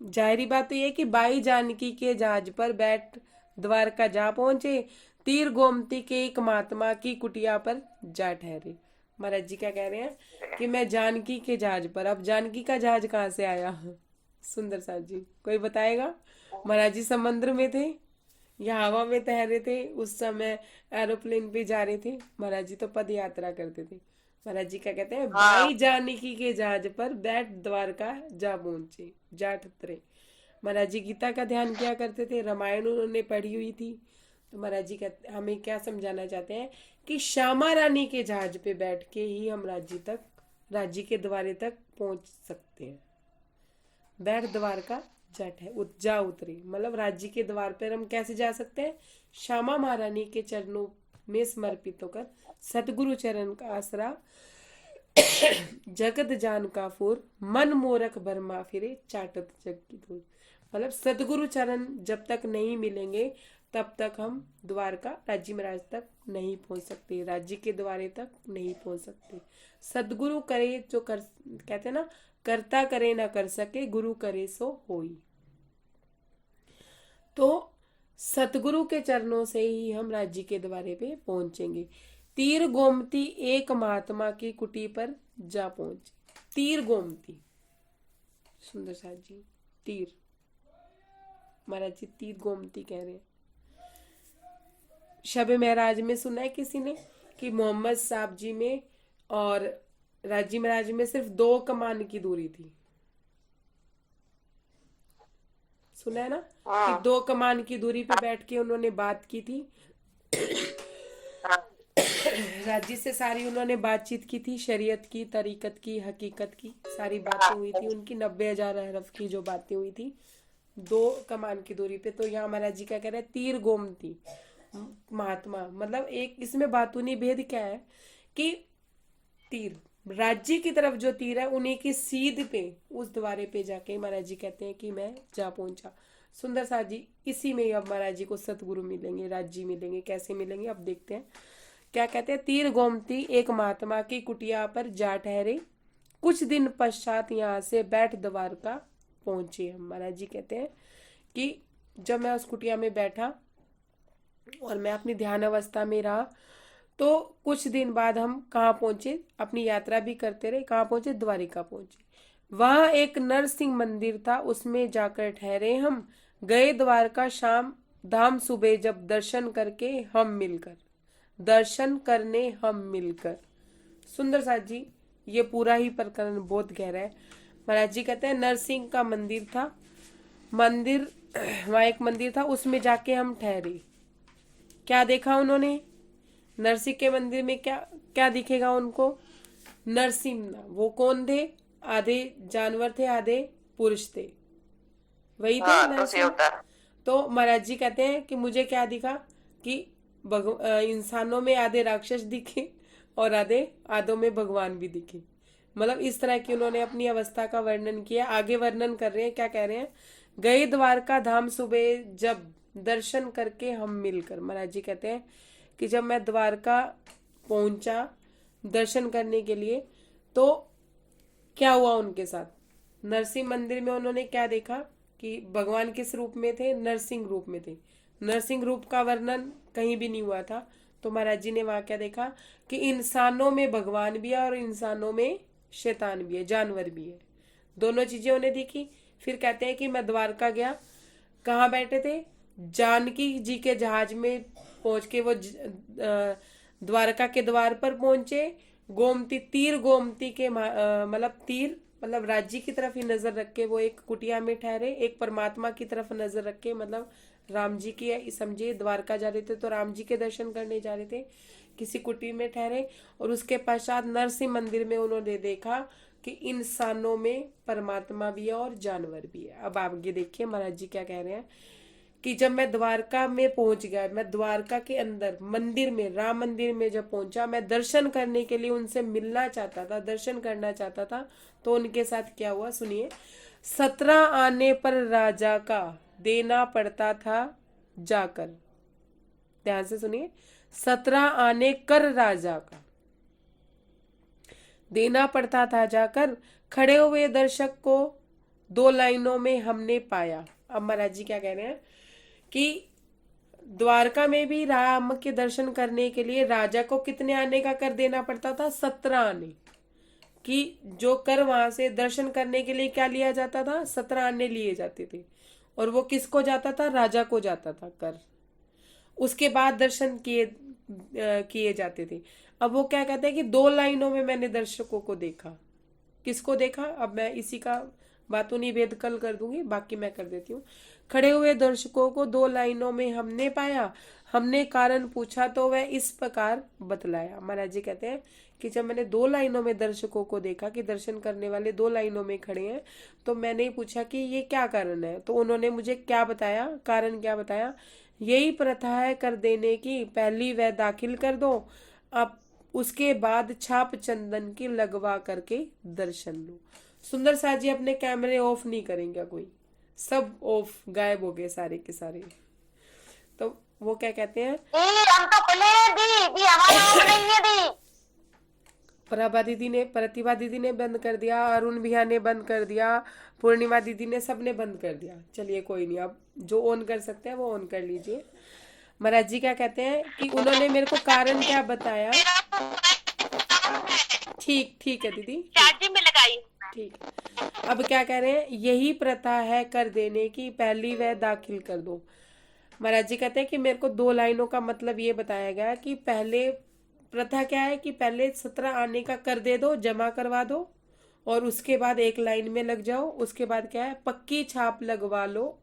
जाहिरी बात तो ये कि बाई जानकी के जहाज पर बैठ द्वारका जा पहुंचे, तीर गोमती के एक महात्मा की कुटिया पर जा ठहरे। महाराज जी क्या कह रहे हैं कि मैं जानकी के जहाज पर। अब जानकी का जहाज कहाँ से आया सुंदर सा जी? कोई बताएगा? महाराज जी समुद्र में थे या हवा में तैर थे? उस समय एरोप्लेन पे जा रहे थे? महाराज जी तो पद यात्रा करते थे। महाराज जी क्या कहते हैं? बाई जानकी के जहाज पर बैठ द्वारका जा पहुंचे, जा ठहरे। महाराज जी गीता का ध्यान किया करते थे, रामायण उन्होंने पढ़ी हुई थी। तो महाराज जी कहते हमें क्या समझाना चाहते हैं कि श्यामा रानी के जहाज पे बैठ के ही हम राज्य के द्वारे तक पहुंच सकते हैं। बैठ द्वारका जा उतरे, मतलब राज्य के द्वार पर हम कैसे जा सकते हैं? श्यामा महारानी के चरणों में समर्पित होकर, सतगुरु चरण का आसरा जगत जान का फूर, मन मोरख बर्मा फिरे चाटत जग की धूल। मतलब सतगुरु चरण जब तक नहीं मिलेंगे तब तक हम द्वारका राज्य महाराज तक नहीं पहुंच सकते, राज्य के द्वारे तक नहीं पहुंच सकते। सतगुरु करे जो कर, कहते ना, करता करे ना कर सके, गुरु करे सो होई। तो सतगुरु के चरणों से ही हम राज्य के द्वारे पे पहुंचेंगे। तीर गोमती एक महात्मा की कुटी पर जा पहुंचे। तीर गोमती सुंदर सा जी, तीर महाराज जी तीर गोमती कह रहे हैं। शबे महराज में सुना है किसी ने कि मोहम्मद साहब जी में और राजी महाराज में सिर्फ 2 कमान की दूरी थी? सुना है ना कि 2 कमान की दूरी पे बैठ के उन्होंने बात की थी। राज्य से सारी उन्होंने बातचीत की थी, शरीयत की, तरीकत की, हकीकत की सारी बातें हुई थी उनकी। 90,000 हरफ की जो बातें हुई थी 2 कमान की दूरी पे। तो यहाँ महाराज जी क्या कह रहे हैं? तीर गोमती महात्मा, मतलब एक इसमें बातूनी भेद क्या है कि तीर राज्य की तरफ जो तीर है उन्हीं की सीध पे, उस द्वारे पे जाके महाराज जी कहते हैं कि मैं जा पहुंचा। सुंदर सा जी इसी में ही अब महाराज जी को सतगुरु मिलेंगे, राज्य मिलेंगे। कैसे मिलेंगे अब देखते हैं। क्या कहते हैं? तीर गोमती एक महात्मा की कुटिया पर जा ठहरे, कुछ दिन पश्चात यहाँ से बैठ द्वारका पहुंचे हम। महाराज जी कहते हैं कि जब मैं उस कुटिया में बैठा और मैं अपनी ध्यान अवस्था में रहा तो कुछ दिन बाद हम कहाँ पहुंचे? अपनी यात्रा भी करते रहे। कहाँ पहुंचे? द्वारिका पहुंचे। वहां एक नरसिंह मंदिर था, उसमें जाकर ठहरे हम। गए द्वारका शाम धाम सुबह, जब दर्शन करने हम मिलकर। सुंदर सा जी ये पूरा ही प्रकरण बहुत गहरा है। महाराज जी कहते हैं नरसिंह का मंदिर था, वहाँ एक मंदिर था, उसमें जाके हम ठहरे। क्या देखा उन्होंने? नरसिंह के मंदिर में क्या दिखेगा उनको? नरसिंह वो कौन थे? आधे जानवर थे, आधे पुरुष थे, वही थे नरसिंह। तो महाराज जी कहते हैं कि मुझे क्या दिखा कि इंसानों में आधे राक्षस दिखे और आधों में भगवान भी दिखे। मतलब इस तरह की उन्होंने अपनी अवस्था का वर्णन किया। आगे वर्णन कर रहे हैं, क्या कह रहे हैं, गए द्वारका धाम सुबह जब दर्शन करके हम मिलकर। महाराज जी कहते हैं कि जब मैं द्वारका पहुंचा दर्शन करने के लिए तो क्या हुआ उनके साथ। नरसिंह मंदिर में उन्होंने क्या देखा कि भगवान किस रूप में थे, नरसिंह रूप में थे। नरसिंह रूप का वर्णन कहीं भी नहीं हुआ था। तो महाराज जी ने वहां क्या देखा कि इंसानों में भगवान भी है और इंसानों में शैतान भी है, जानवर भी है। दोनों चीजें उन्हें दिखी। फिर कहते हैं कि मैं द्वारका गया, कहाँ बैठे थे, जानकी जी के जहाज में पहुंच के वो द्वारका के द्वार पर पहुंचे। गोमती तीर, गोमती के मतलब तीर मतलब राज्य की तरफ ही नजर रख के वो एक कुटिया में ठहरे। एक परमात्मा की तरफ नजर रख के, मतलब राम जी की समझिए, द्वारका जा रहे थे तो राम जी के दर्शन करने जा रहे थे, किसी कुटी में ठहरे। और उसके पश्चात नरसिंह मंदिर में उन्होंने देखा कि इंसानों में परमात्मा भी है और जानवर भी है। अब आगे देखिए महाराज जी क्या कह रहे हैं कि जब मैं द्वारका में पहुंच गया, मैं द्वारका के अंदर मंदिर में, राम मंदिर में जब पहुंचा, मैं दर्शन करने के लिए उनसे मिलना चाहता था, दर्शन करना चाहता था। तो उनके साथ क्या हुआ सुनिए। 17 आने पर राजा का देना पड़ता था जाकर। ध्यान से सुनिए, 17 आने कर राजा का देना पड़ता था जाकर। खड़े हुए दर्शक को 2 लाइनों में हमने पाया। अब महाराज जी क्या कह रहे हैं कि द्वारका में भी राम के दर्शन करने के लिए राजा को कितने आने का कर देना पड़ता था, 17 आने कि जो कर वहां से दर्शन करने के लिए क्या लिया जाता था, 17 आने लिए जाते थे। और वो किसको जाता था, राजा को जाता था कर। उसके बाद दर्शन किए जाते थे। अब वो क्या कहते हैं कि 2 लाइनों में मैंने दर्शकों को देखा। किसको देखा, अब मैं इसी का बातों नहीं भेद कल कर दूंगी, बाकी मैं कर देती हूँ। खड़े हुए दर्शकों को 2 लाइनों में हमने पाया। हमने कारण पूछा तो वह इस प्रकार बतलाया। महाराज जी कहते हैं कि जब मैंने 2 लाइनों में दर्शकों को देखा कि दर्शन करने वाले 2 लाइनों में खड़े हैं, तो मैंने पूछा कि ये क्या कारण है। तो उन्होंने मुझे क्या बताया, कारण क्या बताया, यही प्रथा है कर देने की, पहली वह दाखिल कर दो, अब उसके बाद छाप चंदन की लगवा करके दर्शन लो। सुंदर साथ जी अपने कैमरे ऑफ नहीं करेंगे, कोई सब ऑफ, गायब हो गए सारे के सारे। तो वो क्या कहते हैं, हम तो खुले हैं दी हमारा ऑफ नहीं है दी। प्रतिभा दीदी ने बंद कर दिया, अरुण भैया ने बंद कर दिया, पूर्णिमा दीदी ने, सबने बंद कर दिया। चलिए कोई नहीं, अब जो ऑन कर सकते हैं वो ऑन कर लीजिए। महाराज जी क्या कहते हैं कि उन्होंने मेरे को कारण क्या बताया। ठीक है दीदी, चार्जिंग में लगाई। ठीक है। अब क्या कह रहे हैं, यही प्रथा है कर देने की, पहली वह दाखिल कर दो। महाराज जी कहते हैं कि मेरे को 2 लाइनों का मतलब ये बताया गया कि पहले प्रथा क्या है कि पहले 17 आने का कर दे दो, जमा करवा दो, और उसके बाद एक लाइन में लग जाओ। उसके बाद क्या है, पक्की छाप लगवा लो,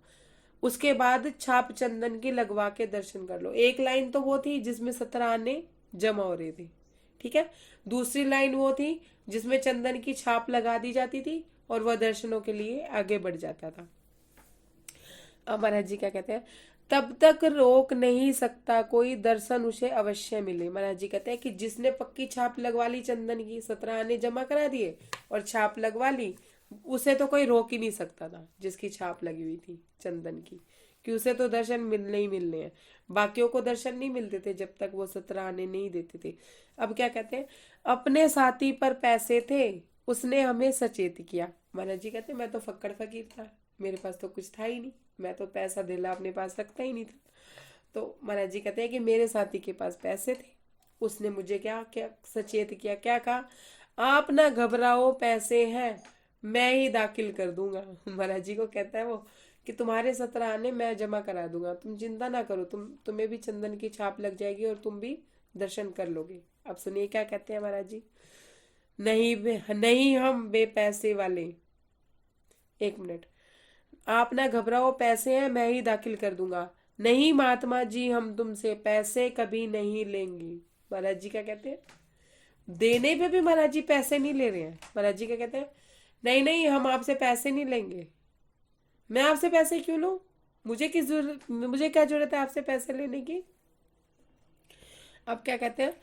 उसके बाद छाप चंदन की लगवा के दर्शन कर लो। एक लाइन तो वो थी जिसमें 17 आने जमा हो रहे थे, ठीक है। दूसरी लाइन वो थी जिसमें चंदन की छाप लगा दी जाती थी और वह दर्शनों के लिए आगे बढ़ जाता था। अब महाराज जी क्या कहते हैं, तब तक रोक नहीं सकता कोई, दर्शन उसे अवश्य मिले। महाराज जी कहते हैं कि जिसने पक्की छाप लगवा ली, चंदन की 17 आने जमा करा दिए और छाप लगवा ली, उसे तो कोई रोक ही नहीं सकता था, जिसकी छाप लगी हुई थी चंदन की, कि उसे तो दर्शन मिलने ही मिलने हैं। बाकियों को दर्शन नहीं मिलते थे जब तक वो 17 आने नहीं देते थे। अब क्या कहते हैं, अपने साथी पर पैसे थे, उसने हमें सचेत किया। महाराज जी कहते हैं मैं तो फक्कड़ फकीर था, मेरे पास तो कुछ था ही नहीं, मैं तो पैसा दिला अपने पास रखता ही नहीं था। तो महाराज जी कहते हैं कि मेरे साथी के पास पैसे थे, उसने मुझे क्या क्या सचेत किया, क्या कहा, आप ना घबराओ, पैसे हैं, मैं ही दाखिल कर दूंगा। महाराज जी को कहता है वो कि तुम्हारे 17 आने मैं जमा करा दूंगा, तुम चिंता ना करो, तुम्हें भी चंदन की छाप लग जाएगी और तुम भी दर्शन कर लोगे। अब सुनिए क्या कहते हैं महाराज जी, नहीं हम बेपैसे वाले, 1 मिनट, आप ना घबराओ, पैसे हैं, मैं ही दाखिल कर दूंगा। नहीं महात्मा जी, हम तुमसे पैसे कभी नहीं लेंगे। महाराज जी क्या कहते हैं, देने पे भी महाराज जी पैसे नहीं ले रहे हैं। महाराज जी क्या कहते हैं, नहीं हम आपसे पैसे नहीं लेंगे। मैं आपसे पैसे क्यों लूं, मुझे क्या जरूरत है आपसे पैसे लेने की। अब क्या कहते हैं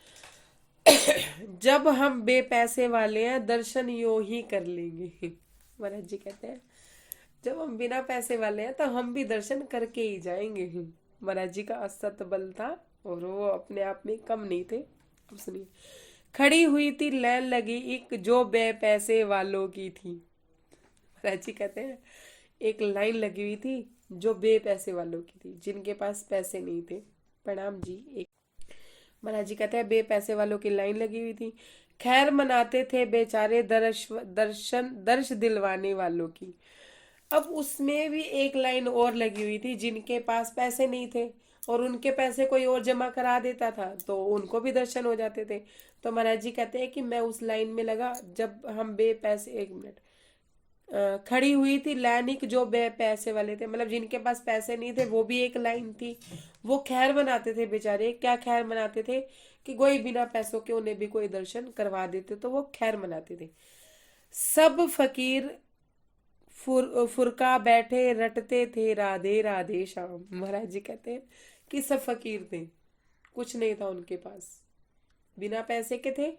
जब हम बेपैसे वाले हैं दर्शन यूं ही कर लेंगे। महाराज जी कहते हैं जब हम बिना पैसे वाले हैं तो हम भी दर्शन करके ही जाएंगे। महाराज जी का असत बल था और वो अपने आप में कम नहीं थे। अब सुनिए, खड़ी हुई थी लाइन लगी एक जो बेपैसे वालों की थी। महाराज जी कहते हैं एक लाइन लगी हुई थी जो बेपैसे वालों की थी, जिनके पास पैसे नहीं थे। प्रणाम जी। एक महाराज जी कहते हैं बेपैसे वालों की लाइन लगी हुई थी, खैर मनाते थे बेचारे दर्श दिलवाने वालों की। अब उसमें भी एक लाइन और लगी हुई थी, जिनके पास पैसे नहीं थे और उनके पैसे कोई और जमा करा देता था तो उनको भी दर्शन हो जाते थे। तो महाराज जी कहते हैं कि मैं उस लाइन में लगा जब हम बेपैसे, एक मिनट, खड़ी हुई थी लाइनिक जो पैसे वाले थे, मतलब जिनके पास पैसे नहीं थे, वो भी एक लाइन थी। वो खैर मनाते थे बेचारे। क्या खैर मनाते थे कि कोई बिना पैसों के उन्हें भी कोई दर्शन करवा देते तो वो खैर मनाते थे। सब फकीर फुरका बैठे रटते थे राधे राधे श्याम। महाराज जी कहते हैं कि सब फकीर थे, कुछ नहीं था उनके पास, बिना पैसे के थे।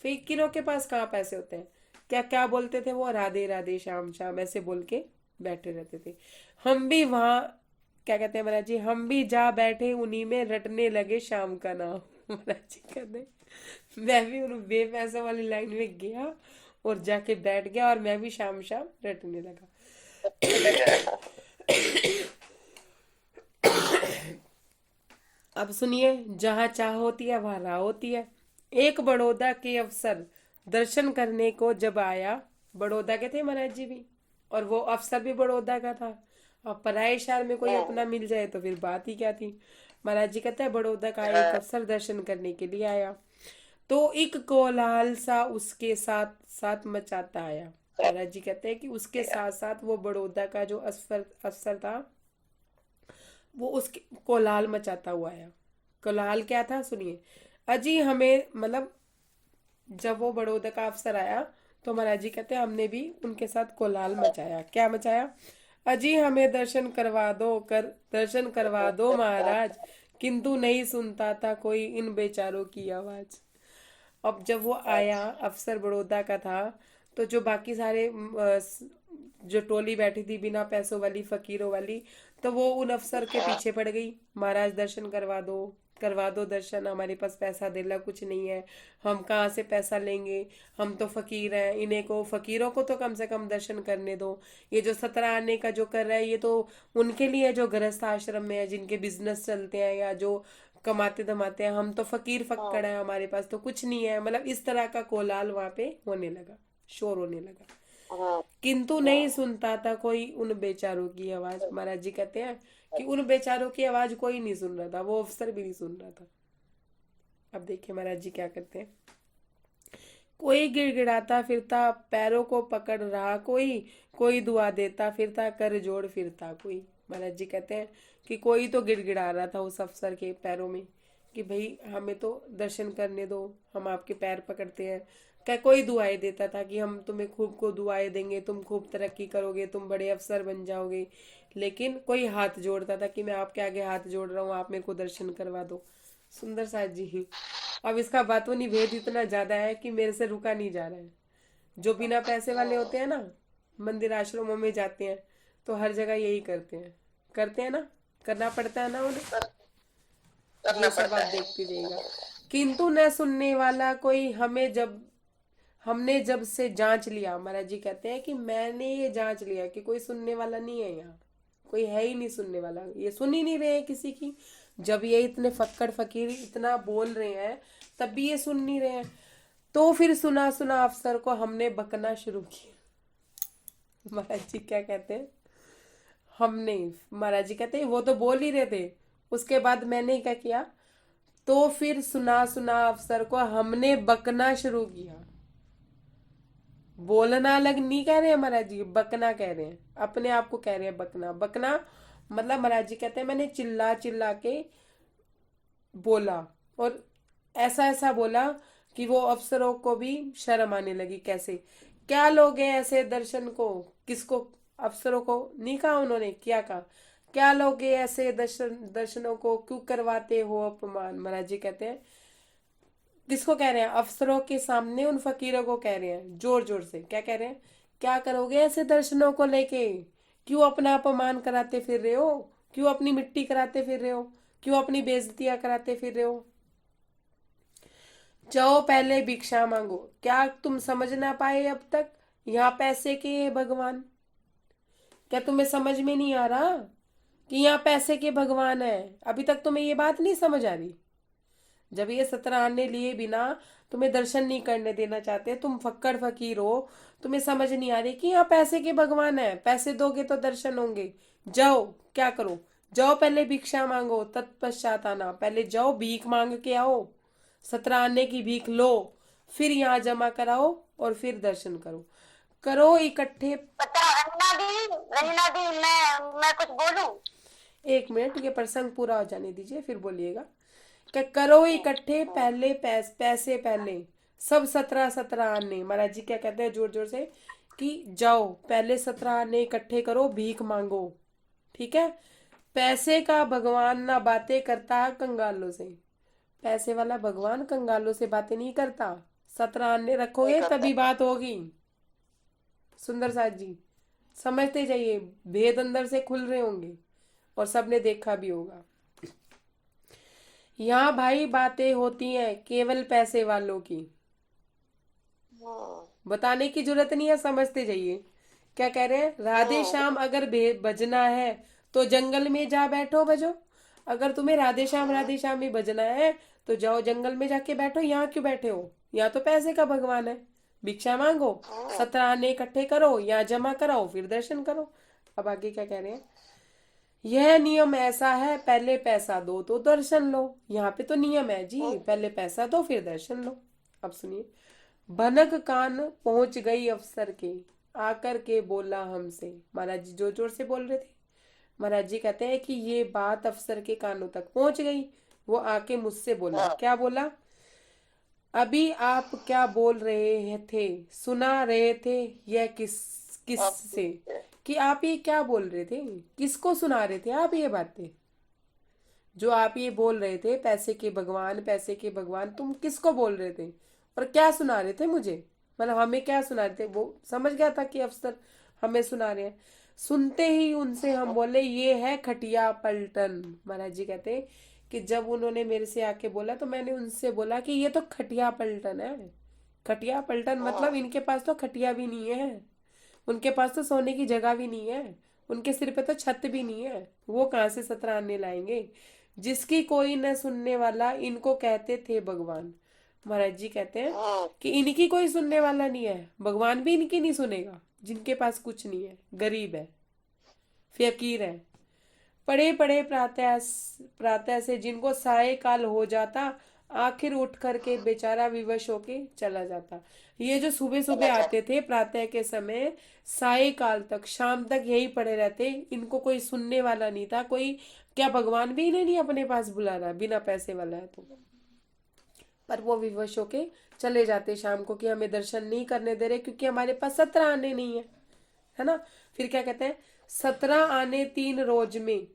फकीरों के पास कहाँ पैसे होते हैं? क्या क्या बोलते थे वो? राधे राधे श्याम श्याम ऐसे बोल के बैठे रहते थे। हम भी वहां, क्या कहते हैं महाराज जी, हम भी जा बैठे उन्हीं में रटने लगे शाम का नाम। महाराज जी कहते हैं मैं भी उन बेपैसों वाली लाइन में गया और जाके बैठ गया और मैं भी शाम शाम रटने लगा। अब सुनिए, जहाँ चाह होती है वहां राह होती है। एक बड़ौदा के अफसर दर्शन करने को जब आया, बड़ौदा के थे महाराज जी भी, और वो अफसर भी बड़ौदा का था। अब पराए शहर में कोई अपना मिल जाए तो फिर बात ही क्या थी। महाराज जी कहते हैं बड़ौदा का एक अफसर दर्शन करने के लिए आया तो एक कोलाहल सा उसके साथ साथ मचाता आया। महाराज जी कहते हैं कि उसके साथ साथ वो बड़ौदा का जो अफसर था वो उसके कोलाहल मचाता हुआ आया। कोलाहल क्या था सुनिए। अजी हमें, मतलब जब वो बड़ौदा का अफसर आया तो महाराज जी कहते हैं हमने भी उनके साथ कोलाहल मचाया। क्या मचाया? अजी हमें दर्शन करवा दो महाराज, किंतु नहीं सुनता था कोई इन बेचारों की आवाज। अब जब वो आया, अफसर बड़ौदा का था, तो जो बाकी सारे जो टोली बैठी थी बिना पैसों वाली, फकीरों वाली, तो वो उन अफसर के पीछे पड़ गई। महाराज दर्शन करवा दो दर्शन, हमारे पास पैसा देला कुछ नहीं है, हम कहाँ से पैसा लेंगे, हम तो फकीर हैं, इन्हें को फकीरों को तो कम से कम दर्शन करने दो। ये जो 17 आने का जो कर रहा है ये तो उनके लिए जो गृहस्थ आश्रम में है, जिनके बिजनेस चलते हैं या जो कमाते धमाते हैं, हम तो फकीर फक्कड़ है, हमारे पास तो कुछ नहीं है। मतलब इस तरह का कोलाहल वहां पे होने लगा, शोर होने लगा, किंतु नहीं सुनता था कोई उन बेचारों की आवाज। महाराज जी कहते हैं कि उन बेचारों की आवाज कोई नहीं सुन रहा था, वो अफसर भी नहीं सुन रहा था। अब देखिए महाराज जी क्या करते हैं। कोई गिड़गिड़ाता फिरता पैरों को पकड़ रहा कोई दुआ देता फिरता कर जोड़ फिरता कोई। महाराज जी कहते हैं कि कोई तो गिड़गिड़ा रहा था उस अफसर के पैरों में कि भाई हमें तो दर्शन करने दो, हम आपके पैर पकड़ते हैं। क्या कोई दुआएं देता था कि हम तुम्हें खूब को दुआएं देंगे, तुम खूब तरक्की करोगे, तुम बड़े अफसर बन जाओगे। लेकिन कोई हाथ जोड़ता था कि मैं आपके आगे हाथ जोड़ रहा हूँ, आप मेरे को दर्शन करवा दो। सुंदर साथ जी ही। अब इसका बातों भेद इतना ज्यादा है कि मेरे से रुका नहीं जा रहा है। जो बिना पैसे वाले होते हैं ना, मंदिर आश्रमों में जाते हैं तो हर जगह यही करते हैं ना, करना पड़ता है ना उन्हें। ये सब आप देखते जाइएगा। किंतु न सुनने वाला कोई, हमने जब से जांच लिया, महाराज जी कहते हैं कि मैंने ये जांच लिया कि कोई सुनने वाला नहीं है यहाँ, कोई है ही नहीं सुनने वाला, ये सुन ही नहीं रहे हैं किसी की। जब ये इतने फक्कड़ फकीर इतना बोल रहे हैं तब भी ये सुन नहीं रहे हैं। तो फिर सुना अफसर को हमने बकना शुरू किया। महाराज जी क्या कहते हैं, महाराज जी कहते हैं वो तो बोल ही रहे थे, उसके बाद मैंने क्या किया, तो फिर सुना अफसर को हमने बकना शुरू किया। बोलना अलग नहीं कह रहे हैं महाराज जी, बकना कह रहे हैं, अपने आप को कह रहे हैं बकना। मतलब महाराज जी कहते हैं मैंने चिल्ला चिल्ला के बोला और ऐसा बोला कि वो अफसरों को भी शर्म आने लगी। कैसे, क्या लोग हैं ऐसे दर्शन को, किसको, अफसरों को नहीं कहा उन्होंने, क्या कहा, क्या लोग ऐसे दर्शनों को क्यों करवाते हो अपमान। महाराज जी कहते हैं किसको कह रहे हैं? अफसरों के सामने उन फकीरों को कह रहे हैं जोर जोर से। क्या कह रहे हैं? क्या करोगे ऐसे दर्शनों को लेके? क्यों अपना अपमान कराते फिर रहे हो? क्यों अपनी मिट्टी कराते फिर रहे हो? क्यों अपनी बेइज्जतियां कराते फिर रहे हो? जाओ पहले भिक्षा मांगो। क्या तुम समझ ना पाए अब तक? यहाँ पैसे के है भगवान। क्या तुम्हें समझ में नहीं आ रहा कि यहाँ पैसे के भगवान है? अभी तक तुम्हें ये बात नहीं समझ आ रही? जब ये 17 आने लिए बिना तुम्हें दर्शन नहीं करने देना चाहते, तुम फक्कड़ फकीर हो, तुम्हें समझ नहीं आ रही कि यहाँ पैसे के भगवान है। पैसे दोगे तो दर्शन होंगे। जाओ, क्या करो? जाओ पहले भिक्षा मांगो, तत्पश्चात आना। पहले जाओ भीख मांग के आओ, 17 आने की भीख लो, फिर यहाँ जमा कराओ और फिर दर्शन करो। करो इकट्ठे। पता रंजना दी मैं कुछ बोलूं? 1 मिनट, ये प्रसंग पूरा हो जाने दीजिए फिर बोलिएगा। क्या करो इकट्ठे पहले पैसे पहले सब 17 आने। महाराज जी क्या कहते हैं जोर जोर से कि जाओ पहले 17 आने इकट्ठे करो, भीख मांगो। ठीक है? पैसे का भगवान ना बातें करता है कंगालों से। पैसे वाला भगवान कंगालों से बातें नहीं करता। 17 आने रखोगे तभी बात होगी। सुंदर साथ जी समझते जाइए, भेद अंदर से खुल रहे होंगे और सबने देखा भी होगा। यहाँ भाई बातें होती हैं केवल पैसे वालों की, बताने की जरूरत नहीं है, समझते जाइए। क्या कह रहे हैं? राधे श्याम अगर बजना है तो जंगल में जा बैठो बजो। अगर तुम्हें राधे श्याम ही बजना है तो जाओ जंगल में जाके बैठो। यहाँ क्यों बैठे हो? यहाँ तो पैसे का भगवान है। भिक्षा मांगो, 17 आने इकट्ठे करो, यहाँ जमा कराओ, फिर दर्शन करो। अब आगे क्या कह रहे हैं? यह नियम ऐसा है, पहले पैसा दो तो दर्शन लो। यहाँ पे तो नियम है जी, पहले पैसा दो फिर दर्शन लो। अब सुनिए। भनक कान पहुंच गई अफसर के, आकर के बोला हमसे। महाराज जी जोर जोर से बोल रहे थे। महाराज जी कहते हैं कि ये बात अफसर के कानों तक पहुंच गई। वो आके मुझसे बोला। क्या बोला? अभी आप क्या बोल रहे थे? सुना रहे थे यह किस से? कि आप ये क्या बोल रहे थे? किसको सुना रहे थे आप ये बातें? जो आप ये बोल रहे थे पैसे के भगवान, पैसे के भगवान, तुम किसको बोल रहे थे और क्या सुना रहे थे मुझे? मतलब हमें क्या सुना रहे थे? वो समझ गया था कि अफसर हमें सुना रहे हैं। सुनते ही उनसे हम बोले ये है खटिया पलटन। महाराज जी कहते हैं कि जब उन्होंने मेरे से आके बोला तो मैंने उनसे बोला कि ये तो खटिया पलटन है। खटिया पलटन मतलब इनके पास तो खटिया भी नहीं है, उनके पास तो सोने की जगह भी नहीं है, उनके सिर पे तो छत भी नहीं है। वो कहाँ से 17 आने लाएंगे? जिसकी कोई न सुनने वाला इनको कहते थे भगवान। महाराज जी कहते हैं कि इनकी कोई सुनने वाला नहीं है, भगवान भी इनकी नहीं सुनेगा। जिनके पास कुछ नहीं है, गरीब है, फकीर है, पड़े पड़े प्रातः से जिनको साय काल हो जाता, आखिर उठ करके बेचारा विवश होके चला जाता। ये जो सुबह सुबह आते थे प्रातः के समय, साय काल तक, शाम तक यही पड़े रहते। इनको कोई सुनने वाला नहीं था। कोई क्या भगवान भी इन्हें नहीं अपने पास बुला रहा बिना पैसे वाला है तो? पर वो विवश होके चले जाते शाम को कि हमें दर्शन नहीं करने दे रहे क्योंकि हमारे पास 17 आने नहीं है ना। फिर क्या कहते हैं? 17 आने 3 रोज में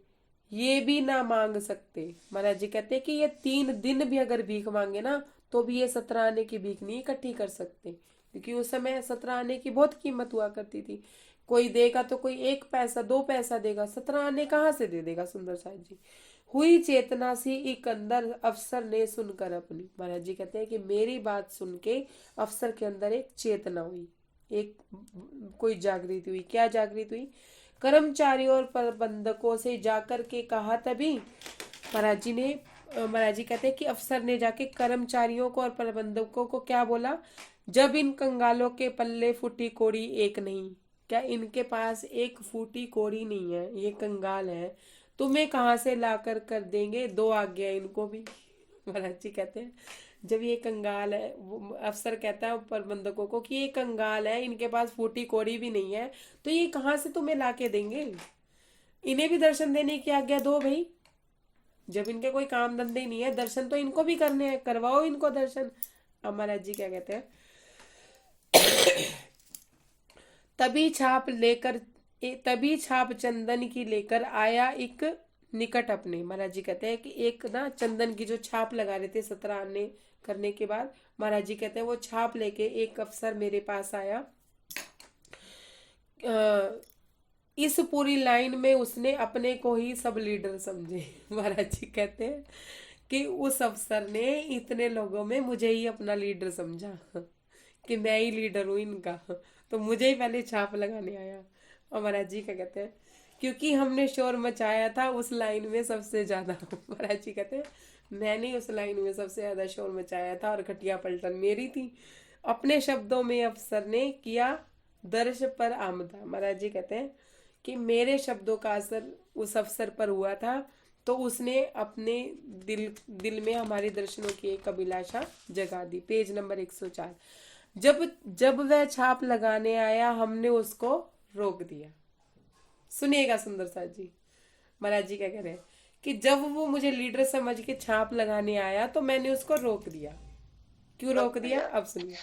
ये भी ना मांग सकते। महाराज जी कहते हैं कि ये 3 दिन भी अगर भीख मांगे ना तो भी ये 17 आने की भीख नहीं इकट्ठी कर सकते, क्योंकि उस समय 17 आने की बहुत कीमत हुआ करती थी। कोई देगा तो कोई 1 पैसा 2 पैसा देगा, 17 आने कहाँ से दे देगा? सुंदर साहब जी। हुई चेतना सी एक अंदर अफसर ने सुनकर अपनी। महाराज जी कहते हैं कि मेरी बात सुन के अफसर के अंदर एक चेतना हुई, एक कोई जागृति हुई। क्या जागृति हुई? कर्मचारियों और प्रबंधकों से जाकर के कहा। तभी महाराज जी कहते हैं कि अफसर ने जाके कर्मचारियों को और प्रबंधकों को क्या बोला? जब इन कंगालों के पल्ले फूटी कोड़ी एक नहीं। क्या इनके पास एक फूटी कोड़ी नहीं है? ये कंगाल है, तुम्हें कहाँ से लाकर कर देंगे? 2 आज्ञा इनको भी। महाराज जी कहते हैं जब ये कंगाल है, वो अफसर कहता है प्रबंधकों को कि ये कंगाल है, इनके पास फूटी कोड़ी भी नहीं है, तो ये कहाँ से तुम्हें लाके देंगे? इन्हें भी दर्शन देने की आज्ञा दो भाई। जब इनके कोई काम धंधे नहीं है, दर्शन तो इनको भी करने हैं, करवाओ इनको दर्शन। अब महाराज जी क्या कहते हैं? तभी छाप चंदन की लेकर आया एक निकट अपने। महाराज जी कहते हैं कि एक ना चंदन की जो छाप लगा रहे थे 17 आने करने के बाद महाराज जी कहते हैं वो छाप लेके एक अफसर मेरे पास आया। इस पूरी लाइन में उसने अपने को ही सब लीडर समझे। महाराज जी कहते हैं कि उस अफसर ने इतने लोगों में मुझे ही अपना लीडर समझा कि मैं ही लीडर हूँ इनका, तो मुझे ही पहले छाप लगाने आया। और महाराज जी क्या कहते हैं, क्योंकि हमने शोर मचाया था उस लाइन में सबसे ज्यादा। महाराज जी कहते हैं मैंने उस लाइन में सबसे ज्यादा शोर मचाया था और खटिया पलटन मेरी थी। अपने शब्दों में अफसर ने किया दर्श पर आमदा। महाराज जी कहते हैं कि मेरे शब्दों का असर उस अफसर पर हुआ था, तो उसने अपने दिल में हमारे दर्शनों की एक अभिलाषा जगा दी। Page number 104। जब वह छाप लगाने आया हमने उसको रोक दिया। सुनिएगा सुंदर साथ जी, महाराज जी क्या कह रहे हैं कि जब वो मुझे लीडर समझ के छाप लगाने आया तो मैंने उसको रोक दिया। क्यों रोक दिया, अब सुनिए।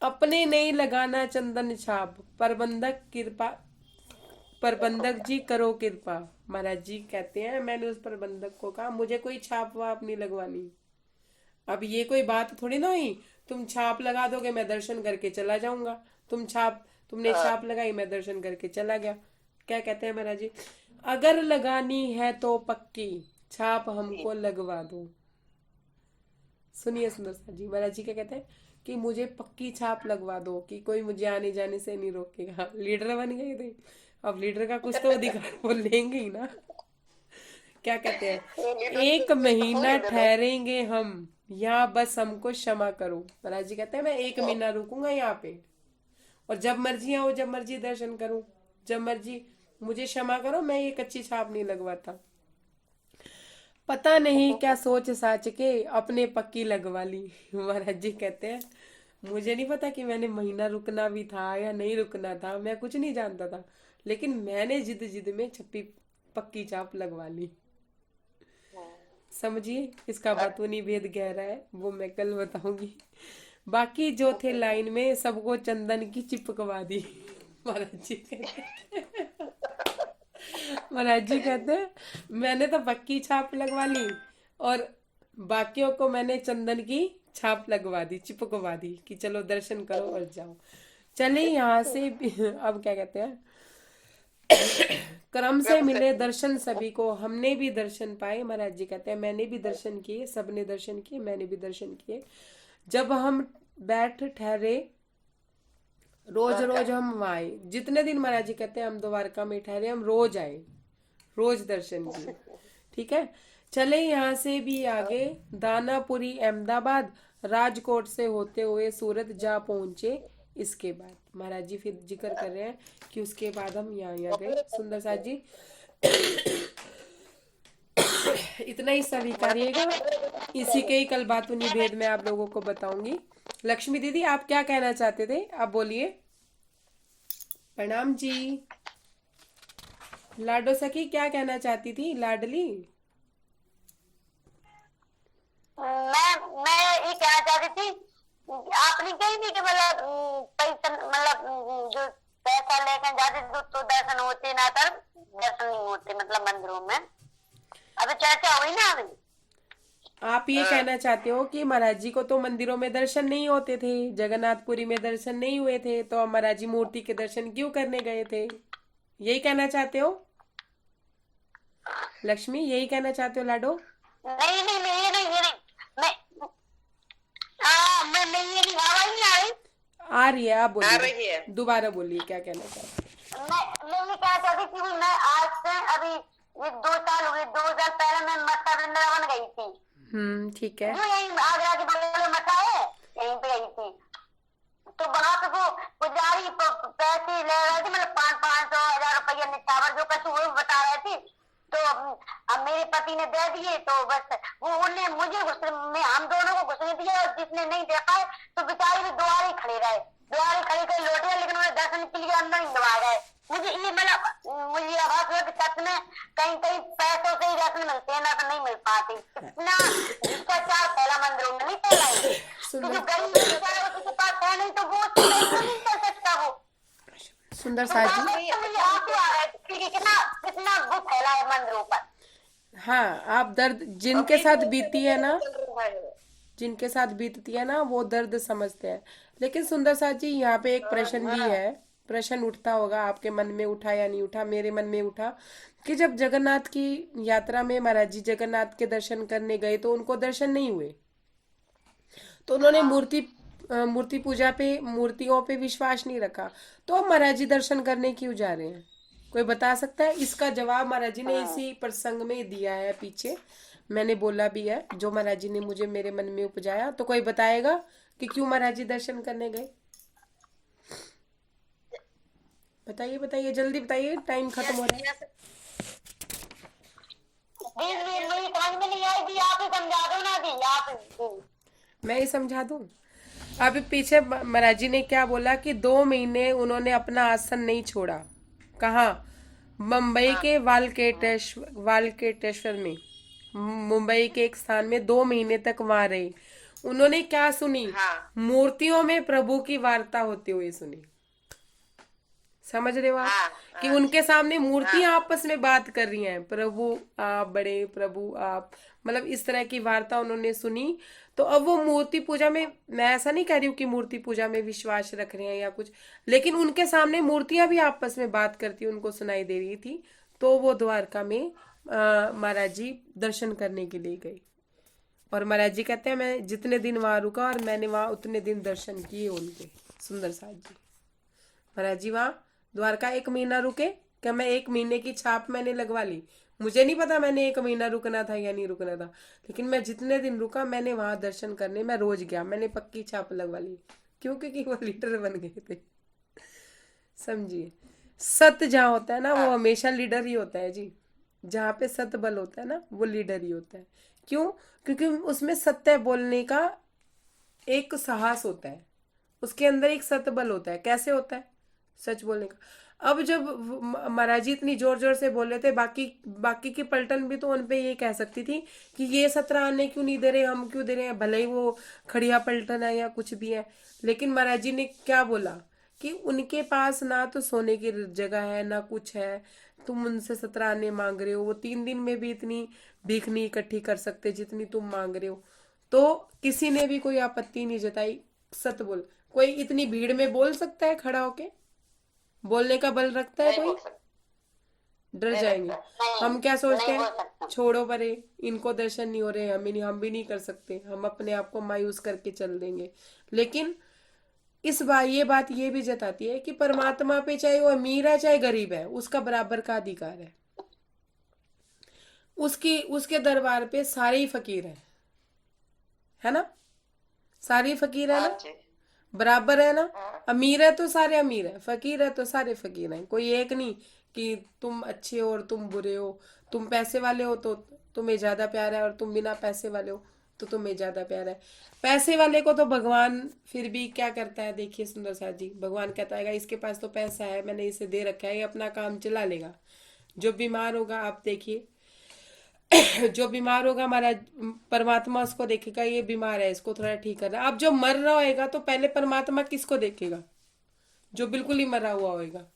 अपने नहीं लगाना चंदन छाप, प्रबंधक जी करो कृपा। महाराज जी कहते हैं मैंने उस प्रबंधक को कहा मुझे कोई छाप वाप नहीं लगवानी। अब ये कोई बात थोड़ी ना हुई तुम छाप लगा दोगे मैं दर्शन करके चला जाऊंगा। तुमने छाप लगाई मैं दर्शन करके चला गया। क्या कहते हैं महाराज जी, अगर लगानी है तो पक्की छाप हमको लगवा दो। सुनिए सुंदर साथ जी, महाराज जी क्या कहते हैं कि मुझे पक्की छाप लगवा दो कि कोई मुझे आने जाने से नहीं रोकेगा। लीडर बन गए थे, अब लीडर का कुछ तो अधिकार वो लेंगे ही ना। क्या कहते हैं, 1 महीना ठहरेंगे हम यहाँ, बस हमको क्षमा करो। महाराज जी कहते हैं मैं 1 महीना रुकूंगा यहाँ पे और जब मर्जी आओ जब मर्जी दर्शन करूं, जब मर्जी मुझे क्षमा करो, मैं ये कच्ची छाप नहीं लगवाता। पता नहीं क्या सोच साच के अपने पक्की लगवा ली। महाराज जी कहते हैं मुझे नहीं पता कि मैंने महीना रुकना भी था या नहीं रुकना था, मैं कुछ नहीं जानता था, लेकिन मैंने जिद में छप्पी पक्की छाप लगवा ली। समझिए इसका बातूनी भेद गहरा है, वो मैं कल बताऊंगी। बाकी जो थे लाइन में सबको चंदन की चिपकवा दी। महाराज जी कहते हैं मैंने तो पक्की छाप लगवा ली और बाकियों को मैंने चंदन की छाप लगवा दी, चिपकवा दी कि चलो दर्शन करो और जाओ। चले यहाँ से अब क्या कहते हैं, क्रम से मिले दर्शन सभी को, हमने भी दर्शन पाए। महाराज जी कहते हैं मैंने भी दर्शन किए, सबने दर्शन किए, मैंने भी दर्शन किए। जब हम बैठ ठहरे रोज हम वहाँ आए। जितने दिन महाराज जी कहते हैं हम द्वारका में ठहरे, हम रोज आए, रोज दर्शन किए। ठीक है, चले यहाँ से भी आगे दानापुरी अहमदाबाद, राजकोट से होते हुए सूरत जा पहुंचे। इसके बाद महाराज जी फिर जिक्र कर रहे हैं कि उसके बाद हम यहाँ गए। सुंदर साथ जी इतना ही स्वीकारिएगा, इसी के ही कल बातूनी भेद में आप लोगों को बताऊंगी। लक्ष्मी दीदी आप क्या कहना चाहते थे, आप बोलिए। प्रणाम जी। लाडो सखी क्या कहना चाहती थी, लाडली। मैं ये कहना चाहती थी, आपने कही थी कि मतलब पैसा मतलब जो पैसा लेकर जाते तो दर्शन होते ना, कर दर्शन नहीं होते मतलब मंदिरों में। अभी चर्चा हुई ना, अभी आप ये कहना चाहते हो कि महाराज जी को तो मंदिरों में दर्शन नहीं होते थे, जगन्नाथपुरी में दर्शन नहीं हुए थे, तो अब महाराज जी मूर्ति के दर्शन क्यों करने गए थे, यही कहना चाहते हो लक्ष्मी, यही कहना चाहते हो लाडो? नहीं ये नहीं ये नहीं मैं ये नहीं आवाज नहीं आ रही। आ रही है, आप बोलिए, दोबारा बोलिए क्या कहना चाहते हो। मैं ये कहना चाहती थी कि मैं आज से अभी ये 2 साल हुए, 2 साल पहले मैं मत्था वृंदावन गई थी। ठीक है, जो यही आगरा के बगल में मठा है यहीं पे गई थी, तो वहां पे वो पुजारी पैसे ले रहे थे, मतलब 500 1000 रुपया निछावर जो कुछ वो बता रहे थे, तो अब मेरे पति ने दे दिए, तो बस वो उन्हें मुझे में हम दोनों को घुसने दिया, और जिसने नहीं दे पाए तो बेचारे भी द्वारे खड़े रहे, द्वारे खड़े कर लौटे, लेकिन उन्हें दर्शन के लिए अंदर ही दबा गए। मुझे ये मतलब मुझे आभास हुआ कि सच में कहीं कहीं पैसों से ही दर्शन मिलते हैं ना, तो नहीं मिल पाते। इतना भ्रष्टाचार फैला मंदिरों में नहीं फैला है, तो जो गरीब बेचारा उसके पास है नहीं, तो वो नहीं कर सकता। वो सुंदर साथ जी मुझे आंसू आ रहा है कि कितना वो फैला है मंदिरों पर। हाँ, आप दर्द जिनके साथ बीती है ना, जिनके साथ बीतती है ना वो दर्द समझते हैं। लेकिन सुंदर साथ जी यहाँ पे एक प्रश्न भी है, प्रश्न उठता होगा, आपके मन में उठा या नहीं उठा, मेरे मन में उठा कि जब जगन्नाथ की यात्रा में महाराज जी जगन्नाथ के दर्शन करने गए तो उनको दर्शन नहीं हुए, तो उन्होंने मूर्ति पूजा पे, मूर्तियों पे विश्वास नहीं रखा, तो अब महाराज जी दर्शन करने क्यों जा रहे हैं? कोई बता सकता है? इसका जवाब महाराज जी ने इसी प्रसंग में दिया है, पीछे मैंने बोला भी है, जो महाराज जी ने मुझे मेरे मन में उपजाया। तो कोई बताएगा कि क्यों महाराज जी दर्शन करने गए? बताइए बताइए, जल्दी बताइए, टाइम खत्म हो रहा है। दीदी मेरी समझ में नहीं आई, दी आप ही समझा दो ना, दी आप ही। मैं ही समझा दूं। अभी पीछे महाराज जी ने क्या बोला कि 2 महीने उन्होंने अपना आसन नहीं छोड़ा। कहाँ? मुंबई के वालकेटेश्वर में, मुंबई के एक स्थान में 2 महीने तक वहां रहे। उन्होंने क्या सुनी? मूर्तियों में प्रभु की वार्ता होते हुए सुनी। समझ रहे हो आप? कि उनके सामने मूर्तियां आपस में बात कर रही हैं, प्रभु आप बड़े, प्रभु आप, मतलब इस तरह की वार्ता उन्होंने सुनी। तो अब वो मूर्ति पूजा में, मैं ऐसा नहीं कह रही हूँ कि मूर्ति पूजा में विश्वास रख रहे हैं या कुछ, लेकिन उनके सामने मूर्तियां भी आपस में बात करती उनको सुनाई दे रही थी। तो वो द्वारका में महाराज जी दर्शन करने के लिए गए, और महाराज जी कहते हैं मैं जितने दिन वहां रुका और मैंने वहां उतने दिन दर्शन किए उनके। सुंदर साथ जी महाराज जी वहां द्वारका 1 महीना रुके। क्या मैं 1 महीने की छाप मैंने लगवा ली? मुझे नहीं पता मैंने 1 महीना रुकना था या नहीं रुकना था, लेकिन मैं जितने दिन रुका मैंने वहां दर्शन करने, मैं रोज गया, मैंने पक्की छाप लगवा ली। क्यों? क्योंकि वो लीडर बन गए थे। समझिए, सत्य जहाँ होता है ना वो हमेशा लीडर ही होता है जी। जहाँ पे सत्य बल होता है ना वो लीडर ही होता है। क्यों? क्योंकि उसमें सत्य बोलने का एक साहस होता है, उसके अंदर एक सत्य बल होता है। कैसे होता है? सच बोलने का। अब जब महाराज जी इतनी जोर जोर से बोल रहे थे, बाकी की पलटन भी तो उन पे ये कह सकती थी कि ये 17 आने क्यों नहीं दे रहे, हम क्यों दे रहे हैं, भले ही वो खड़िया पलटन है या कुछ भी है। लेकिन महाराज जी ने क्या बोला कि उनके पास ना तो सोने की जगह है ना कुछ है, तुम उनसे 17 आने मांग रहे हो, वो 3 दिन में भी इतनी भीख नहीं इकट्ठी कर सकते जितनी तुम मांग रहे हो। तो किसी ने भी कोई आपत्ति नहीं जताई। सत्य बोल, कोई इतनी भीड़ में बोल सकता है खड़ा होके? बोलने का बल रखता है कोई? डर जाएंगे। हम क्या सोचते हैं, छोड़ो परे, इनको दर्शन नहीं हो रहे, हम भी नहीं कर सकते, हम अपने आप को मायूस करके चल देंगे। लेकिन इस बार ये बात ये भी जताती है कि परमात्मा पे चाहे वो अमीर है चाहे गरीब है, उसका बराबर का अधिकार है। उसके दरबार पे सारे ही फकीर है ना? सारे ही फकीर है ना? बराबर है ना? अमीर है तो सारे अमीर है, फकीर है तो सारे फकीर हैं। कोई एक नहीं कि तुम अच्छे हो और तुम बुरे हो, तुम पैसे वाले हो तो तुम्हें ज्यादा प्यार है और तुम बिना पैसे वाले हो तो तुम्हें ज्यादा प्यार है। पैसे वाले को तो भगवान फिर भी क्या करता है, देखिए सुंदर साथ जी, भगवान कहता है इसके पास तो पैसा है, मैंने इसे दे रखा है, ये अपना काम चला लेगा। जो बीमार होगा, आप देखिए जो बीमार होगा हमारा परमात्मा उसको देखेगा, ये बीमार है इसको थोड़ा ठीक करना। अब जो मर रहा होगा तो पहले परमात्मा किसको देखेगा? जो बिल्कुल ही मरा हुआ होगा।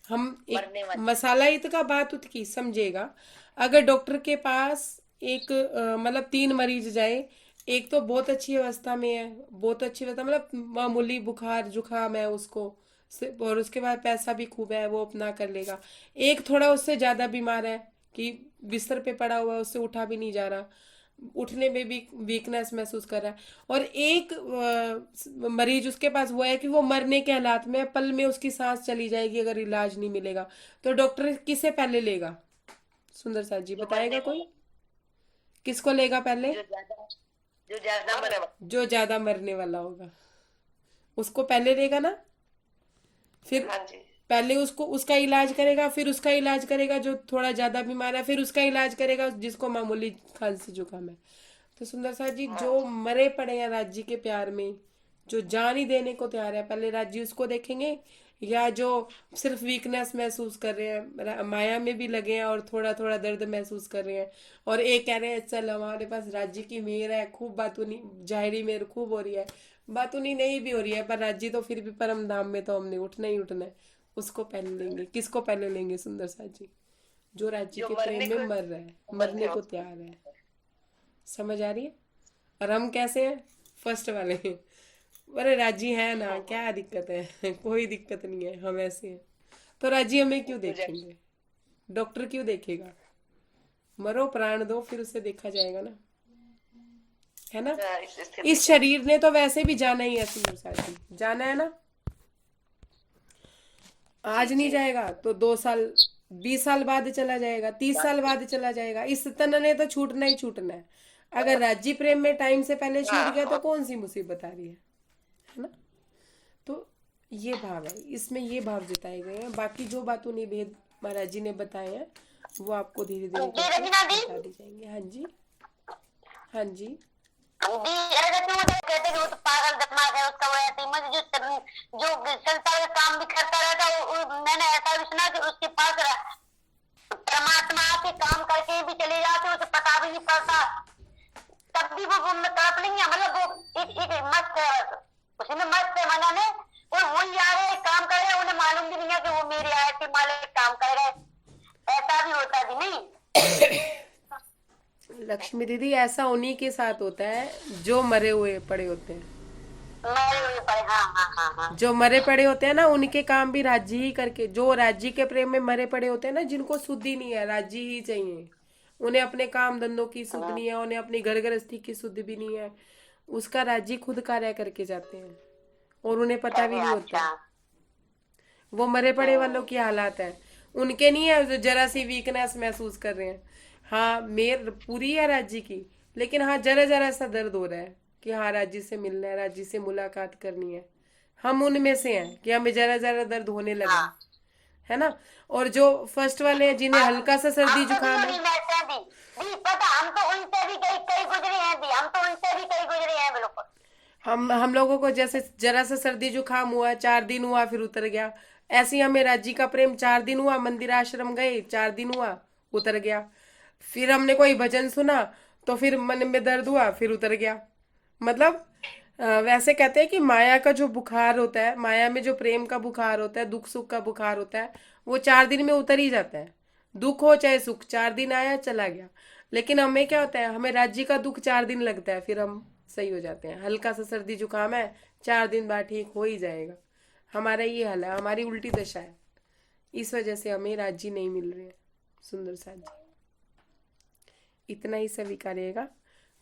हम एक मसाला इत का बात उत की समझेगा। अगर डॉक्टर के पास एक मतलब 3 मरीज जाए, एक तो बहुत अच्छी अवस्था में है, बहुत अच्छी अवस्था मतलब मामूली बुखार जुकाम है उसको, और उसके बाद पैसा भी खूब है, वो अपना कर लेगा। एक थोड़ा उससे ज्यादा बीमार है कि बिस्तर पे पड़ा हुआ है, उससे उठा भी नहीं जा रहा, उठने में भी वीकनेस महसूस कर रहा है। और एक मरीज उसके पास वो है कि वो मरने के हालात में, पल में उसकी सांस चली जाएगी अगर इलाज नहीं मिलेगा। तो डॉक्टर किसे पहले लेगा? सुंदर साथ जी बताएगा कोई? किसको लेगा पहले? जो ज्यादा मरने वाला होगा उसको पहले लेगा ना। फिर पहले उसको उसका इलाज करेगा, फिर उसका इलाज करेगा जो थोड़ा ज्यादा बीमार है, फिर उसका इलाज करेगा जिसको मामूली खांसी जुकाम है। तो सुंदर साथ जी जो मरे पड़े हैं राज्य के प्यार में, जो जान ही देने को तैयार है, पहले राज्य उसको देखेंगे, या जो सिर्फ वीकनेस महसूस कर रहे हैं, माया में भी लगे हैं और थोड़ा थोड़ा दर्द महसूस कर रहे हैं, और एक कह रहे हैं चल हमारे पास राज्य की मेहर है, खूब बातूनी जाहिरी मेहर खूब हो रही है, बातूनी नहीं भी हो रही है, पर राज्य तो फिर भी परम धाम में तो हमने उठना ही उठना है। उसको पहले लेंगे। किसको पहले लेंगे सुंदर साथ जी? जो राज्य के प्रेम में मर रहा है, मरने को तैयार है। समझ आ रही है? और हम कैसे हैं, फर्स्ट वाले हैं। अरे राजी है ना, क्या दिक्कत है? कोई दिक्कत नहीं है, हम ऐसे हैं। तो राजी हमें क्यों देखेंगे, डॉक्टर क्यों देखेगा? मरो, प्राण दो, फिर उसे देखा जाएगा ना, है ना। इस स्थिति इस शरीर ने तो वैसे भी जाना ही है सुंदर साथी, जाना है ना। आज नहीं जाएगा तो 2 साल 20 साल बाद चला जाएगा, 30 साल बाद चला जाएगा। इस तन ने तो छूटना ही छूटना है। अगर राज्य प्रेम में टाइम से पहले छूट गया तो कौन सी मुसीबत आ रही है ना। तो ये भाव है, इसमें ये भाव जताए गए हैं। बाकी जो बातों निवेद महाराज जी ने बताए हैं वो आपको धीरे धीरे करके बता दी जाएंगे। हाँ जी, हाँ जी, दी अरे तो वो कहते कि वो तो पागल दिमाग है उसका, वो ऐसे ही जो संसार का काम भी करता रहता मैंने ऐसा भी सुना कि उसके पास परमात्मा के काम करके भी चले जाते, उसे पता भी नहीं पड़ता, तब भी वो तड़प नहीं है। मतलब वो एक मस्त है, बस उसी में मस्त है मना में, वो वही आ रहे काम कर रहे, उन्हें मालूम भी नहीं है कि वो मेरे आए थे मालिक काम कर रहे। ऐसा भी होता भी नहीं। लक्ष्मी दीदी, ऐसा उन्हीं के साथ होता है जो मरे हुए पड़े होते हैं। हाँ। जो मरे पड़े होते हैं ना, उनके काम भी राज्य ही करके, जो राज्य के प्रेम में मरे पड़े होते हैं ना, जिनको शुद्धि नहीं है, राज्य ही चाहिए, उन्हें अपने काम धंधों की शुद्ध नहीं है, उन्हें अपनी घर गृहस्थी की शुद्ध भी नहीं है, उसका राज्य खुद कार्य करके जाते हैं और उन्हें पता भी नहीं होता। वो मरे पड़े वालों की हालात है, उनके नहीं है जो जरा सी वीकनेस महसूस कर रहे हैं। हाँ, मेर पूरी है राज्य की, लेकिन हाँ जरा जरा सा दर्द हो रहा है कि हाँ राज्य से मिलना है, राज्य से मुलाकात करनी है। हम उनमें से हैं कि हमें जरा जरा दर्द होने लगा, है ना। और जो फर्स्ट वाले हैं जिन्हें हल्का सा सर्दी जुकाम है, पता हम तो उनसे भी कई गुजरे हैं दी, हम तो उनसे भी कई गुजरे हैं बिल्कुल। हम लोगों को जैसे जरा सा सर्दी जुकाम हुआ, 4 दिन हुआ फिर उतर गया, ऐसे ही हमें राज्य का प्रेम 4 दिन हुआ, मंदिर आश्रम गए 4 दिन हुआ, उतर गया। फिर हमने कोई भजन सुना तो फिर मन में दर्द हुआ, फिर उतर गया। मतलब वैसे कहते हैं कि माया का जो बुखार होता है, माया में जो प्रेम का बुखार होता है, दुख सुख का बुखार होता है, वो 4 दिन में उतर ही जाता है। दुख हो चाहे सुख, 4 दिन आया चला गया। लेकिन हमें क्या होता है, हमें राज्य का दुख 4 दिन लगता है, फिर हम सही हो जाते हैं। हल्का सा सर्दी जुकाम है, 4 दिन बाद ठीक हो ही जाएगा। हमारा ये हाल है, हमारी उल्टी दशा है, इस वजह से हमें राज्य नहीं मिल रहे हैं। सुंदर साथ जी, इतना ही स्वीकारिएगा,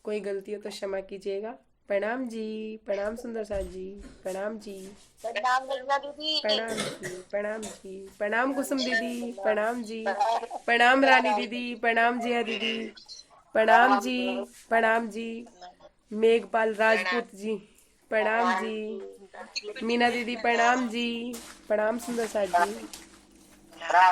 कोई गलती हो तो क्षमा कीजिएगा। प्रणाम जी, प्रणाम सुंदर साथ जी, प्रणाम जी, प्रणाम गंगा दीदी, प्रणाम जी, प्रणाम जी, प्रणाम कुसुम दीदी, प्रणाम जी, प्रणाम रानी दीदी, प्रणाम जिया दीदी, प्रणाम जी, प्रणाम जी, मेघपाल राजपूत जी, प्रणाम जी, मीना दीदी प्रणाम जी, प्रणाम सुंदर साथ जी,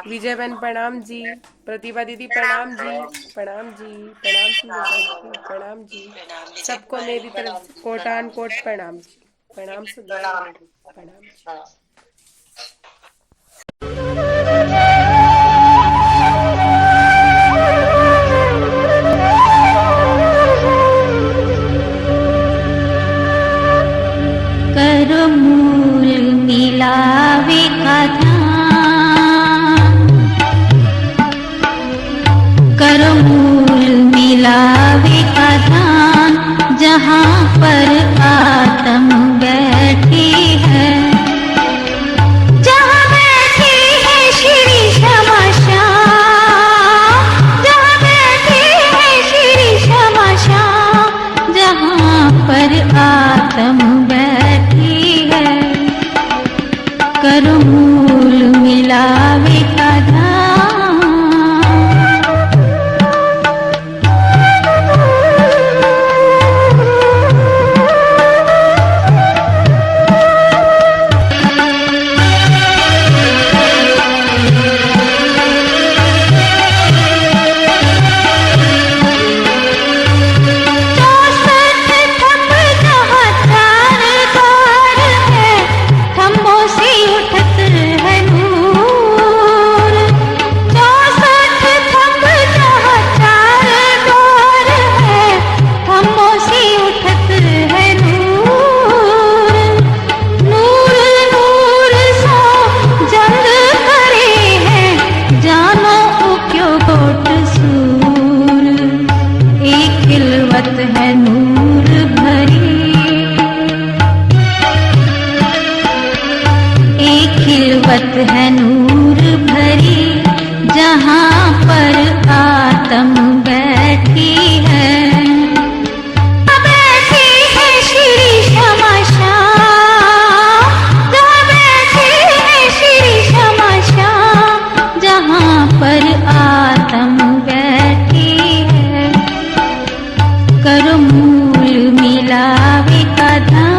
विजय बहन प्रणाम जी, प्रतिभा दीदी प्रणाम जी, प्रणाम जी, प्रणाम सुंदर साथ जी, प्रणाम जी, सबको मेरी तरफ से कोटान कोट प्रणाम जी, प्रणाम सुंदर, प्रणाम जी। करो मूल मिलावे का ध्यान, करो मूल मिलावे का ध्यान, जहाँ पर आत्म बैठी है, जहाँ बैठी है श्री क्षमा श्याम, जहाँ बैठी है श्री क्षमा श्याम, जहाँ पर आत्म करो मूल मिलावे का ध्यान। खिलवत है नूर भरी, जहाँ पर आत्म बैठी है। बैठी है श्री क्षमा श्याम, जहाँ बैठी है श्री क्षमा श्याम, जहाँ पर आत्म बैठी है। करो मूल मिलावे का धाम,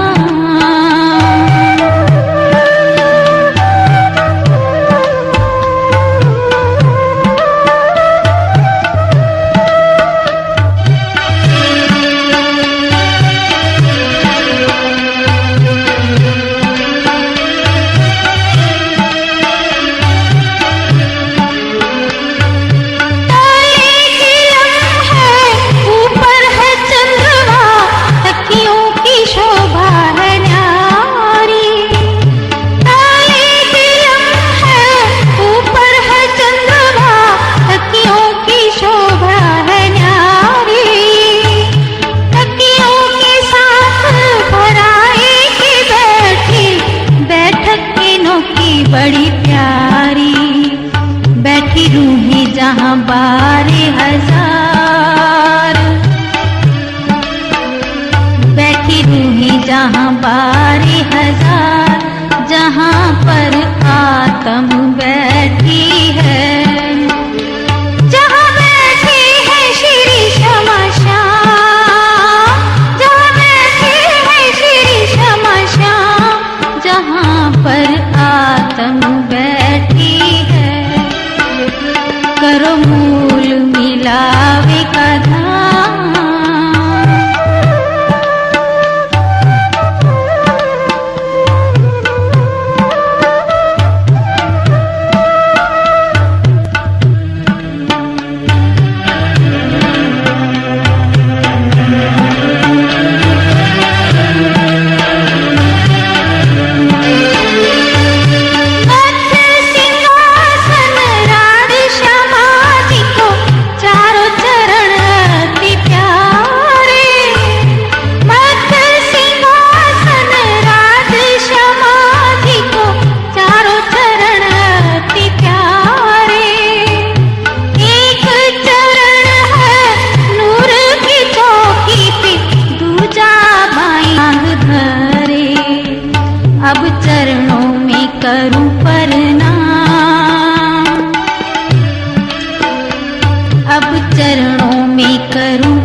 बड़ी प्यारी बैठी रूहें जहाँ 12,000, बैठी रूहें जहाँ 12,000, जहाँ पर आत्म बैठी है। जहाँ बैठी है श्री क्षमा श्याम, जहाँ बैठी है श्री क्षमा श्याम, जहाँ पर आत्म बैठी है। करो मूल मिलावे का धाम, अब चरणों में करूं प्रणाम, अब चरणों में करूं